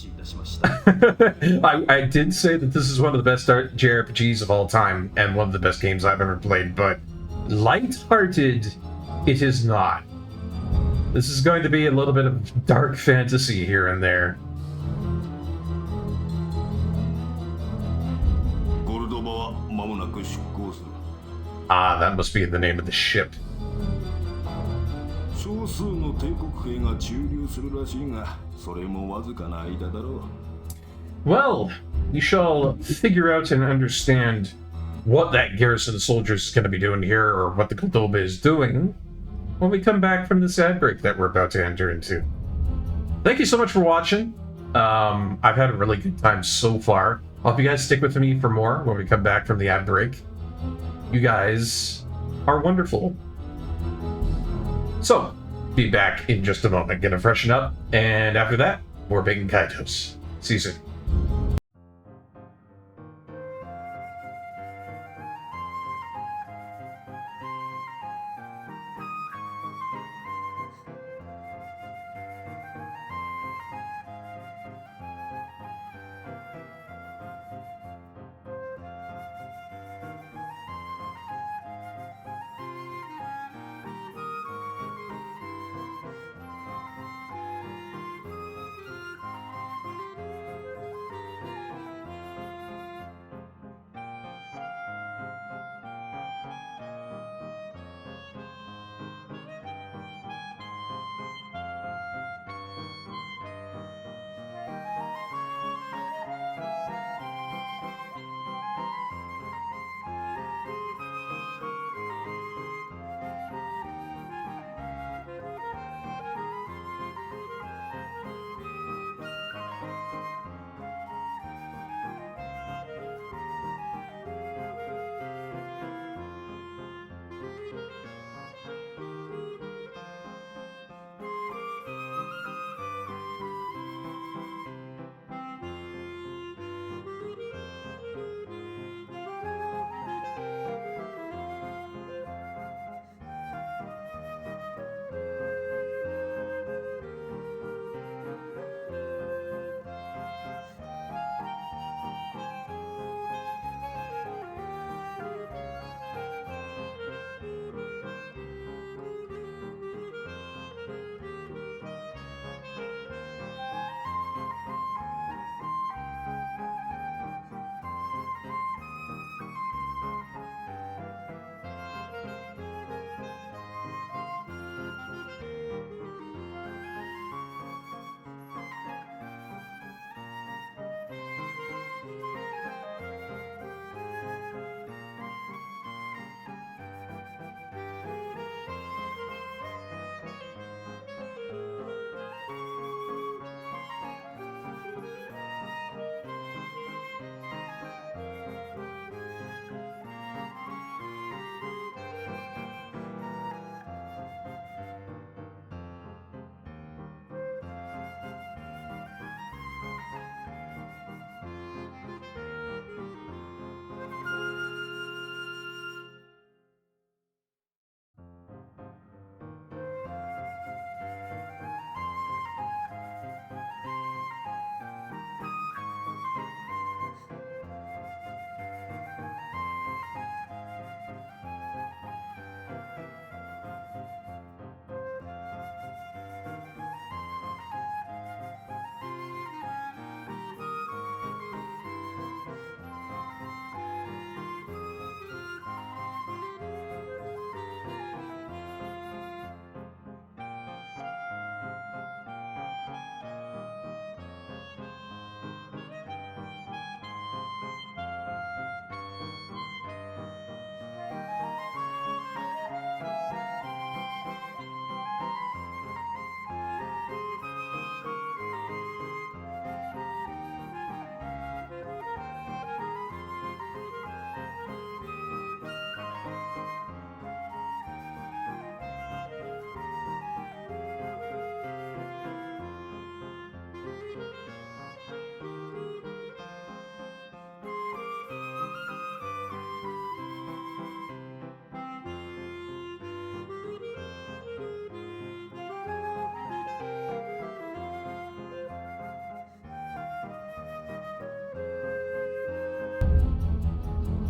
I did say that this is one of the best JRPGs of all time and one of the best games I've ever played, but lighthearted it is not. This is going to be a little bit of dark fantasy here and there. Ah, that must be the name of the ship. Well, we shall figure out and understand what that garrison of soldiers is going to be doing here, or what the Cordoba is doing, when we come back from this ad break that we're about to enter into. Thank you so much for watching. I've had a really good time so far. I hope you guys stick with me for more when we come back from the ad break. You guys are wonderful. So, be back in just a moment. Gonna freshen up, and after that, more bacon Kaitos. See you soon.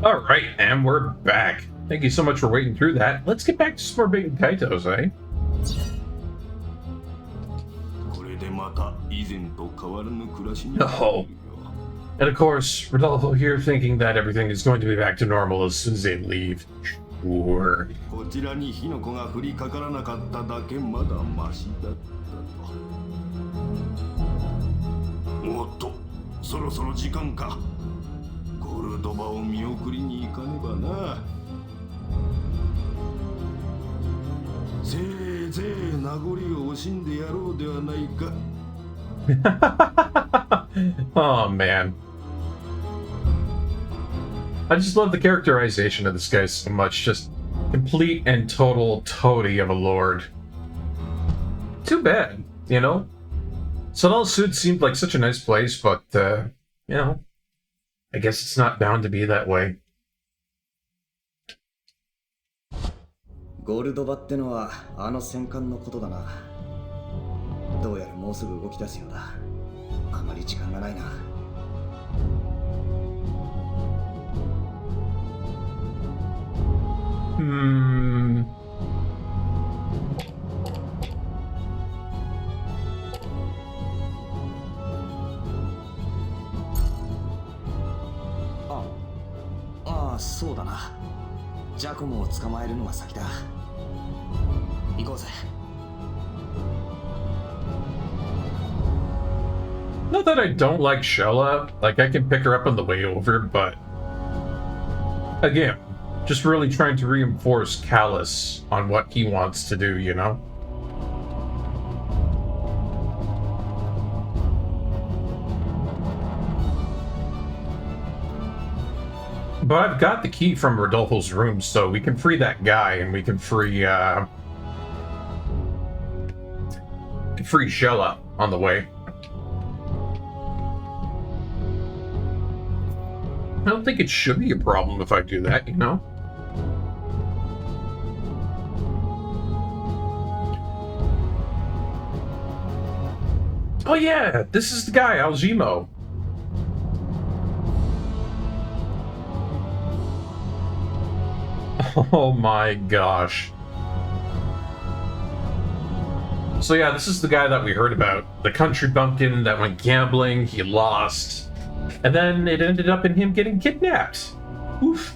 All right, and we're back. Thank you so much for waiting through that. Let's get back to some more bacon Kaitos, eh? これでまた以前と変わらぬ暮らしに Oh. And of course, Rodolfo here thinking that everything is going to be back to normal as soon as they leave. Sure. こちらに火の粉が降りかからなかっただけまだマシだったと。おっと、そろそろ時間か。コルドバを見送りに行かねばな。せいぜい名残を惜しんでやろうではないか。Oh man. I just love the characterization of this guy so much. Just complete and total toady of a lord. too bad, you know? Sadal Sud seemed like such a nice place, but, you know, I guess it's not bound to be that way. ゴールドバってのはあの戦艦のことだな。どうやらもうすぐ動き出すようだ。あまり時間がないな。ああ、そうだな。ジャコモを捕まえるのが先だ。行こうぜ。Not that I don't like Shella, like I can pick her up on the way over, but again, just really trying to reinforce Callus on what he wants to do, you know? But I've got the key from Rodolfo's room, so we can free that guy, and we can free Shella on the way. I don't think it should be a problem if I do that, you know? Oh yeah, this is the guy, Aljimo. Oh my gosh. So yeah, this is the guy that we heard about. The country bumpkin that went gambling, he lost. And then it ended up in him getting kidnapped. Oof.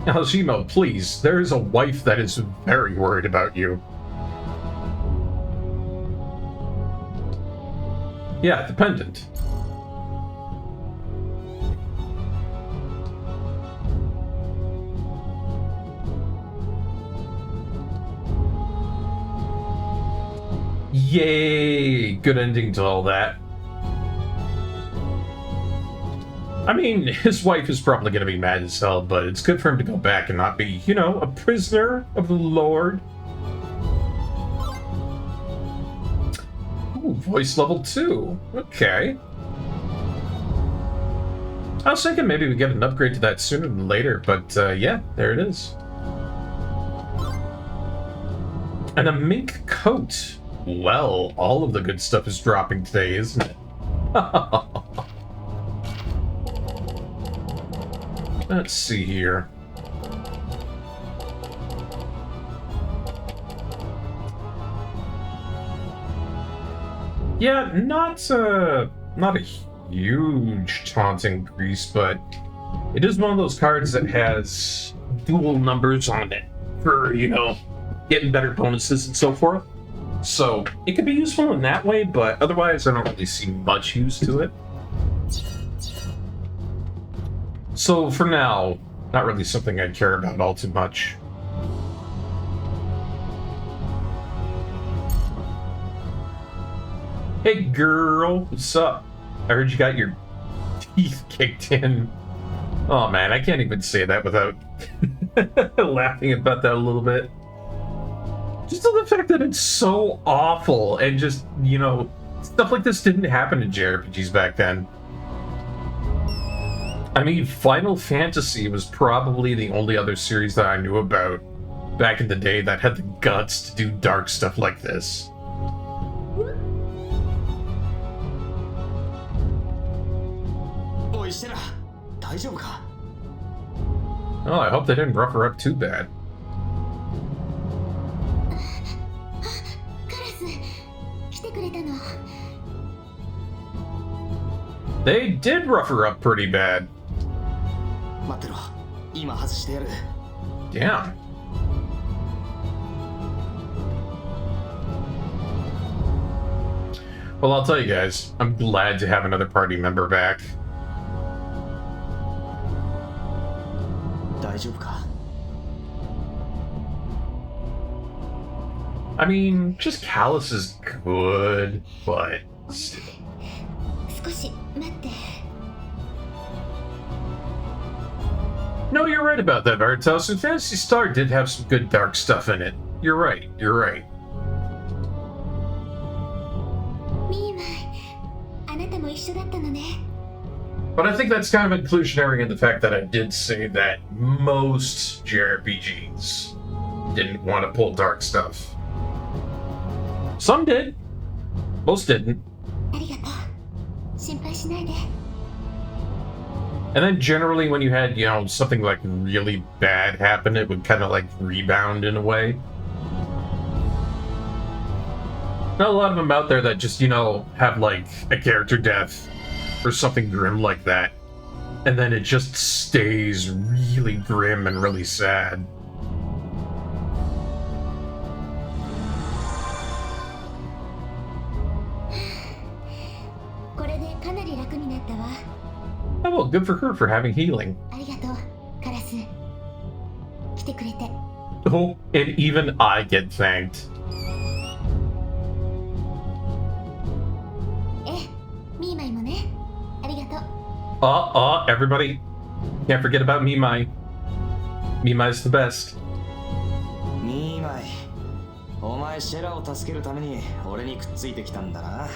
Aljimo, please, there is a wife that is very worried about you. Yeah, the pendant. Yay! Good ending to all that. I mean, his wife is probably going to be mad as hell, but it's good for him to go back and not be, you know, a prisoner of the Lord. Ooh, voice level 2. Okay. I was thinking maybe we get an upgrade to that sooner than later, but yeah, there it is. And a mink coat. Well, all of the good stuff is dropping today, isn't it? Let's see here. Yeah, not a huge taunt increase, but it is one of those cards that has dual numbers on it for, you know, getting better bonuses and so forth. So it could be useful in that way, but otherwise I don't really see much use to it. So for now, not really something I'd care about all too much. Hey girl, what's up? I heard you got your teeth kicked in. Oh man, I can't even say that without laughing about that a little bit. Just the fact that it's so awful and just, you know, stuff like this didn't happen in JRPGs back then. I mean, Final Fantasy was probably the only other series that I knew about back in the day that had the guts to do dark stuff like this. Oh, I hope they didn't rough her up too bad. They did rough her up pretty bad. Damn. Well, I'll tell you guys, I'm glad to have another party member back. I mean, just Callus is good, but still. No, you're right about that, Kaitos. And Phantasy Star did have some good dark stuff in it. You're right, you're right. ミーマイ、あなたも一緒だったのね。 But I think that's kind of inclusionary in the fact that I did say that most JRPGs didn't want to pull dark stuff. Some did. Most didn't. ありがとう。心配しないで。 And then generally when you had, you know, something like really bad happen, it would kind of like rebound in a way. Not a lot of them out there that just, you know, have like a character death or something grim like that. And then it just stays really grim and really sad. Oh, well, good for her for having healing. ありがとう、カラス。来てくれて。 Oh, and even I get thanked. ミーマイもね。ありがとう。 Everybody. Can't forget about Mimai. Mimai's the best. ミーマイ、お前シェラを助けるために俺にくっついてきたんだな。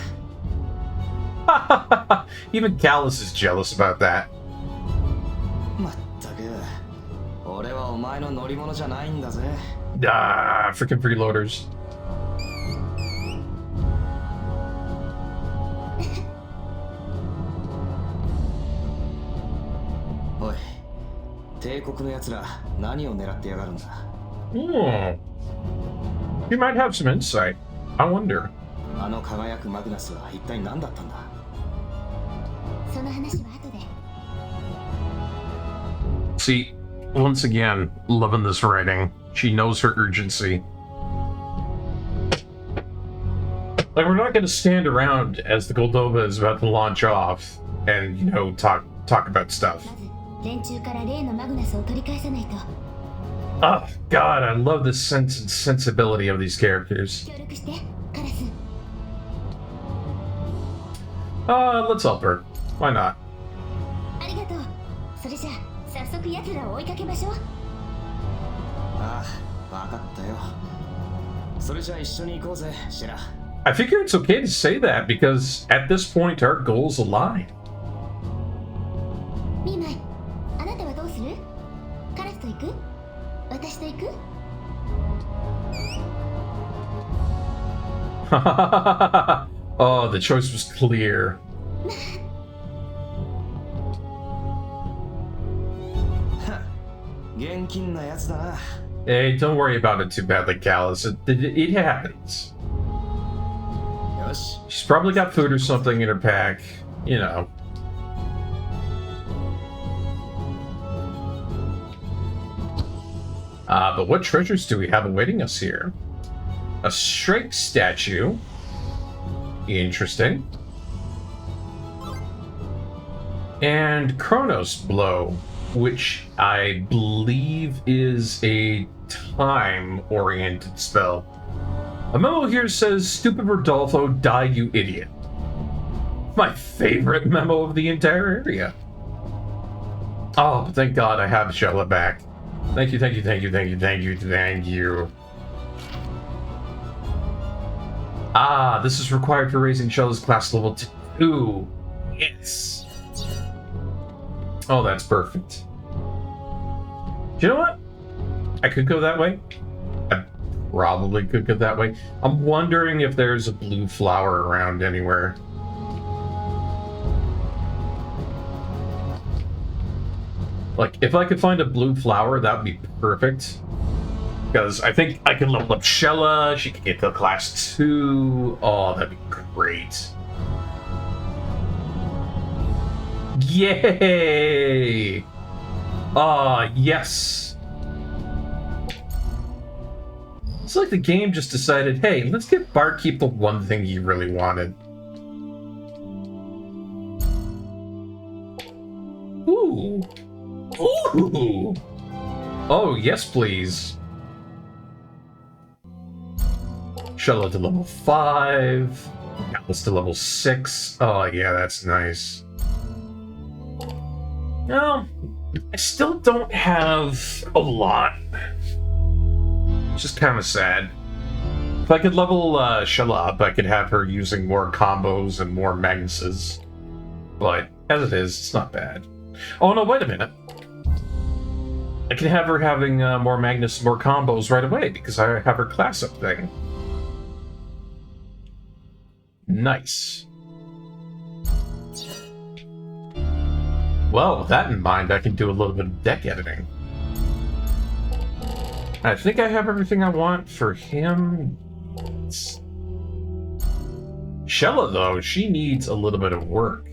Even Callus is jealous about that. まったく、俺はお前の乗り物じゃないんだぜ。Freaking freeloaders. おい、帝国の奴ら何を狙ってやがるんだ。Hmm. You might have some insight. I wonder. あの輝くマグナスは一体何だったんだ。その話は後で。 See, once again, loving this writing. She knows her urgency. Like, we're not going to stand around as the Goldova is about to launch off and, you know, talk about stuff. まず連中から例のマグナスを取り返さないと。 Oh, God, I love the sense and sensibility of these characters. 協力して、カラス。 Let's help her. Why not? ありがとう。それじゃあ早速奴らを追いかけましょう。ああ、わかったよ。それじゃあ一緒に行こうぜ、シェラ。 I figure it's okay to say that because at this point our goals align. ミーマイ、あなたはどうする？カラスと行く？私と行く？ Oh, the choice was clear. 現金なやつだな。 Hey, don't worry about it too badly, Callus. It happens. よし。 She's probably got food or something in her pack. You know. But what treasures do we have awaiting us here? A Shrike statue. Interesting. And Chronos Blow, which I believe is a time-oriented spell. A memo here says, "Stupid Rodolfo, die you idiot." My favorite memo of the entire area. Oh, thank God I have Shella back. Thank you, thank you, thank you, thank you, thank you, thank you. Ah, this is required for raising Shella's class level to 2. Yes. Oh, that's perfect. Do you know what? I could go that way. I probably could go that way. I'm wondering if there's a blue flower around anywhere. Like, if I could find a blue flower, that would be perfect. Because I think I can level up Shella, she can get to class 2. Oh, that'd be great. Yay! Ah, yes. It's like the game just decided, hey, let's give Barkeep the one thing he really wanted. Ooh. Ooh. Oh, yes, please. Shella to level 5. Atlas to level 6. Oh, yeah, that's nice. Well, I still don't have a lot. It's just kind of sad. If I could level Shella up, I could have her using more combos and more Magnuses. But as it is, it's not bad. Oh no, wait a minute. I can have her having more Magnus, more combos right away because I have her class up thing. Nice. Well, with that in mind, I can do a little bit of deck editing. I think I have everything I want for him. Shella, though, she needs a little bit of work.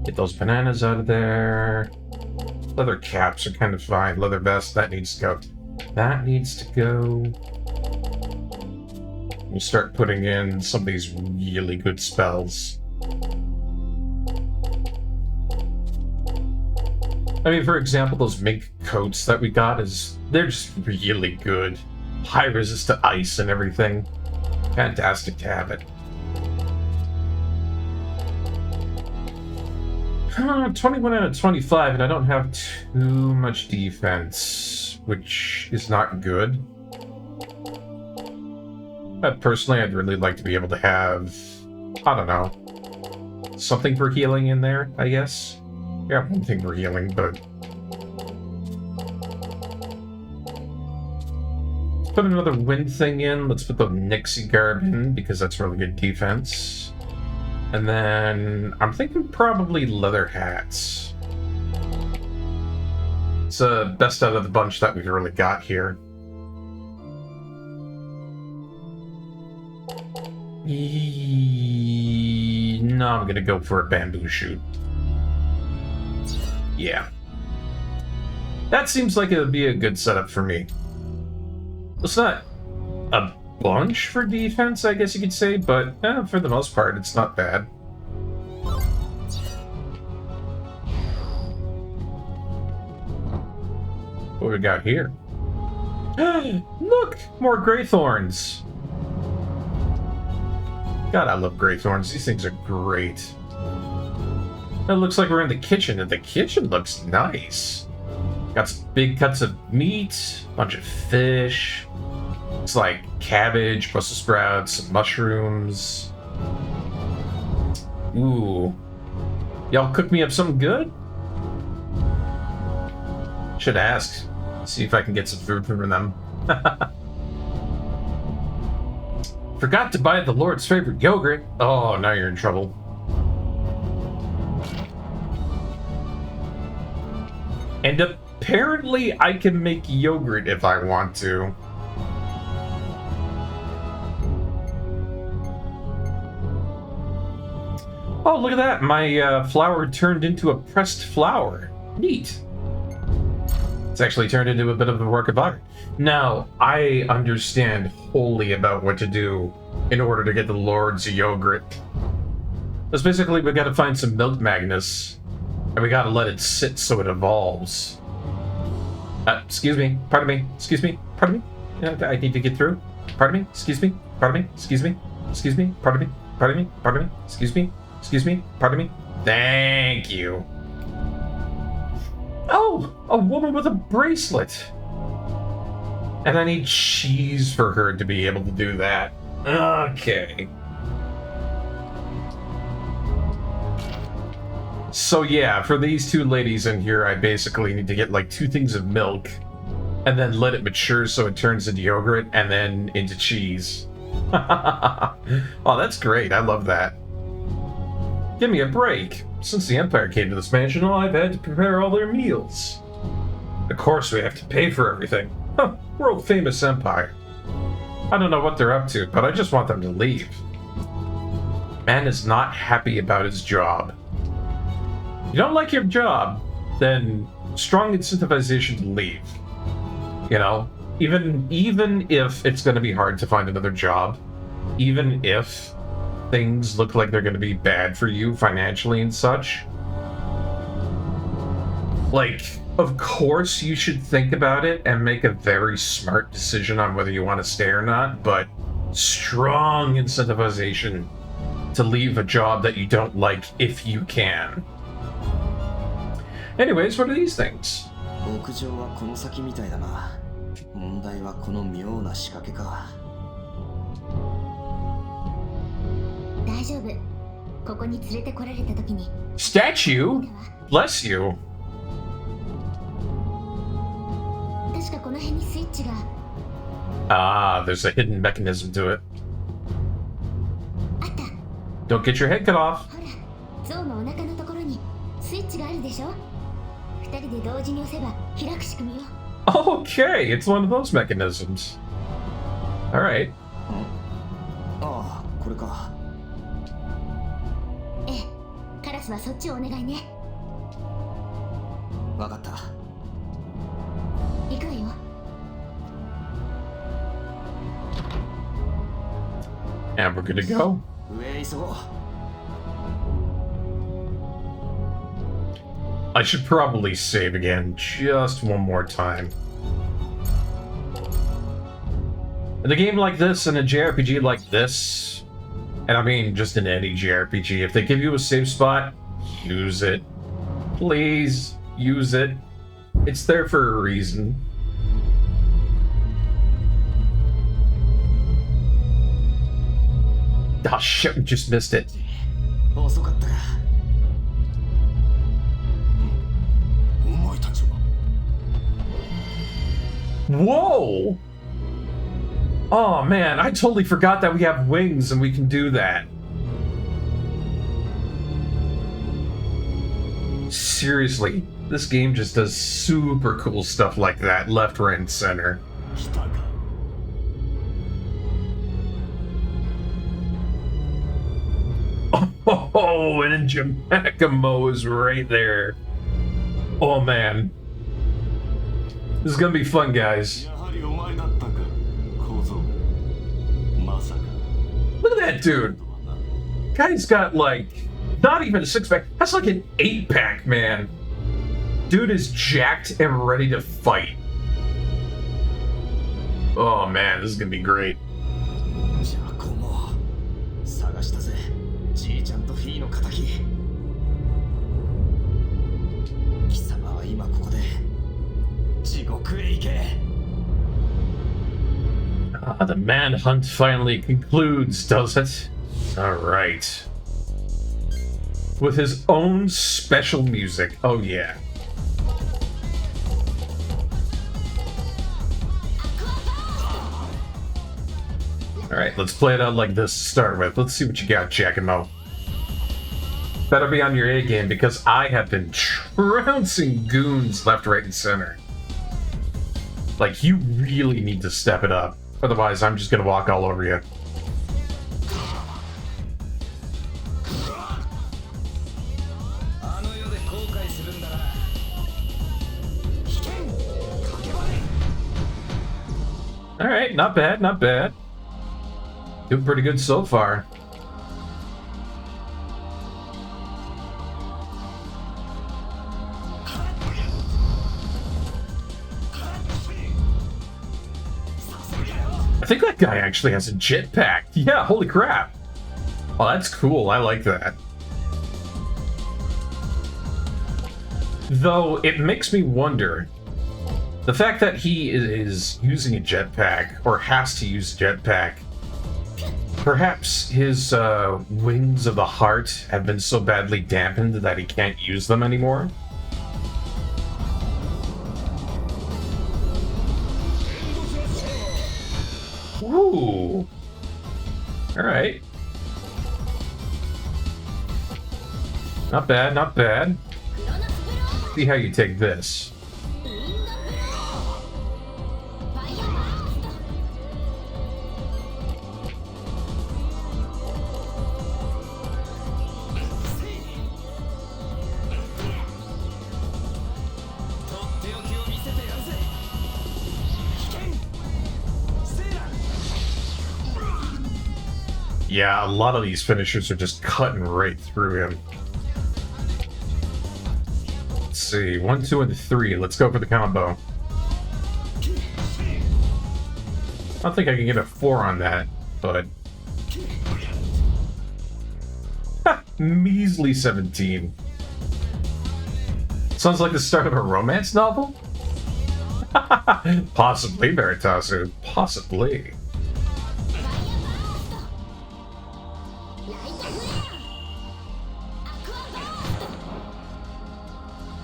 Get those bananas out of there. Leather caps are kind of fine. Leather vest, that needs to go. That needs to go. We'll start putting in some of these really good spells. I mean, for example, those mink coats that we got, they're just really good. High resist to ice and everything. Fantastic to have it. 21 out of 25, and I don't have too much defense, which is not good. Personally, I'd really like to be able to have, I don't know, something for healing in there, I guess. Yeah, one thing for healing, but... Let's put another wind thing in. Let's put the Nixie Garb in, because that's really good defense. And then I'm thinking probably leather hats. It's the best out of the bunch that we've really got here. No, I'm gonna go for a bamboo shoot. Yeah. That seems like it would be a good setup for me. It's not a bunch for defense, I guess you could say, but for the most part, it's not bad. What we got here? Look! More Greythorns! God, I love Greythorns. These things are great. It looks like we're in the kitchen, and the kitchen looks nice. Got some big cuts of meat, a bunch of fish. It's like cabbage, Brussels sprouts, some mushrooms. Ooh. Y'all cook me up something good? Should ask. See if I can get some food from them. Forgot to buy the Lord's favorite yogurt. Oh, now you're in trouble. And apparently I can make yogurt if I want to. Oh, look at that. My flour turned into a pressed flour. Neat. It's actually turned into a bit of a work of art. Now, I understand wholly about what to do in order to get the Lord's yogurt. Because basically, we gotta find some milk Magnus, and we gotta let it sit so it evolves. Excuse me, pardon me, excuse me, pardon me. I need to get through. Pardon me, excuse me, pardon me, excuse me, excuse me, pardon me, pardon me, pardon me, excuse me, pardon me. Thank you. Oh, a woman with a bracelet. And I need cheese for her to be able to do that. Okay. So yeah, for these two ladies in here, I basically need to get like 2 things of milk and then let it mature so it turns into yogurt and then into cheese. Oh, that's great. I love that. Give me a break. Since the Empire came to this mansion, I've had to prepare all their meals. Of course we have to pay for everything. Huh, world famous Empire. I don't know what they're up to, but I just want them to leave. Man is not happy about his job. You don't like your job, then strong incentivization to leave. You know, even if it's going to be hard to find another job, even if things look like they're going to be bad for you financially and such, like, of course you should think about it and make a very smart decision on whether you want to stay or not, but strong incentivization to leave a job that you don't like if you can. Anyways, what are these things? 屋上はこの先みたいだな。問題はこの妙な仕掛けか。大丈夫。ここに連れてこられた時に。Statue? Bless you. 確かこの辺にスイッチが。Ah, there's a hidden mechanism to it. あった。 Don't get your head cut off. ほら、象のお腹のところにスイッチがあるでしょ。二人で同時に押せば開く仕組みよ。Okay, it's one of those mechanisms. Alright. ああ、これか。ええ、カラスはそっちをお願いね。わかった。行くわよ。And we're good to go. 上へ急ごう。I should probably save again just one more time. In a game like this, in a JRPG like this, and I mean just in any JRPG, if they give you a save spot, use it. Please, use it. It's there for a reason. Oh shit, we just missed it. 遅かったか。お前たちは Whoa! Oh man, I totally forgot that we have wings and we can do that. Seriously, this game just does super cool stuff like that, left, right, and center. 来たか。 Oh, and Jamakamo is right there. Oh man. This is gonna be fun, guys. やはりお前だったか、小僧。まさか。 Look at that dude. とはな。 Guy's got like, not even a 6-pack, that's like an 8-pack, man. Dude is jacked and ready to fight. Oh man, this is gonna be great. じゃあこも探したぜ。じいちゃんとフィーの仇。貴様は今ここで地獄へ行け。Ah, the manhunt finally concludes, does it? Alright. With his own special music. Oh, yeah. Alright, let's play it out like this to start with. Let's see what you got, Giacomo. Better be on your A game because I have been trouncing goons left, right, and center. Like, you really need to step it up. Otherwise, I'm just gonna walk all over you. あの世で後悔するんだな。危険。かけばれ。 Alright, not bad, not bad. Doing pretty good so far. I think that guy actually has a jetpack. Yeah, holy crap. Oh, that's cool. I like that. Though, it makes me wonder. The fact that he is using a jetpack, or has to use a jetpack, perhaps his wings of the heart have been so badly dampened that he can't use them anymore? Ooh. Alright. Not bad, not bad. See how you take this. Yeah, a lot of these finishers are just cutting right through him. Let's see, 1, 2, and 3. Let's go for the combo. I don't think I can get a 4 on that, but... Ha! Measly 17. Sounds like the start of a romance novel? Possibly, Veritasu. Possibly.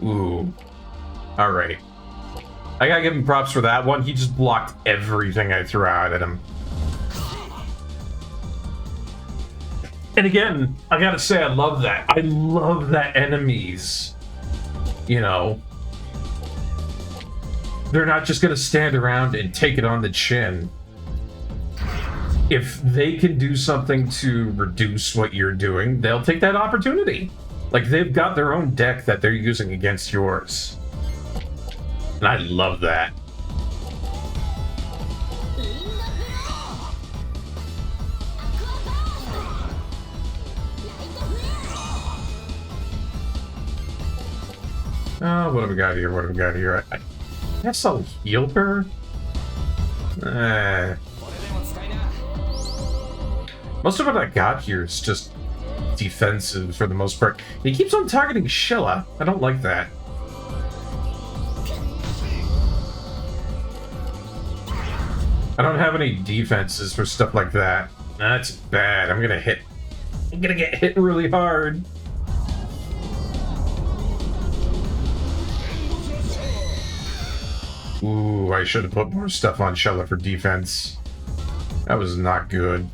Ooh. Alright. I gotta give him props for that one. He just blocked everything I threw out at him. And again, I gotta say, I love that. I love that enemies, you know, they're not just gonna stand around and take it on the chin. If they can do something to reduce what you're doing, they'll take that opportunity. Like, they've got their own deck that they're using against yours. And I love that. What have we got here? What have we got here? I guess I'll heal her? Most of what I got here is just defensive for the most part. He keeps on targeting Sheila. I don't like that. I don't have any defenses for stuff like that. That's bad. I'm gonna get hit really hard. Ooh, I should have put more stuff on Sheila for defense. That was not good.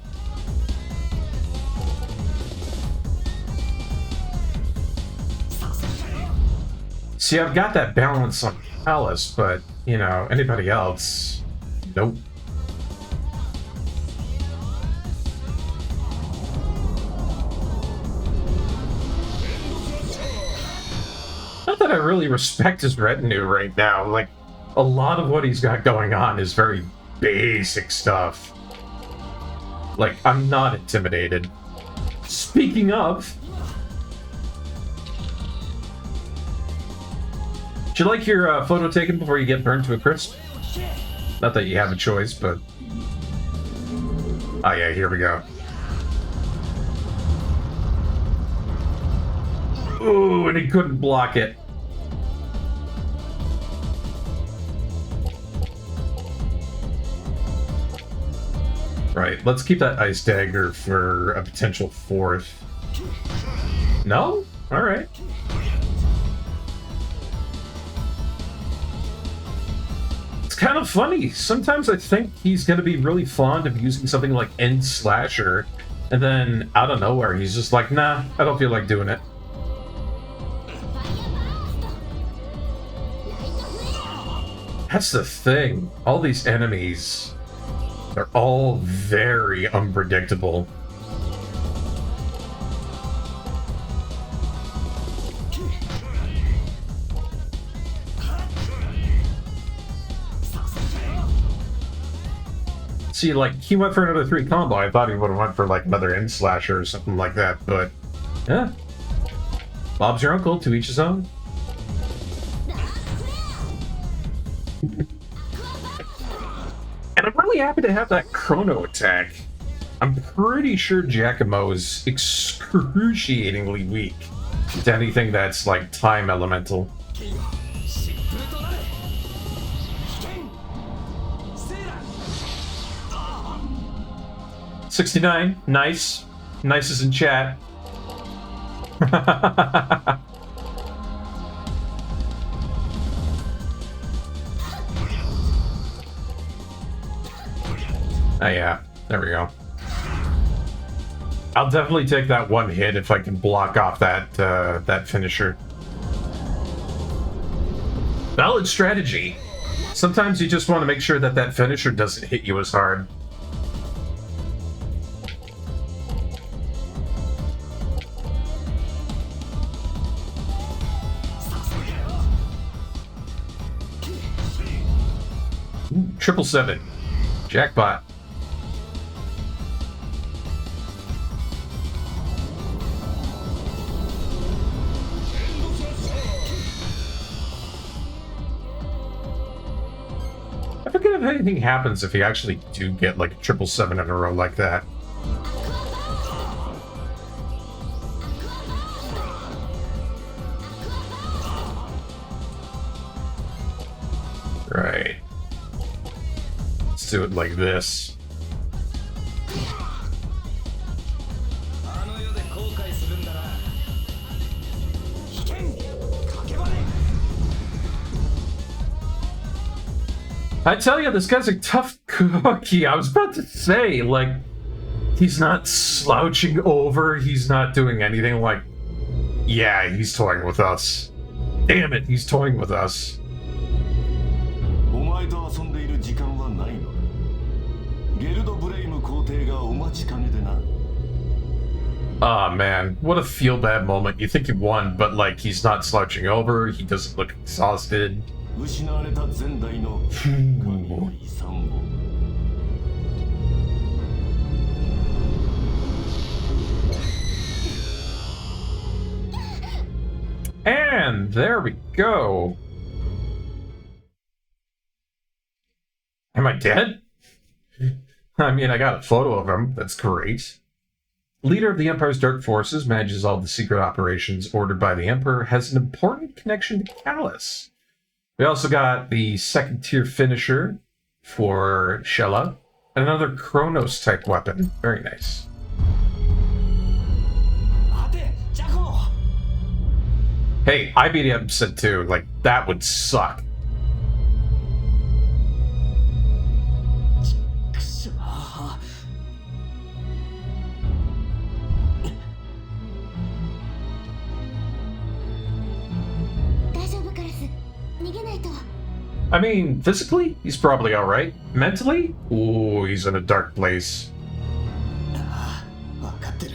See, I've got that balance on Alice, but, you know, anybody else, nope. Not that I really respect his retinue right now. Like, a lot of what he's got going on is very basic stuff. Like, I'm not intimidated. Speaking of... Would you like your photo taken before you get burned to a crisp? Not that you have a choice, but... Oh yeah, here we go. Ooh, and he couldn't block it. Right, let's keep that ice dagger for a potential fourth. No? Alright. It's kind of funny. Sometimes I think he's going to be really fond of using something like End Slasher, and then out of nowhere he's just like, nah, I don't feel like doing it. That's the thing. All these enemies, they're all very unpredictable. See, like, he went for another 3 combo. I thought he would have went for, like, another End Slasher or something like that, but... yeah. Bob's your uncle, to each his own. And I'm really happy to have that chrono attack. I'm pretty sure Giacomo is excruciatingly weak to anything that's, like, time elemental. 69, nice. Nice is in chat. Oh yeah, there we go. I'll definitely take that one hit if I can block off that that finisher. Valid strategy. Sometimes you just want to make sure that that finisher doesn't hit you as hard. Ooh, 777. Jackpot. I forget if anything happens if you actually do get like a 777 in a row like that. Right. Let's do it like this. あの世で後悔するんだな。危険かけばね。 I tell you, this guy's a tough cookie. I was about to say, like, he's not slouching over, he's not doing anything like, yeah, he's toying with us. Damn it, he's toying with us. お前と遊んでいる時間はないのだ。ゲルドブレイム皇帝がお待ちかねでな。 Ah, man, what a feel bad moment. You think you won, but like, he's not slouching over, he doesn't look exhausted. 失われた前代の神の遺産を。 And there we go. Am I dead? I mean, I got a photo of him. That's great. Leader of the Empire's Dark Forces, manages all the secret operations ordered by the Emperor, has an important connection to Callus. We also got the second tier finisher for Shella, and another Kronos type weapon. Very nice. 待て、ジャコ。 Hey, I beat episode 2. Like, that would suck. くそー。 大丈夫カラス、逃げないと。 I mean, physically, he's probably alright. Mentally? Ooh, he's in a dark place. ああ、分かってる。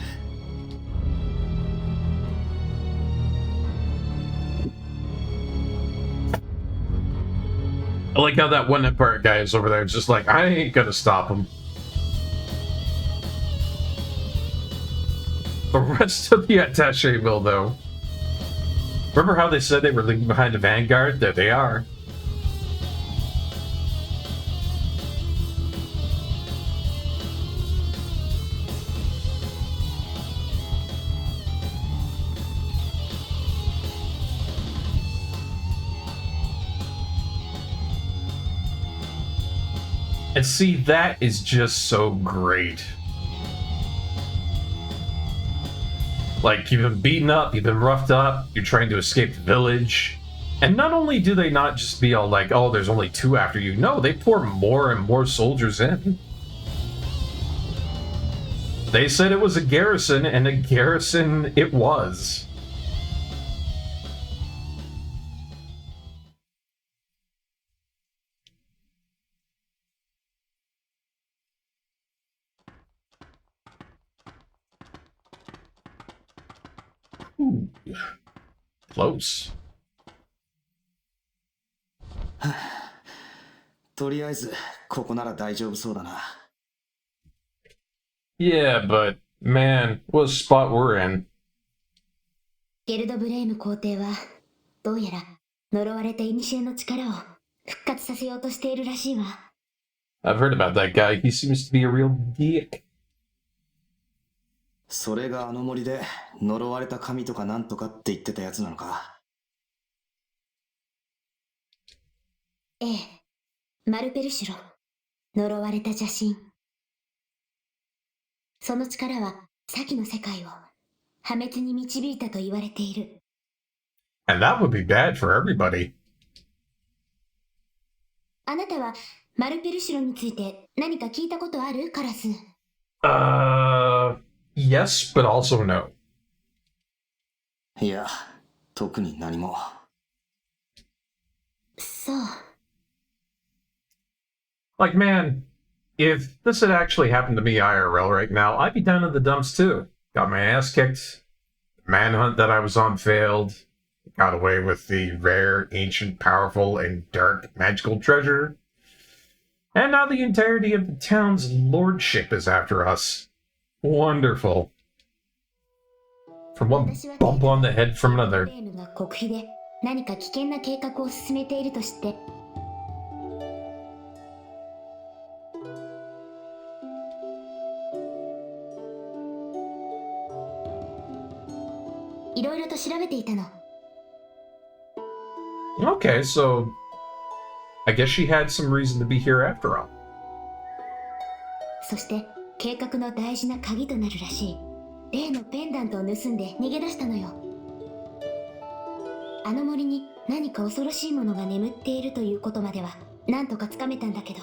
I like how that one Empire guy is over there, just like, I ain't gonna stop him. The rest of the attache will, though. Remember how they said they were leaving behind a vanguard? There they are. And see, that is just so great. Like, you've been beaten up, you've been roughed up, you're trying to escape the village. And not only do they not just be all like, oh, there's only 2 after you. No, they pour more and more soldiers in. They said it was a garrison, and a garrison it was. Ooh. Close. とりあえずここなら大丈夫そうだな。 Yeah, but man, what spot we're in. ゲルドブレイム皇帝はどうやら呪われた古の力を復活させようとしているらしいわ。 I've heard about that guy. He seems to be a real geek. それがあの森で呪われた神とかなんとかって言ってたやつなのか。ええ、マルペルシュロ、呪われた邪神。その力は先の世界を破滅に導いたと言われている。 And that would be bad for everybody. あなたはマルペルシュロについて何か聞いたことあるカラス？ Yes, but also no. いや、特に何も。そう。 Like, man, if this had actually happened to me IRL right now, I'd be down in the dumps too. Got my ass kicked. The manhunt that I was on failed. Got away with the rare, ancient, powerful, and dark magical treasure. And now the entirety of the town's lordship is after us. Wonderful. From one bump on the head from another. ブレームが国費で何か危険な計画を進めているとして。いろいろと調べていたの。 Okay, so I guess she had some reason to be here after all. そして計画の大事な鍵となるらしい例のペンダントを盗んで逃げ出したのよ。あの森に何か恐ろしいものが眠っているということまではなんとかつかめたんだけど、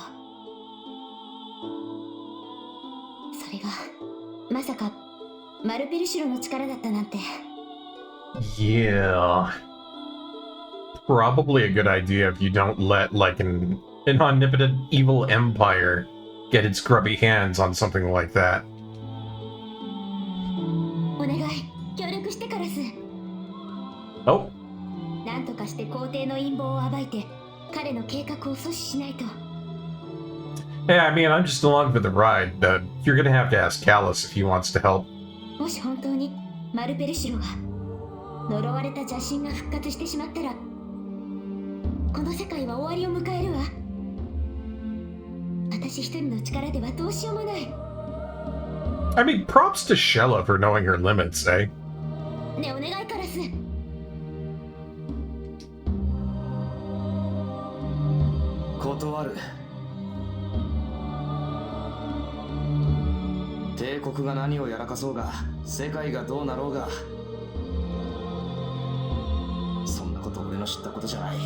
それがまさかマルペルシロの力だったなんて。 Yeah. Probably a good idea if you don't let, like, an omnipotent evil empire get its grubby hands on something like that. お願い協力してカラス。 Oh. なんとかして皇帝の陰謀を暴いて彼の計画を阻止しないと。 Yeah, I mean, I'm just along for the ride, but you're gonna have to ask Callus if he wants to help. もし本当にマルペルシロが呪われた邪神が復活してしまったらこの世界は終わりを迎えるわ。私一人の力ではどうしようもない。 I mean, props to Shella for knowing her limits, eh? ねえお願いカラス。断る。帝国が何をやらかそうが世界がどうなろうがそんなこと俺の知ったことじゃない。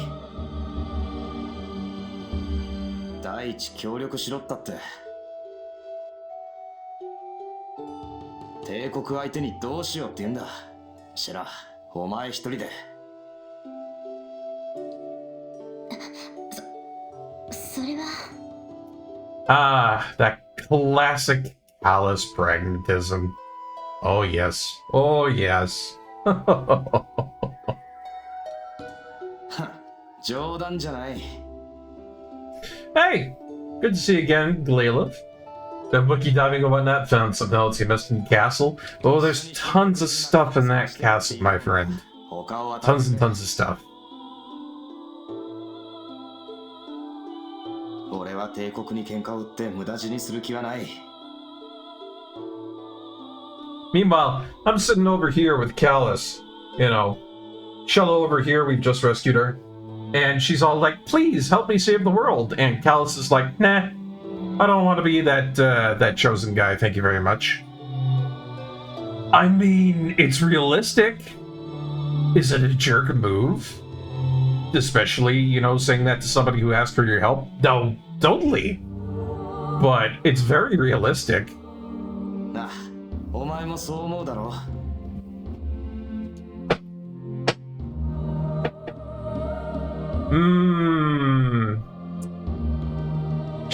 第一協力しろったって帝国相手にどうしようって言うんだ。シェラお前一人で。それは。 Ah, that classic Callus pragmatism. Oh yes. Oh yes. 冗談じゃない。 Hey! Good to see you again, Glailev. Been wiki diving and whatnot, found something else you missed in the castle. Oh, there's tons of stuff in that castle, my friend. Tons and tons of stuff. 俺は帝国に喧嘩を売って無駄死にする気はない。 Meanwhile, I'm sitting over here with Callus. You know, Shella over here, we've just rescued her. And she's all like, please help me save the world. And Callus is like, nah, I don't want to be that chosen guy, thank you very much. I mean, it's realistic. Is it a jerk move? Especially, you know, saying that to somebody who asked for your help? No, totally. But it's very realistic. なあ、お前もそう思うだろ。 Do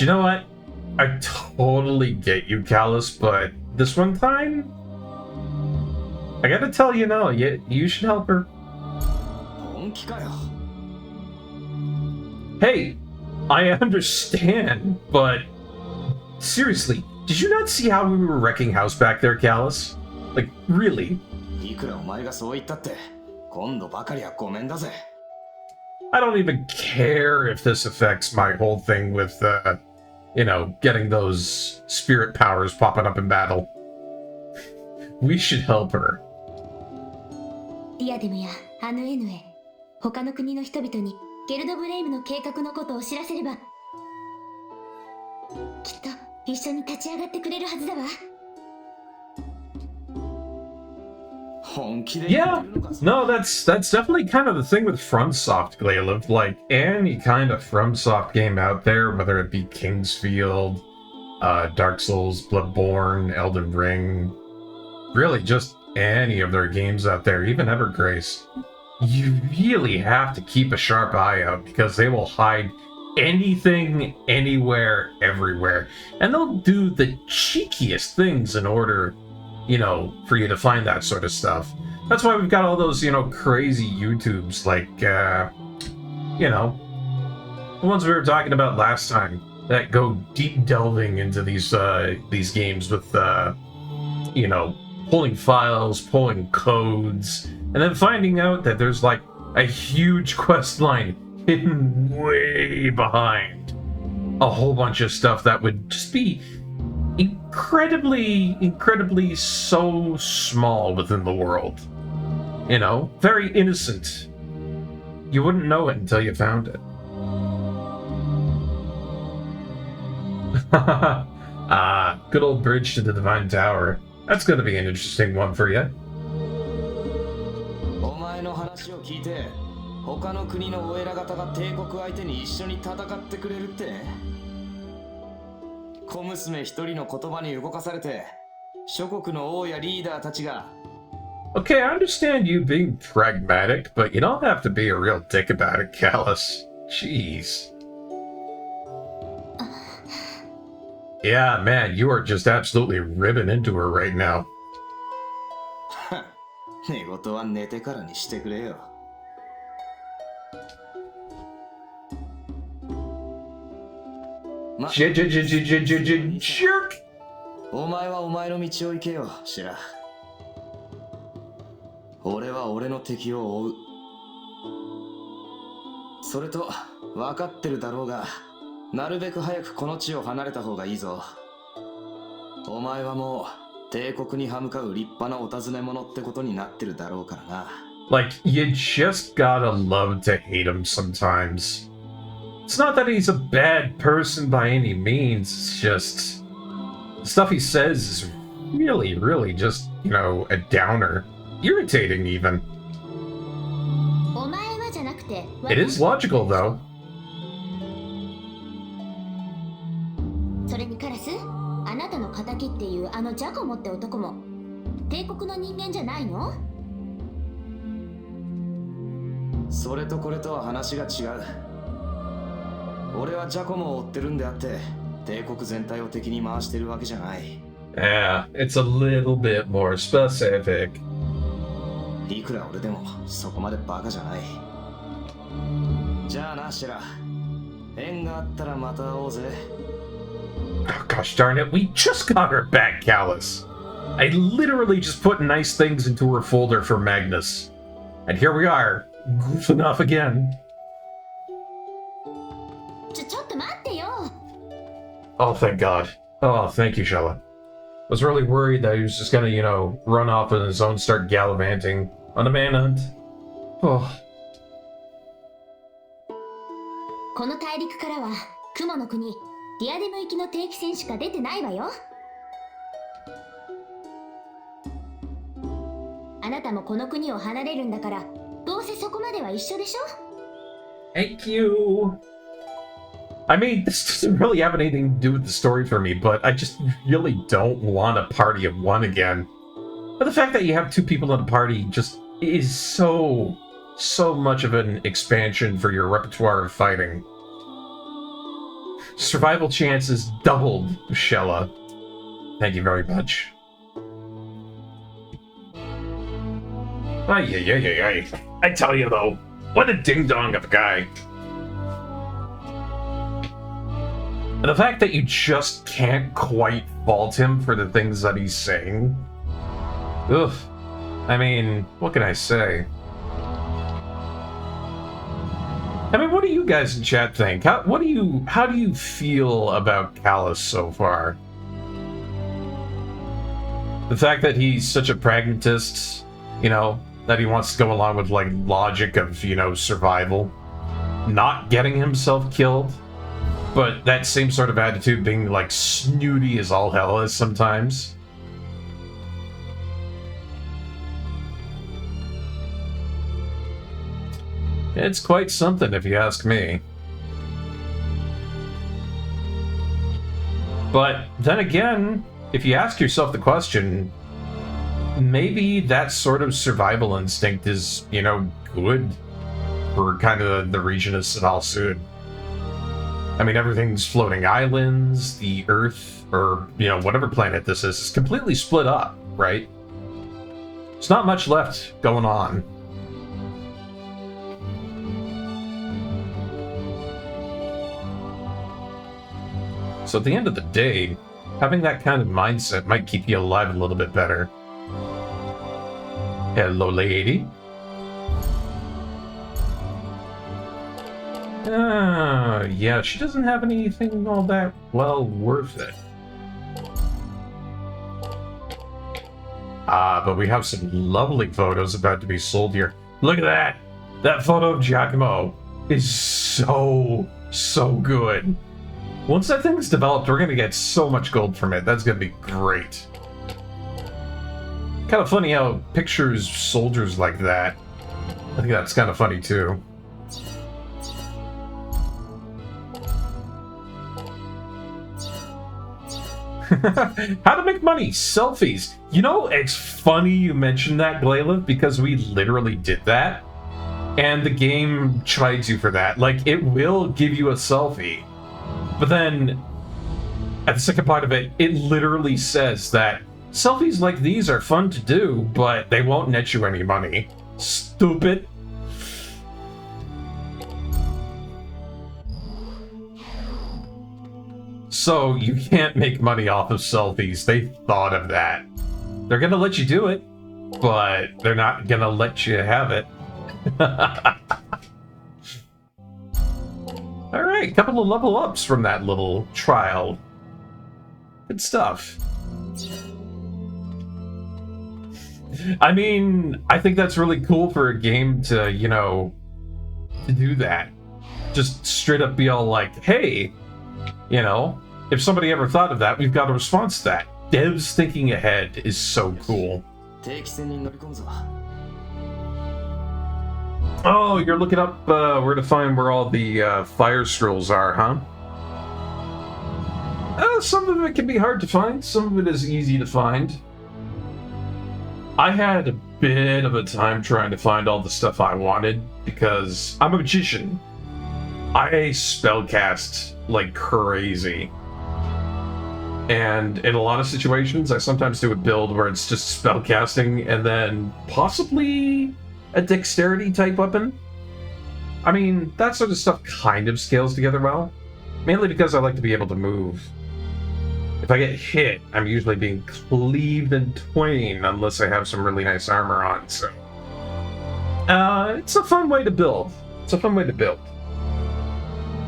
you know what? I totally get you, Callus, but this one time, I gotta tell you, no, you should help her. 本気かよ。 Hey, I understand, but seriously, did you not see how we were wrecking house back there, Callus? Like, really? いくらお前がそう言ったって、今度ばかりはごめんだぜ。 I don't even care if this affects my whole thing with, you know, getting those spirit powers popping up in battle. We should help her. ディアデムやアヌエヌへ他の国の人々にゲルドブレイムの計画のことを知らせればきっと一緒に立ち上がってくれるはずだわ。 Yeah, no, that's definitely kind of the thing with FromSoft, Glailev. Like, any kind of FromSoft game out there, whether it be Kingsfield, Dark Souls, Bloodborne, Elden Ring, really just any of their games out there, even Evergrace, you really have to keep a sharp eye out because they will hide anything, anywhere, everywhere. And they'll do the cheekiest things in order, you know, for you to find that sort of stuff. That's why we've got all those, you know, crazy YouTubes like, you know, the ones we were talking about last time that go deep delving into these games with, you know, pulling files, pulling codes, and then finding out that there's like a huge quest line hidden way behind a whole bunch of stuff that would just be incredibly so small within the world. You know, very innocent. You wouldn't know it until you found it. Good old bridge to the Divine Tower. That's gonna be an interesting one for you. お前の話を聞いて、他の国のお偉方が帝国相手に一緒に戦ってくれるって。小娘一人の言葉に動かされて、諸国の王やリーダーたちが。Okay, I understand you being pragmatic, but you don't have to be a real dick about it, Callus. Jeez. Yeah, man, you are just absolutely ribbing into her right now. 寝言は寝てからにしてくれよ。Jerk! お前はお前の道を行けよ、シラ。俺は俺の敵を追う。それと、分かってるだろうが、なるべく早くこの地を離れた方がいいぞ。お前はもう、帝国に歯向かう立派なお尋ね者ってことになってるだろうからな。Like, you just gotta love to hate him sometimes. It's not that he's a bad person by any means, it's just... the stuff he says is really, really just, you know, a downer. Irritating, even. お前はじゃなくて、 It is logical, though. それにカラス、あなたの仇っていうあのジャコモって男も帝国の人間じゃないの？それとこれとは話が違う。俺はジャコモを追ってるんであって、帝国全体を敵に回してるわけじゃない。Yeah, it's a little bit more specific. いくら俺でもそこまでバカじゃない。じゃあな、シェラ。縁があったらまた会おうぜ。Oh, gosh darn it, we just got her back, Callus. I literally just put nice things into her folder for Magnus. And here we are, goofing off again. ちょっと待ってよ。 Oh, thank God. Oh, thank you, Shella. I was really worried that he was just gonna, you know, run off on his own, start gallivanting on a manhunt. Oh. この大陸からは雲の国ディアデム行きの定期船しか出てないわよ。あなたもこの国を離れるんだから、どうせそこまでは一緒でしょ？ Thank you. I mean, this doesn't really have anything to do with the story for me, but I just really don't want a party of one again. But the fact that you have two people in a party just is so much of an expansion for your repertoire of fighting. Survival chances doubled, Shella. Thank you very much. Ay. I tell you though, what a ding-dong of a guy. And the fact that you just can't quite fault him for the things that he's saying. Ugh. I mean, what can I say? I mean, what do you guys in chat think? How do you feel about Callus so far? The fact that he's such a pragmatist, you know, that he wants to go along with, like, logic of, you know, survival. Not getting himself killed. But that same sort of attitude being, like, snooty as all hell is sometimes. It's quite something, if you ask me. But then again, if you ask yourself the question, maybe that sort of survival instinct is, you know, good for kind of the region of Sidal Sud. I mean, everything's floating islands, the Earth, or, you know, whatever planet this is completely split up, right? There's not much left going on. So at the end of the day, having that kind of mindset might keep you alive a little bit better. Hello, lady. Yeah, she doesn't have anything all that, well, worth it. But we have some lovely photos about to be sold here. Look at that! That photo of Giacomo is so good. Once that thing's developed, we're gonna get so much gold from it. That's gonna be great. Kind of funny how it pictures soldiers like that. I think that's kind of funny too. How to make money? Selfies. You know, it's funny you mentioned that, Glayla, because we literally did that. And the game chides you for that. Like, it will give you a selfie. But then, at the second part of it, it literally says that selfies like these are fun to do, but they won't net you any money. Stupid. So, you can't make money off of selfies. They thought of that. They're gonna let you do it, but they're not gonna let you have it. Alright, couple of level ups from that little trial. Good stuff. I mean, I think that's really cool for a game to, you know, to do that. Just straight up be all like, hey, you know, if somebody ever thought of that, we've got a response to that. Devs thinking ahead is so cool. Oh, you're looking up where to find where all the fire scrolls are, huh? Some of it can be hard to find, some of it is easy to find. I had a bit of a time trying to find all the stuff I wanted, because I'm a magician. I spellcast like crazy. And in a lot of situations, I sometimes do a build where it's just spellcasting and then possibly a dexterity type weapon. I mean, that sort of stuff kind of scales together well. Mainly because I like to be able to move. If I get hit, I'm usually being cleaved in twain unless I have some really nice armor on, so... it's a fun way to build. It's a fun way to build.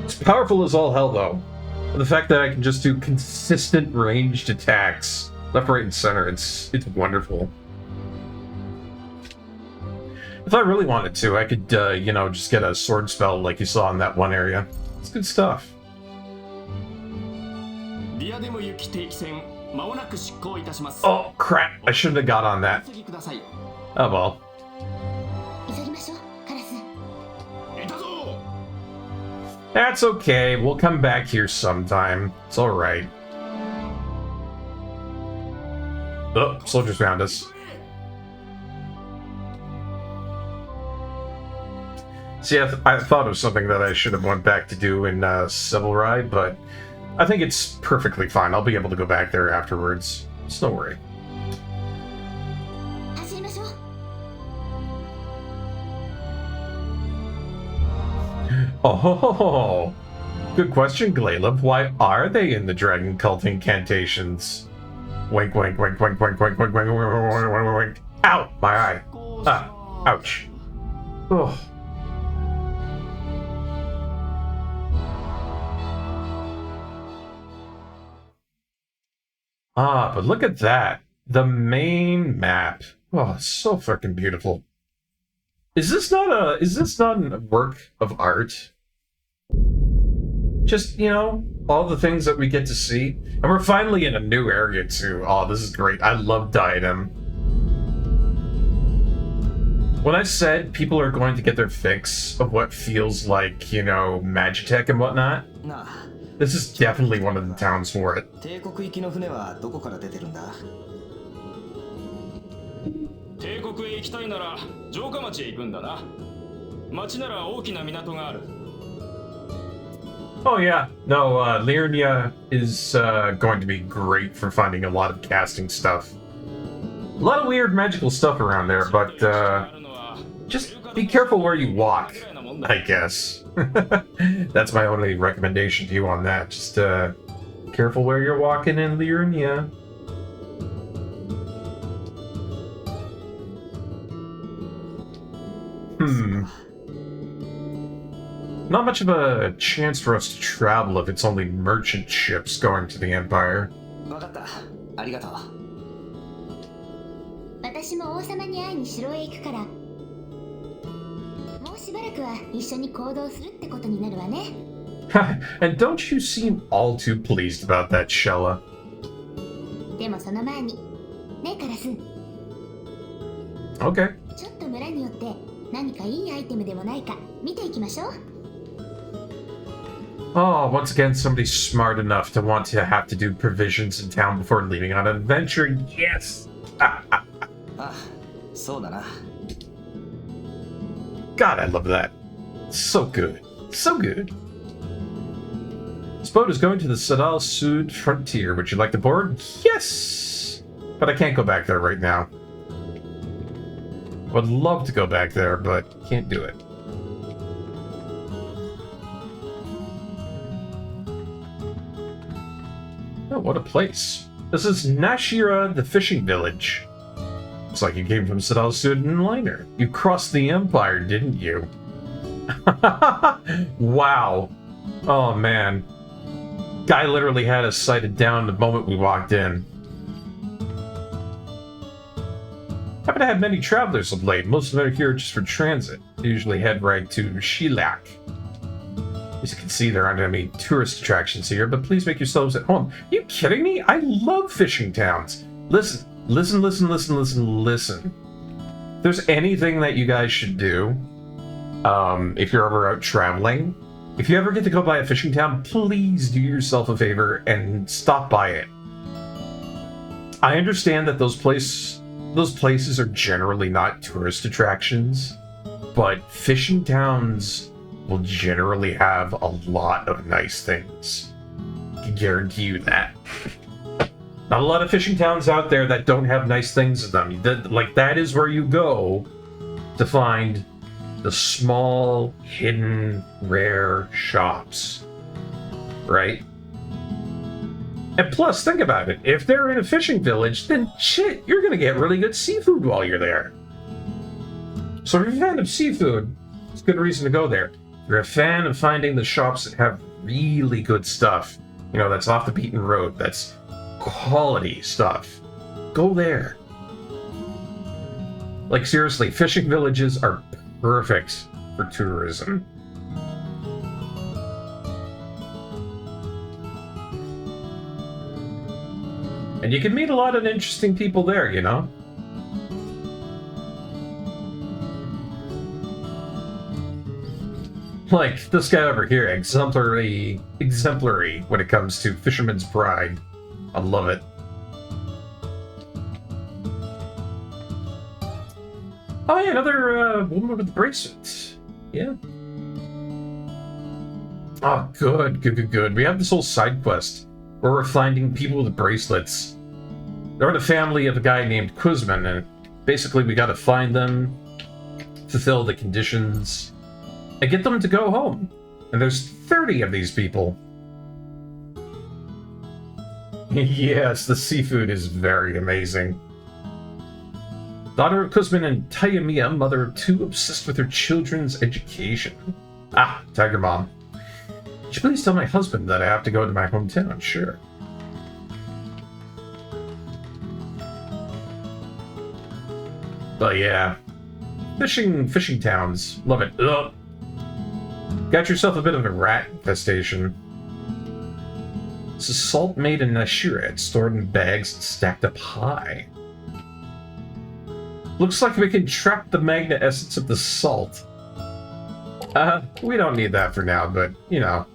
It's powerful as all hell, though. The fact that I can just do consistent ranged attacks, left, right, and center, it's wonderful. If I really wanted to, I could, you know, just get a sword spell like you saw in that one area. It's good stuff. Oh, crap! I shouldn't have got on that. Oh, well. That's okay, we'll come back here sometime. It's alright. Oh, soldiers found us. See, I thought of something that I should have went back to do in Civil Ride, but I think it's perfectly fine. I'll be able to go back there afterwards. It's no worry. Oh, good question, Glayla. Why are they in the Dragon Cult incantations? Wink, wink, wink, wink, wink, wink, wink, wink, wink, wink, wink, wink. Ow! My eye. Ah, ouch. Oh. Ah, but look at that. The main map. Oh, it's so freaking beautiful. Is this not a work of art? Just, you know, all the things that we get to see. And we're finally in a new area, too. Oh, this is great. I love Diadem. When I said people are going to get their fix of what feels like, you know, Magitech and whatnot, this is definitely one of the towns for it. Oh yeah, no, Liurnia is going to be great for finding a lot of casting stuff. A lot of weird magical stuff around there, but just be careful where you walk, I guess. That's my only recommendation to you on that. Just careful where you're walking in Liurnia. Not much of a chance for us to travel if it's only merchant ships going to the Empire. 私も王様に会いに城へ行くから、もうしばらくは一緒に行動するってことになるわね。And don't you seem all too pleased about that, Shella? でもその前に、ねえカラス、Okay. ちょっと村によって何かいいアイテムでもないか見ていきましょう。Oh, once again, somebody smart enough to want to have to do provisions in town before leaving on an adventure. Yes! あ、そうだな。God, I love that. So good. So good. This boat is going to the Sadal Sud frontier. Would you like to board? Yes! But I can't go back there right now. Would love to go back there, but can't do it. Oh, what a place. This is Nashira, the fishing village. Looks like you came from Sadal Sud in liner. You crossed the Empire, didn't you? Wow. Oh, man. Guy literally had us sighted down the moment we walked in. Haven't had many travelers of late. Most of them are here just for transit. They usually head right to Shilak. As you can see, there aren't any tourist attractions here, but please make yourselves at home. Are you kidding me? I love fishing towns. Listen. If there's anything that you guys should do, if you're ever out traveling, if you ever get to go by a fishing town, please do yourself a favor and stop by it. I understand that those places are generally not tourist attractions, but fishing towns will generally have a lot of nice things. I can guarantee you that. Not a lot of fishing towns out there that don't have nice things in them. That is where you go to find the small, hidden, rare shops. Right? And plus, think about it. If they're in a fishing village, then shit, you're gonna get really good seafood while you're there. So if you're a fan of seafood, it's a good reason to go there. If you're a fan of finding the shops that have really good stuff, you know, that's off the beaten road, that's quality stuff, go there. Like, seriously, fishing villages are perfect for tourism. And you can meet a lot of interesting people there, you know? Like this guy over here, exemplary when it comes to fisherman's pride. I love it. Oh yeah, another woman with bracelets. Yeah. Oh, good. We have this whole side quest where we're finding people with bracelets. They're in a family of a guy named Kuzman, and basically we gotta find them, fulfill the conditions, and get them to go home. And there's 30 of these people. Yes, the seafood is very amazing. Daughter of Kuzman and Tayamiya, mother of two, obsessed with her children's education. Ah, Tiger Mom. Could you please tell my husband that I have to go to my hometown? Sure. But yeah, fishing towns, love it. Ugh. Got yourself a bit of a rat infestation. This is salt made in Nashira. It's stored in bags and stacked up high. Looks like we can trap the magna essence of the salt. We don't need that for now, but, you know,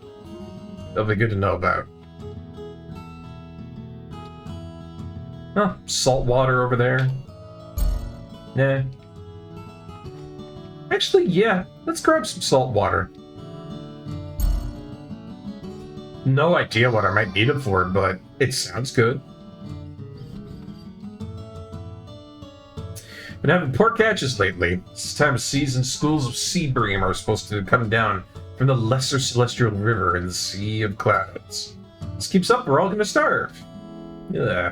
it'll be good to know about. Oh, salt water over there. Nah. Actually, yeah, let's grab some salt water. No idea what I might need it for, but it sounds good. Been having poor catches lately. This time of season, schools of sea bream are supposed to come down from the lesser celestial river in the sea of clouds. This keeps up, we're all gonna starve. Yeah.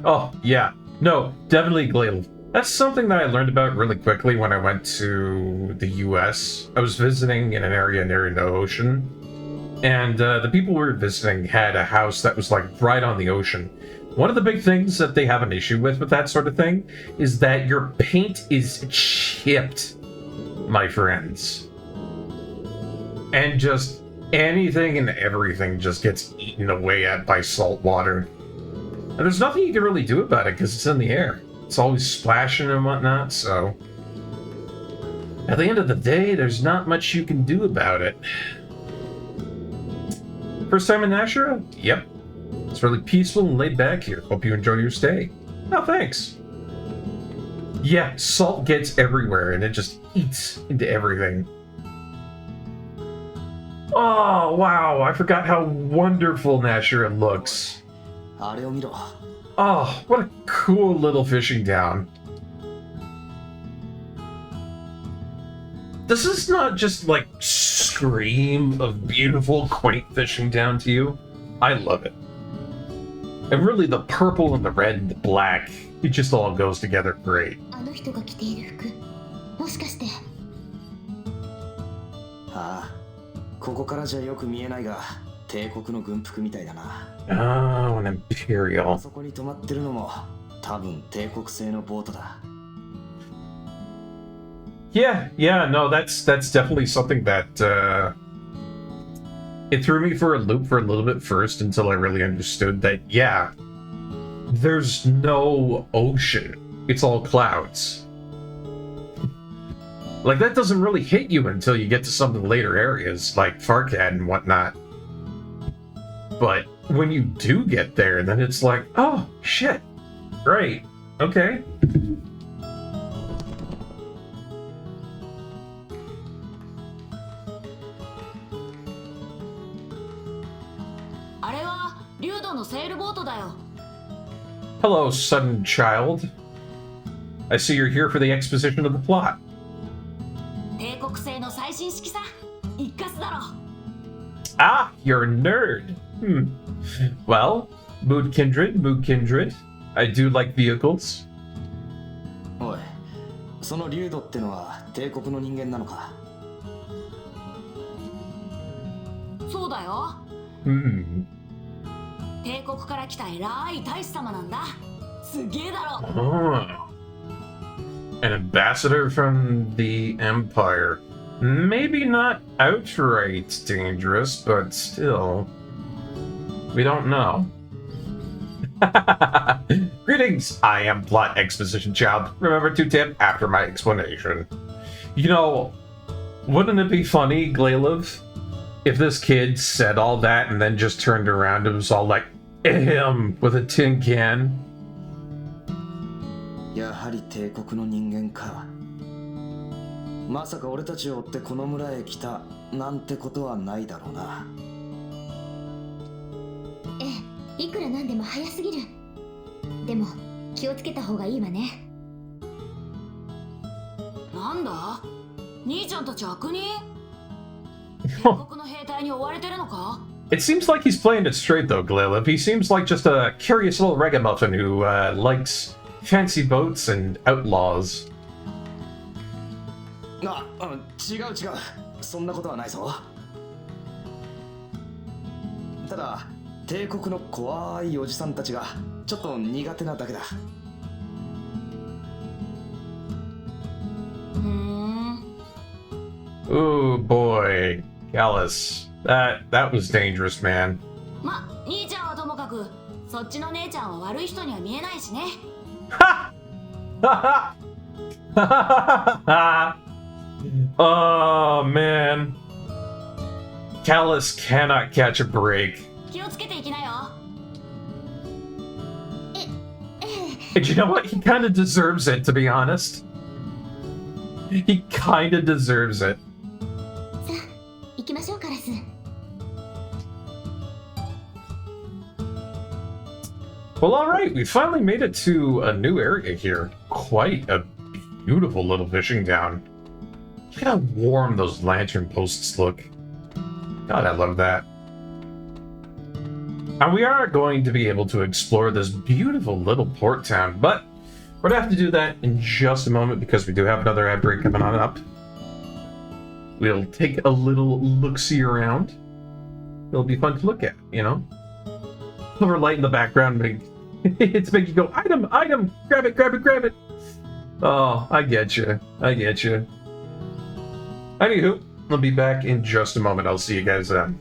Oh, yeah. No, definitely Glail. That's something that I learned about really quickly when I went to the US. I was visiting in an area near the ocean, and the people we were visiting had a house that was like right on the ocean. One of the big things that they have an issue with that sort of thing is that your paint is chipped, my friends. And just anything and everything just gets eaten away at by salt water. And there's nothing you can really do about it because it's in the air. It's always splashing and whatnot, so... At the end of the day, there's not much you can do about it. First time in Nashua? Yep. It's really peaceful and laid back here. Hope you enjoy your stay. Oh, thanks. Yeah, salt gets everywhere and it just eats into everything. Oh, wow, I forgot how wonderful Nashua looks. あれを見ろ。 Oh, what a cool little fishing town. Does this not just, like, scream of beautiful, quaint fishing town to you? I love it. And really, the purple and the red and the black, it just all goes together great. あの人が着ている服、もしかして。ああ、ここからじゃよく見えないが、帝国の軍服みたいだな。Oh, an あ Imperial. そこに止まってるのも、多分帝国製のボートだ。Yeah, no, that's definitely something that, it threw me for a loop for a little bit first until I really understood that, yeah, there's no ocean. It's all clouds. Like, that doesn't really hit you until you get to some of the later areas, like Farkad and whatnot. But when you do get there, then it's like, oh, shit. Right. Okay. あれは竜道のセールボートだよ。 Hello, sudden child. I see you're here for the exposition of the plot. 帝国製の最新式さ。一括だろ。 Ah, you're a nerd. Well, mood kindred. I do like vehicles. おい、そのリュウドってのは帝国の人間なのか。そうだよ。 帝国から来た偉い大使様なんだ。すげえだろ。 Oh. An ambassador from the Empire. Maybe not outright dangerous, but still. We don't know. Greetings, I am Plot Exposition Child. Remember to tip after my explanation. You know, wouldn't it be funny, Glailev, if this kid said all that and then just turned around and was all like, ahem, with a tin can? やはり帝国の人間か。まさか俺たちを追ってこの村へ来たなんてことはないだろうな。ええ、いくらなんでも早すぎる。でも気をつけた方がいいわね。なんだ兄ちゃんたち悪人帝国の兵隊に追われてるのか It seems like he's playing it straight though, Glailev. He seems like just a curious little ragamuffin who likes fancy boats and outlaws. 違う。そんなことはないぞ。ただ、帝国の怖いおじさんたちがちょっと苦手なだけだ。Ooh boy, Gallus. That was dangerous, man. ま、兄ちゃんはともかく、そっちの姉ちゃんは悪い人には見えないしね。Oh man. Callus cannot catch a break. 気をつけていきなよ。 And you know what? He kind of deserves it, to be honest. He kind of deserves it. さあ、行きましょう、カラス。Well, alright, we finally made it to a new area here. Quite a beautiful little fishing town. Look at how warm those lantern posts look. God, I love that. And we are going to be able to explore this beautiful little port town, but we're going to have to do that in just a moment because we do have another ad break coming on up. We'll take a little look-see around. It'll be fun to look at, you know? Silver light in the background, it's making you go, item, grab it. Oh, I get you. Anywho, I'll be back in just a moment. I'll see you guys then.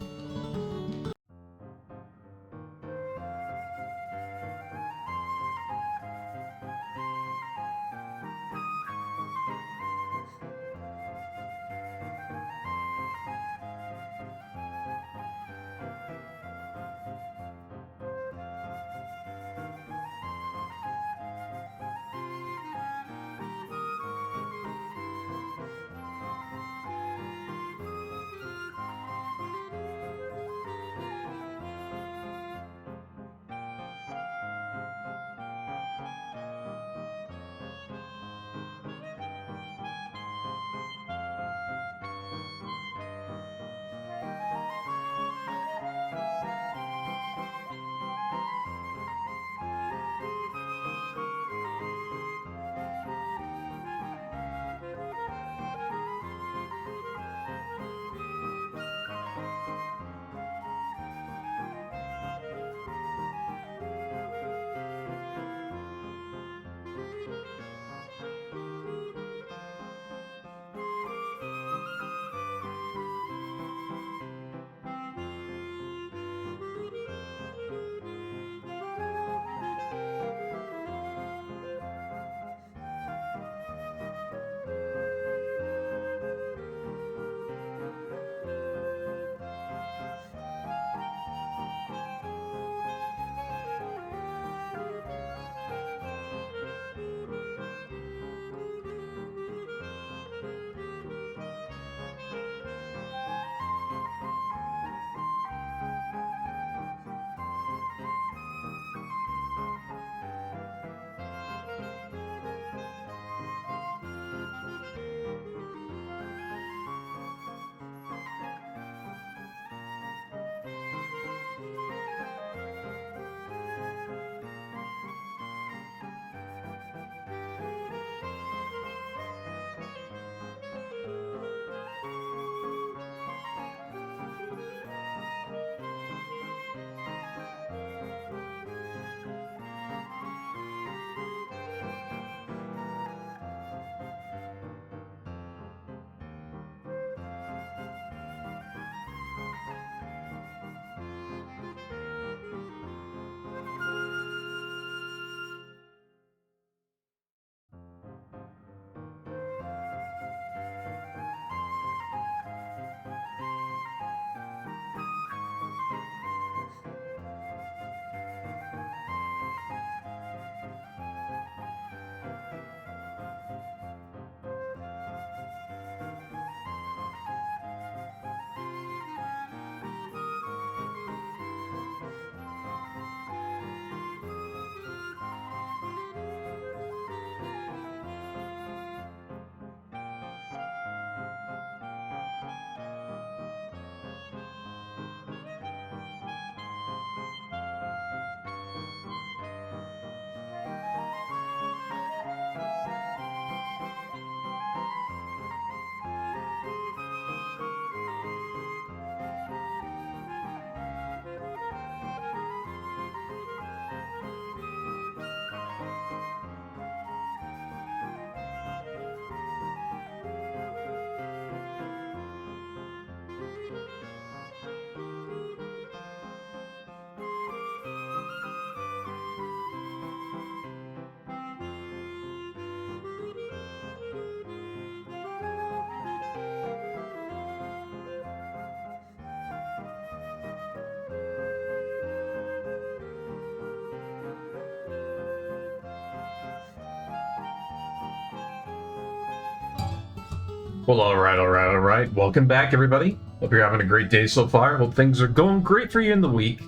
Well, alright. Welcome back, everybody. Hope you're having a great day so far. Hope things are going great for you in the week.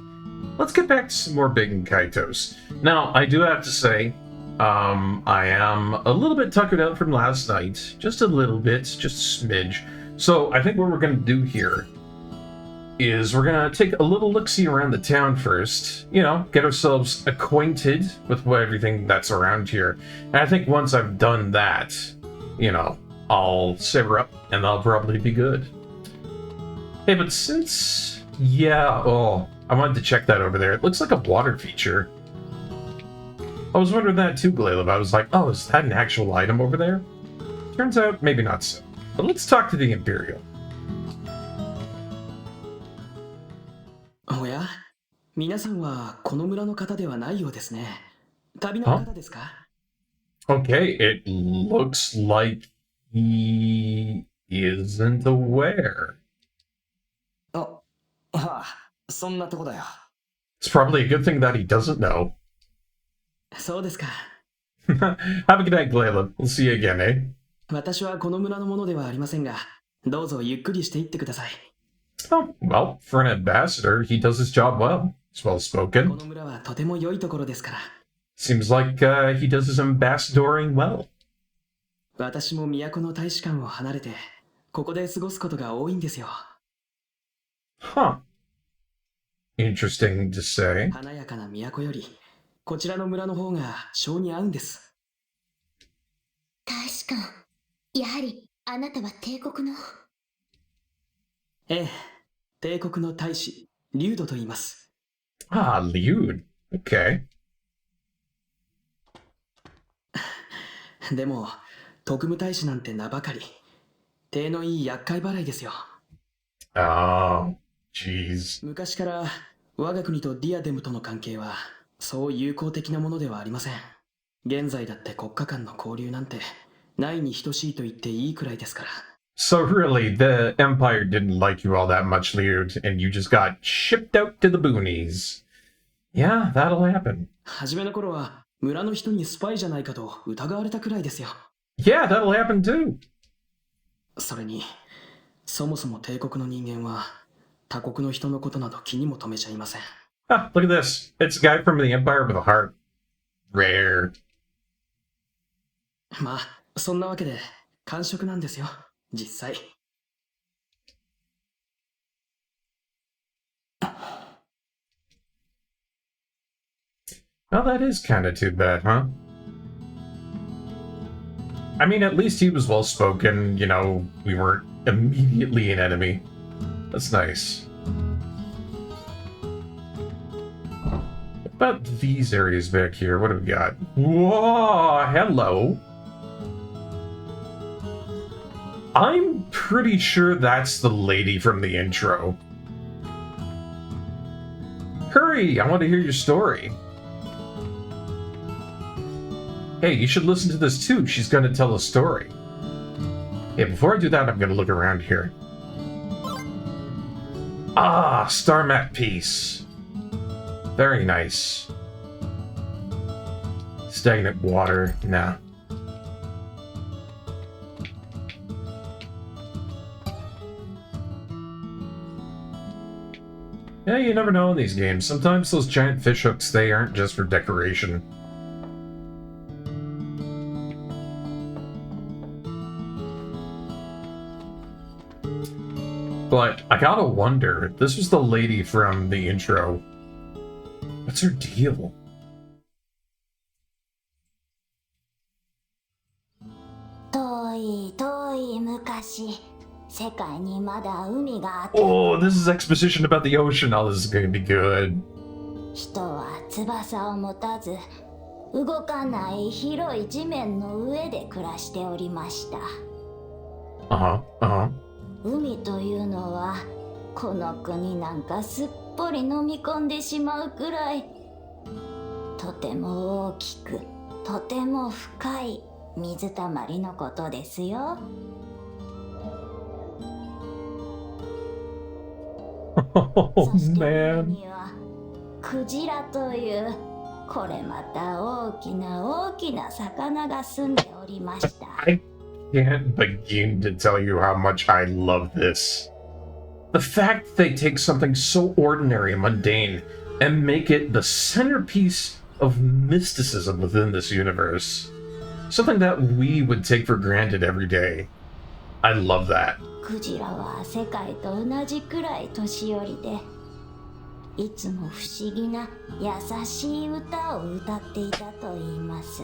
Let's get back to some more Big and Kaitos. Now, I do have to say, I am a little bit tuckered out from last night. Just a little bit, just a smidge. So, I think what we're going to do here is we're going to take a little look-see around the town first. You know, get ourselves acquainted with everything that's around here. And I think once I've done that, you know, I'll saber up and I'll probably be good. Hey, but since... yeah, oh, I wanted to check that over there. It looks like a water feature. I was wondering that too, Glaylev. I was like, oh, is that an actual item over there? Turns out, maybe not so. But let's talk to the Imperial. 皆さんはこの村の方ではないようですね。旅の方ですか？ Okay, it looks like he isn't aware. あ、はあ、そんなとこだよ。It's probably a good thing that he doesn't know. そうですか。Have a good night, Glayla. We'll see you again, eh? 私はこの村のものではありませんが、どうぞゆっくりしていってください。Oh, well, for an ambassador, he does his job well. He's well こ spoken. の村はとても良いところですから。Seems like he does his ambassadoring well. 私も都の大使館を離れて、ここで過ごすことが多いんですよ。Huh. Interesting to say. 華やかな都より、こちらの村の方が性に合うんです。大使館、やはりあなたは帝国の。ええ、帝国の大使、リュウドと言います。Ah, Liud. Okay. でも、特務大使なんて名ばかり。体のいい厄介払いですよ。Oh, jeez. 昔から我が国とディアデムとの関係はそう友好的なものではありません。現在だって国家間の交流なんてないに等しいと言っていいくらいですから。So really, the Empire didn't like you all that much, Liud, and you just got shipped out to the boonies. Yeah, that'll happen. 初めの頃は村の人にスパイじゃないかと疑われたくらいですよ。Yeah, that'll happen too. それに、そもそも帝国の人間は他国の人のことなど気にも留めちゃいません。Ah, look at this. It's a guy from the Empire with a heart. Rare. まあ、そんなわけで感触なんですよ、実際。Well, that is kind of too bad, huh? I mean, at least he was well spoken, you know, we weren't immediately an enemy. That's nice. What about these areas back here? What do we got? Whoa, hello. I'm pretty sure that's the lady from the intro. Hurry, I want to hear your story. Hey, you should listen to this too. She's going to tell a story. Hey, before I do that, I'm going to look around here. Ah, star map piece. Very nice. Stagnant water. Nah. Yeah, you never know in these games. Sometimes those giant fish hooks, they aren't just for decoration. But I gotta wonder, this was the lady from the intro. What's her deal? 遠い遠い昔、世界にまだ海があった。 Oh, this is exposition about the ocean. Oh, this is gonna be good. 人は翼を持たず、動かない広い地面の上で暮らしておりました。海というのはこの国なんかすっぽり飲み込んでしまうくらい、とても大きく、とても深い水たまりのことですよ。そして海にはクジラというこれまた大きな大きな魚が住んでおりました。I can't begin to tell you how much I love this. The fact that they take something so ordinary and mundane and make it the centerpiece of mysticism within this universe. Something that we would take for granted every day. I love that. クジラは世界と同じくらい年寄りで、いつも不思議な優しい歌を歌っていたと言います。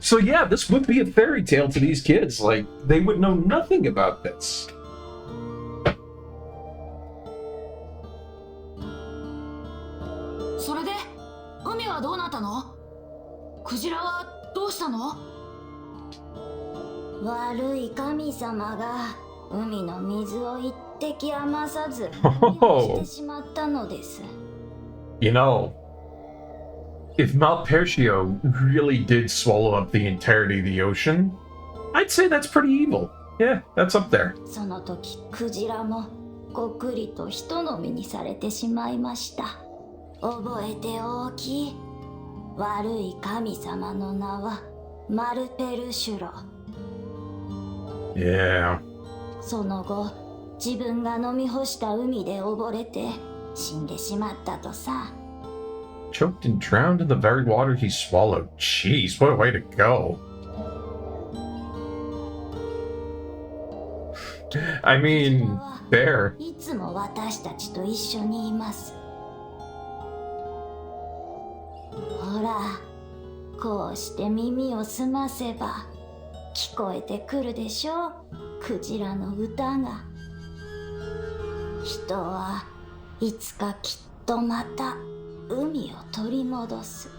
So yeah, this would be a fairy tale to these kids. Like, they would know nothing about this. それで海はどうなったの？クジラはどうしたの？悪い神様が海の水を一滴余さずしてしまったのです。You know, if Malpertio really did swallow up the entirety of the ocean, I'd say that's pretty evil. Yeah, that's up there. その時クジラもごくりと人飲みにされてしまいました。覚えておき。悪い神様の名はマルペルシュロ。Yeah. その後、自分が飲み干した海で溺れて死んでしまったとさ。Choked and drowned in the very water he swallowed. Jeez, what a way to go. I mean, fair. いつも私たちと一緒にいます。ほら、こうして耳を澄ませば聞こえてくるでしょ、クジラの歌が。人はいつかきっとまた海を取り戻す。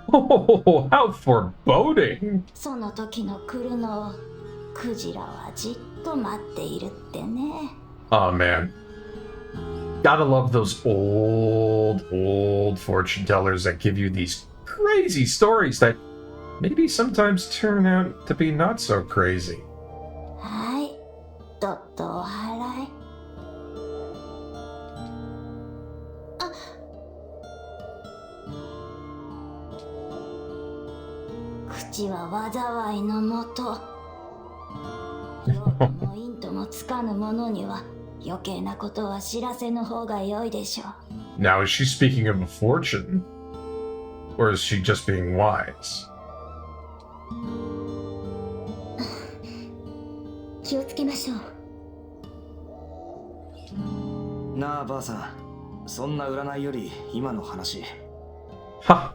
Oh, how foreboding! その時の来るのをクジラはじっと待っているってね。Oh man. Gotta love those old fortune tellers that give you these crazy stories that maybe sometimes turn out to be not so crazy. はい、どっとお払い。口は災いのもと。用途も陰ともつかぬ者には余計なことは知らせぬ方が良いでしょう。Now, is she speaking of a fortune? Or is she just being wise? 気をつけましょう。なあばあさん、そんな占いより今の話。Ha!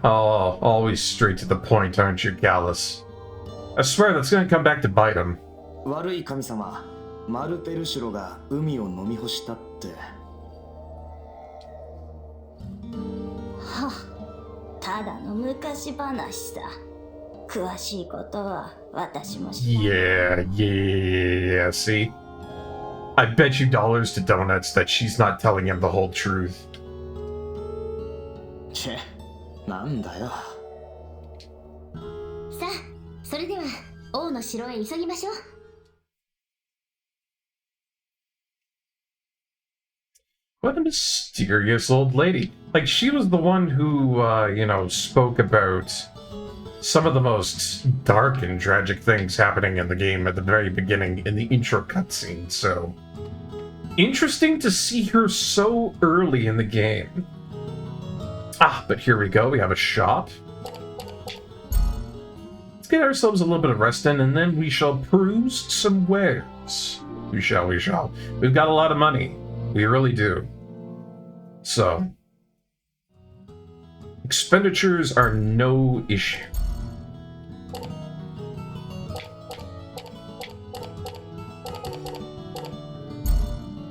Oh, always straight to the point, aren't you, Gallus? I swear that's gonna come back to bite him. 悪い神様マルペルシュロが海を飲み干したって。は、ただの昔話さ。詳しいことは私も知らない。Yeah. See? I bet you dollars to donuts that she's not telling him the whole truth. チェ、なんだよ。さあ、それでは王の城へ急ぎましょう。What a mysterious old lady. Like, she was the one who, spoke about some of the most dark and tragic things happening in the game at the very beginning in the intro cutscene, so... Interesting to see her so early in the game. Ah, but here we go, we have a shop. Let's get ourselves a little bit of rest in, and then we shall peruse some wares. We shall. We've got a lot of money. We really do. So, expenditures are no issue.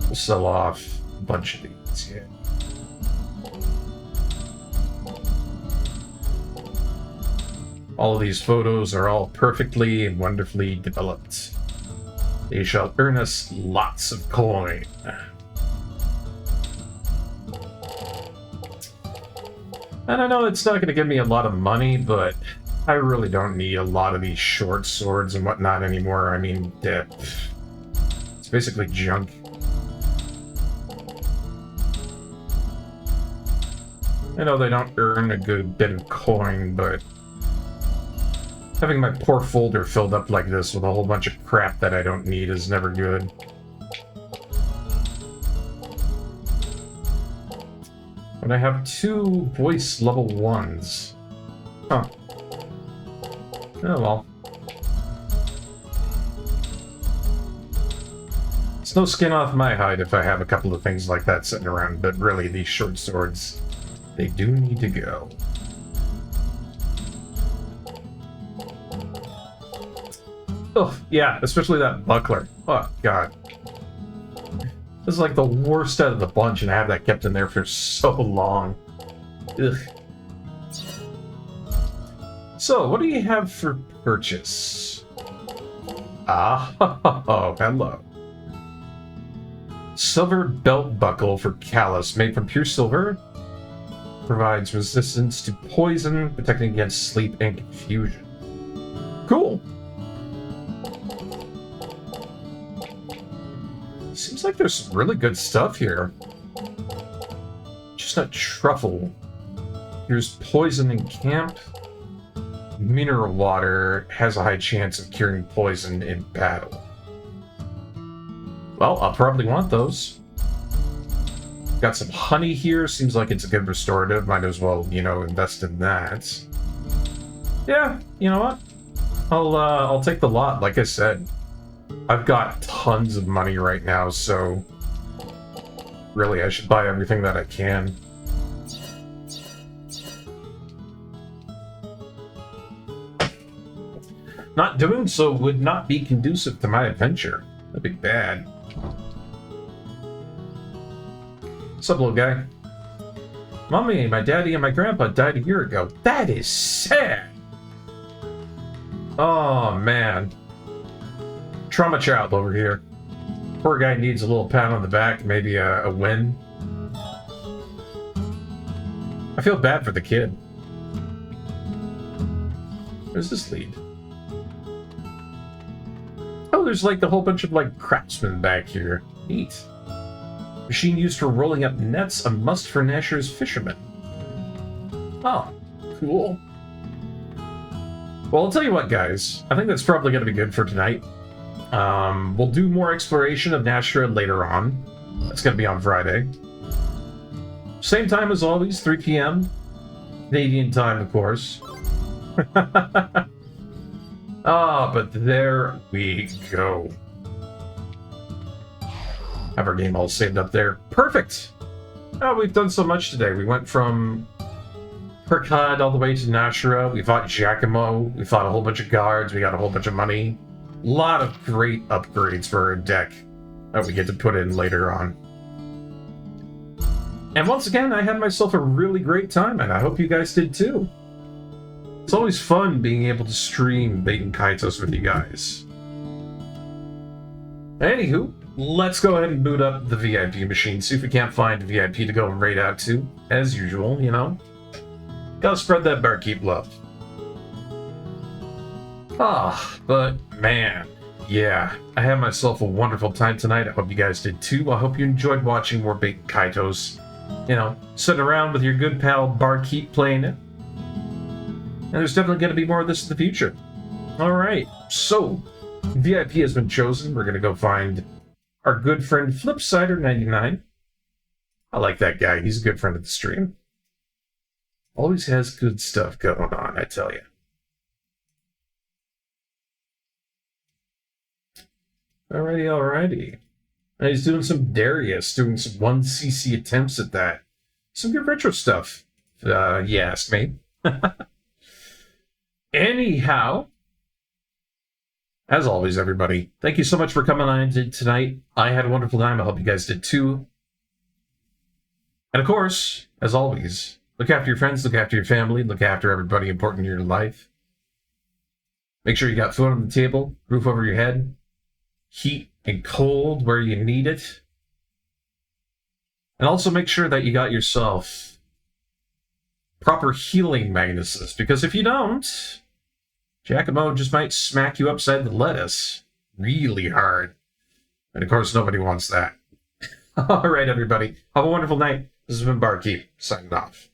We'll sell off a bunch of these, yeah. All of these photos are all perfectly and wonderfully developed. They shall earn us lots of coin. And I know it's not going to give me a lot of money, but I really don't need a lot of these short swords and whatnot anymore. I mean, it's basically junk. I know they don't earn a good bit of coin, but having my poor folder filled up like this with a whole bunch of crap that I don't need is never good. But I have 2 voice level 1s. Huh. Oh well. It's no skin off my hide if I have a couple of things like that sitting around, but really, these short swords, they do need to go. Oh, yeah, especially that buckler. Oh, God. This is like the worst out of the bunch, and I have that kept in there for so long. Ugh. So, what do you have for purchase? Ah, oh, hello. Silver belt buckle for Callus, made from pure silver. Provides resistance to poison, protecting against sleep and confusion. Cool. Seems like there's some really good stuff here. Chestnut truffle. Here's poison in camp. Mineral water has a high chance of curing poison in battle. Well, I'll probably want those. Got some honey here. Seems like it's a good restorative. Might as well, you know, invest in that. Yeah, you know what? I'll take the lot. Like I said, I've got tons of money right now, so really I should buy everything that I can. Not doing so would not be conducive to my adventure. That'd be bad. What's up, little guy? Mommy, my daddy, and my grandpa died a year ago. That is sad! Oh, man. Trauma child over here. Poor guy needs a little pat on the back, maybe a win. I feel bad for the kid. Where's this lead? Oh, there's like the whole bunch of like craftsmen back here. Neat. Machine used for rolling up nets, a must for Nasher's fishermen. Oh, cool. Well, I'll tell you what, guys. I think that's probably going to be good for tonight. We'll do more exploration of Nashra later on. That's going to be on Friday. Same time as always, 3 p.m. Canadian time, of course. Ah, but there we go. Have our game all saved up there. Perfect! Oh, we've done so much today. We went from Perkad all the way to Nashra. We fought Giacomo. We fought a whole bunch of guards. We got a whole bunch of money. A lot of great upgrades for our deck that we get to put in later on. And once again, I had myself a really great time, and I hope you guys did too. It's always fun being able to stream Baten Kaitos with you guys. Anywho, let's go ahead and boot up the VIP machine, see if we can't find a VIP to go and raid out to. As usual, you know. Gotta spread that Barkeep love. Ah, but man, yeah, I had myself a wonderful time tonight. I hope you guys did too. I hope you enjoyed watching more Baten Kaitos. You know, sitting around with your good pal Barkeep playing it. And there's definitely going to be more of this in the future. Alright, so VIP has been chosen. We're going to go find our good friend Flipsider99. I like that guy. He's a good friend of the stream. Always has good stuff going on, I tell you. Alrighty. And he's doing some Darius, doing some 1cc attempts at that. Some good retro stuff, you ask me. Anyhow, as always, everybody, thank you so much for coming on tonight. I had a wonderful time. I hope you guys did too. And of course, as always, look after your friends, look after your family, look after everybody important in your life. Make sure you got food on the table, roof over your head, heat and cold where you need it. And also make sure that you got yourself proper healing magnesis, because if you don't, Giacomo just might smack you upside the lettuce really hard. And of course, nobody wants that. Alright, everybody. Have a wonderful night. This has been Barkeep, signing off.